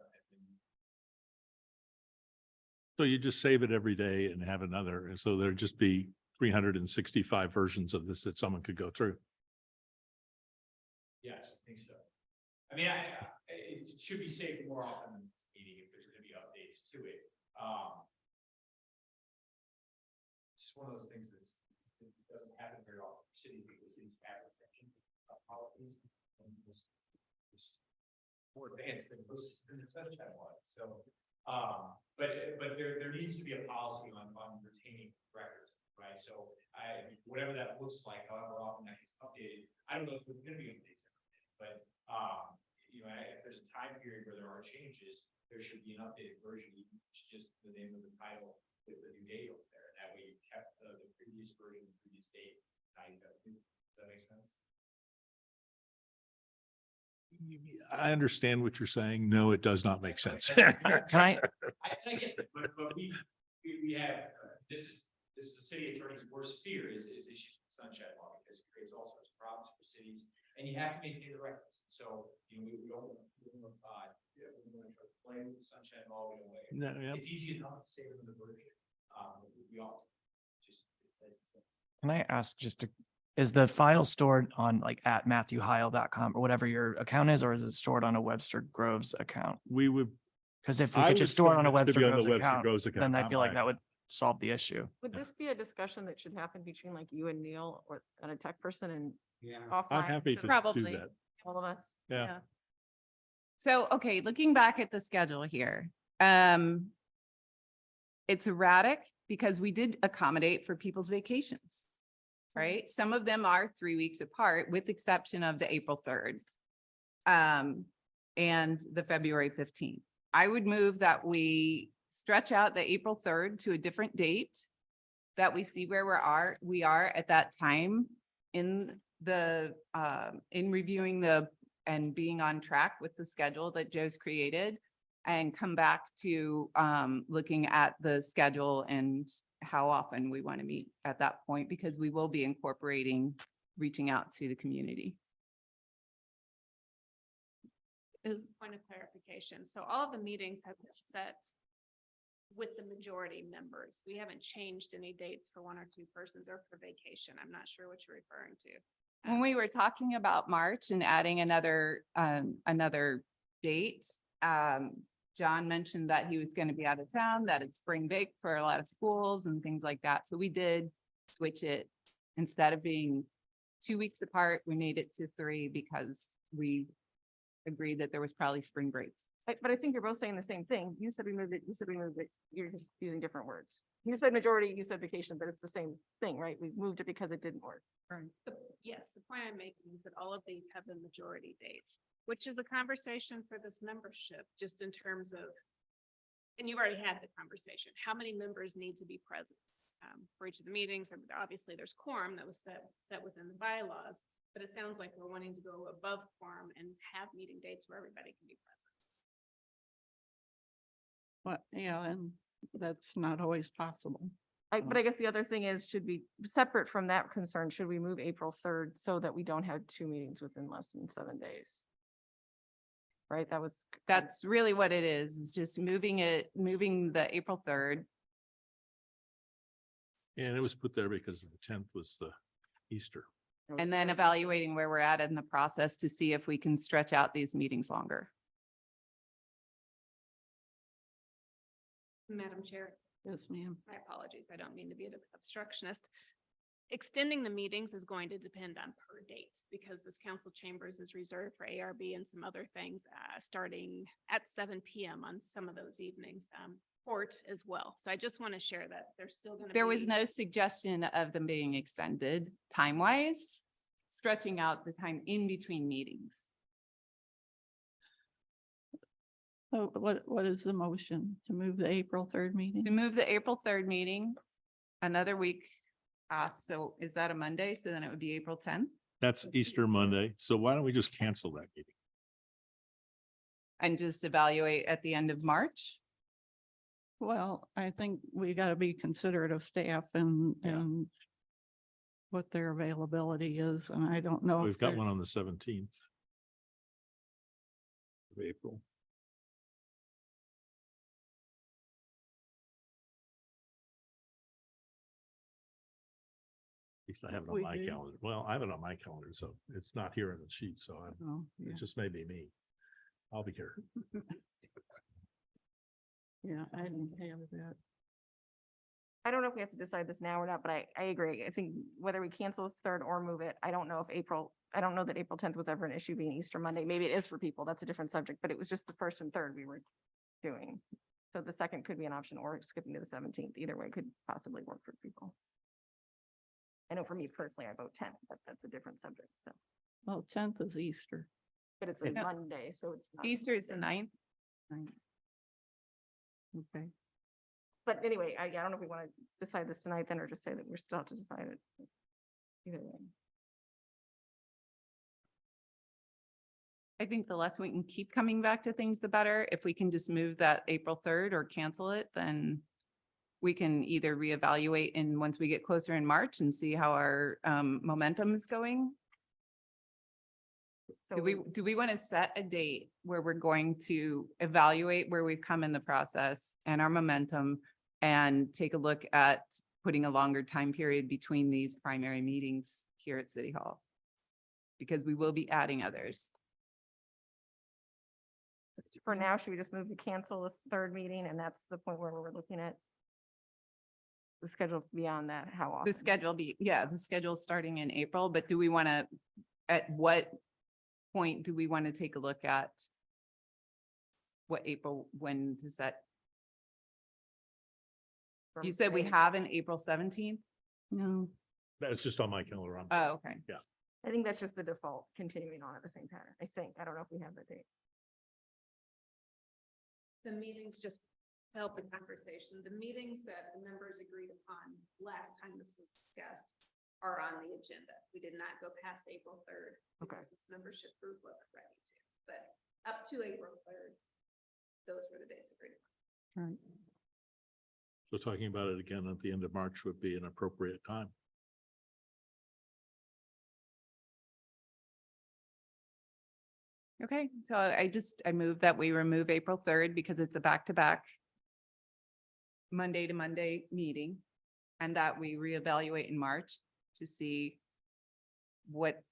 So you just save it every day and have another. And so there'd just be 365 versions of this that someone could go through. Yes, I think so. I mean, it should be saved more often than this meeting if there's gonna be updates to it. It's one of those things that doesn't happen very often for cities because cities have protection policies. And this more advanced than most in the sunshine law. So, but there needs to be a policy on retaining records, right? So whatever that looks like, however often that gets updated, I don't know if there's gonna be updates, but if there's a time period where there are changes, there should be an updated version, even if it's just the name of the title with the new date over there. That way you kept the previous version, the previous date. Does that make sense? I understand what you're saying. No, it does not make sense. Can I, I get it, but we have, this is the city attorney's worst fear is issues with sunshine law because it creates all sorts of problems for cities and you have to maintain the records. So, we don't want to try to play with the sunshine law. We don't want to. No, yeah. It's easy enough to say them in the version. We all just. can I ask is the file stored on like at matthewheil.com or whatever your account is, or is it stored on a Webster Groves account? We would, Because if we I could would just store it on a expect it to Webster be on the Groves Webster account, Groves account, then I not feel like mine. that would solve the issue. Would this be a discussion that should happen between like you and Neil or and a tech person and Yeah. offline? I'm happy so to do Probably. that. All of us. Yeah. So, okay, looking back at the schedule here, it's erratic because we did accommodate for people's vacations, right? Some of them are 3 weeks apart with exception of the April 3rd and the February 15th. I would move that we stretch out the April 3rd to a different date, that we see where we are at that time in the, in reviewing and being on track with the schedule that Joe's created. and come back to looking at the schedule and how often we want to meet at that point, because we will be incorporating, reaching out to the community. Is point of clarification. So all of the meetings have been set with the majority members. We haven't changed any dates for one or two persons or for vacation. I'm not sure what you're referring to. When we were talking about March and adding another date, John mentioned that he was going to be out of town, that it's spring break for a lot of schools and things like that. So we did switch it. Instead of being 2 weeks apart, we made it to 3 because we agreed that there was probably spring breaks. But I think you're both saying the same thing. You said we moved it, you said we moved it. You're just using different words. You said majority, you said vacation, but it's the same thing, right? We moved it because it didn't work. Yes, the point I'm making is that all of these have the majority dates, which is a conversation for this membership, just in terms of, and you've already had the conversation, how many members need to be present for each of the meetings? And obviously there's quorum that was set within the bylaws, but it sounds like we're wanting to go above quorum and have meeting dates where everybody can be present. Well, yeah, and that's not always possible. But I guess the other thing is, should be separate from that concern, should we move April 3rd so that we don't have 2 meetings within less than 7 days? Right, That's really what it is just moving the April 3rd. And it was put there because the 10th was the Easter. And then evaluating where we're at in the process to see if we can stretch out these meetings longer. Madam Chair, Yes, ma'am. my apologies. I don't mean to be an obstructionist. Extending the meetings is going to depend on per date because this council chambers is reserved for ARB and some other things starting at 7 p.m. on some of those evenings. Court as well. So I just want to share that there's still going to be. There was no suggestion of them being extended time-wise, stretching out the time in between meetings. So what is the motion to move the April 3rd meeting? To move the April 3rd meeting another week. So is that a Monday? So then it would be April 10th That's Easter Monday. So why don't we just cancel that meeting? and just evaluate at the end of March. Well, I think we got to be considerate of staff and what their availability is, and I don't know. if We've got there's- one on the 17th of April. At least I have it on We my do. calendar. Well, I have it on my calendar, so it's not here in the sheet, so Oh, yeah. it just may be me. I'll be here. Yeah, I didn't have that. I don't know if we have to decide this now or not, but I agree. I think whether we cancel the 3rd or move it, I don't know that April 10th was ever an issue being Easter Monday. Maybe it is for people. That's a different subject, but it was just the 1st and 3rd we were doing. So the 2nd could be an option or skipping to the 17th. Either way could possibly work for people. I know for me personally, I vote 10th, but that's a different subject. So, Well, 10th is Easter. but it's a No. Monday, so it's not. Easter is the 9th. Okay. But anyway, I don't know if we want to decide this tonight then, or just say that we're still have to decide it. Either way. I think the less we can keep coming back to things, the better. If we can just move that April 3rd or cancel it, then we can either reevaluate in once we get closer in March and see how our momentum is going. So Do we want to set a date where we're going to evaluate where we've come in the process and our momentum and take a look at putting a longer time period between these primary meetings here at City Hall? Because we will be adding others. for now, should we just move to cancel the 3rd meeting? And that's the point where we're looking at the schedule beyond that, how often? The schedule starting in April, but do we want to, at what point do we want to take a look at what April, when does that, From you said we May? have an April 17th? No, That's just on my calendar. Oh, okay. I think that's just the default continuing on at the same pattern. I think. I don't know if we have that date. The meetings, just to help the conversation, the meetings that the members agreed upon last time this was discussed are on the agenda. We did not go past April 3rd Okay. because this membership group wasn't ready to, but up to April 3rd, those were the dates agreed. Right. So talking about it again at the end of March would be an appropriate time. Okay, so I move that we remove April 3rd because it's a back-to-back Monday to Monday meeting, and that we reevaluate in March to see what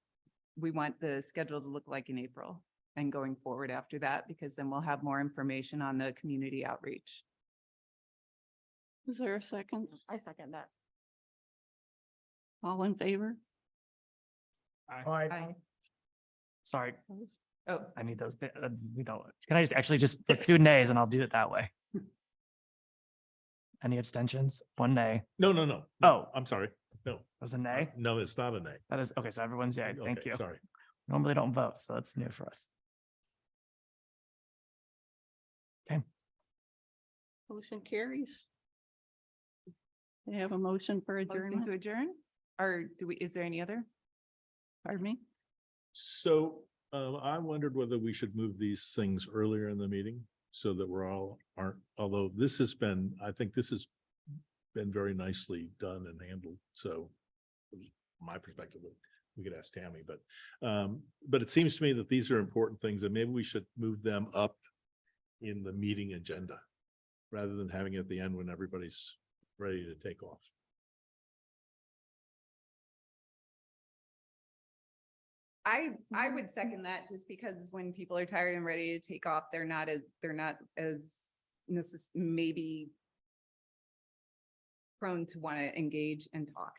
we want the schedule to look like in April and going forward after that, because then we'll have more information on the community outreach. Is there a second? I second that. All in favor? Aye. Sorry, Oh, I need those. We don't, can I just actually just, let's do nays and I'll do it that way. Any abstentions? One nay. No, no, no. Oh. I'm sorry. No. Was a nay? No, it's not a nay. That is, okay, so everyone's yay. Thank Okay, you. Sorry. Normally don't vote, so that's new for us. Okay, Motion carries. We have a motion for motion to adjournment. adjourn? Or is there any other? Pardon me? So I wondered whether we should move these things earlier in the meeting so that we're all aren't, although this has been, I think this has been very nicely done and handled. So from my perspective, we could ask Tammy, but it seems to me that these are important things and maybe we should move them up in the meeting agenda rather than having it at the end when everybody's ready to take off. I would second that just because when people are tired and ready to take off, they're not as maybe prone to want to engage and talk.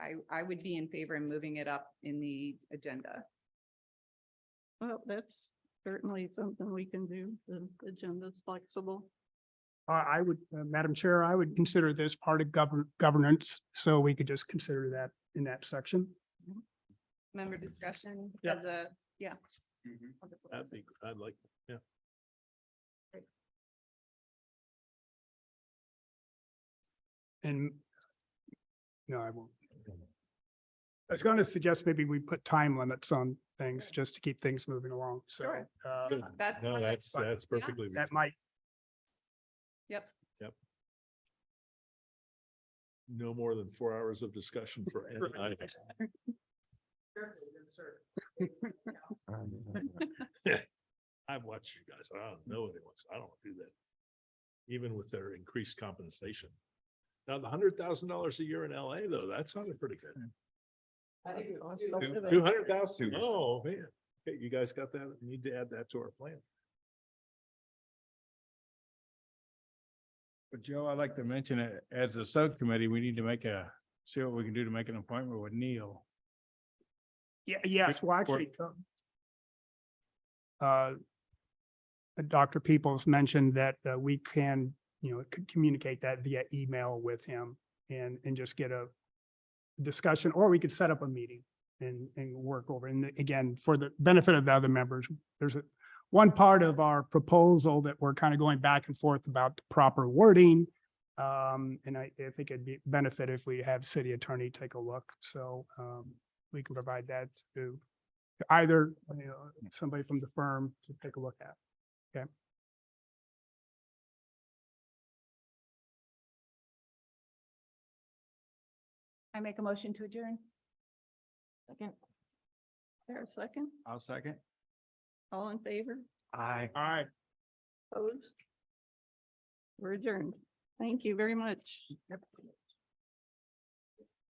I would be in favor of moving it up in the agenda. Well, that's certainly something we can do. The agenda's flexible. I would, Madam Chair, I would consider this part of governance, so we could just consider that in that section. Member discussion Yeah. as a, yeah. I'd like, yeah. And no, I won't. I was going to suggest maybe we put time limits on things just to keep things moving along. So Sure. That's. No, fine. that's perfectly. that might, Yep. No more than 4 hours of discussion for any item. I've watched you guys. I don't know anyone. I don't do that. Even with their increased compensation. Now, the $100,000 a year in LA, though, that sounded pretty good. 200,000. Oh, man. Okay, you guys got that? We need to add that to our plan. But Joe, I'd like to mention it as a subcommittee, we need to see what we can do to make an appointment with Neil. yes, well, actually, Dr. Peoples mentioned that we can, could communicate that via email with him and just get a discussion, or we could set up a meeting and work over. And again, for the benefit of the other members, there's one part of our proposal that we're kind of going back and forth about the proper wording. And I think it'd be benefit if we have city attorney take a look. So we can provide that to either, somebody from the firm to take a look at. Okay. I make a motion to adjourn. Second. There a second? I'll second. All in favor? aye. All right. Opposed? We're adjourned. Thank you very much.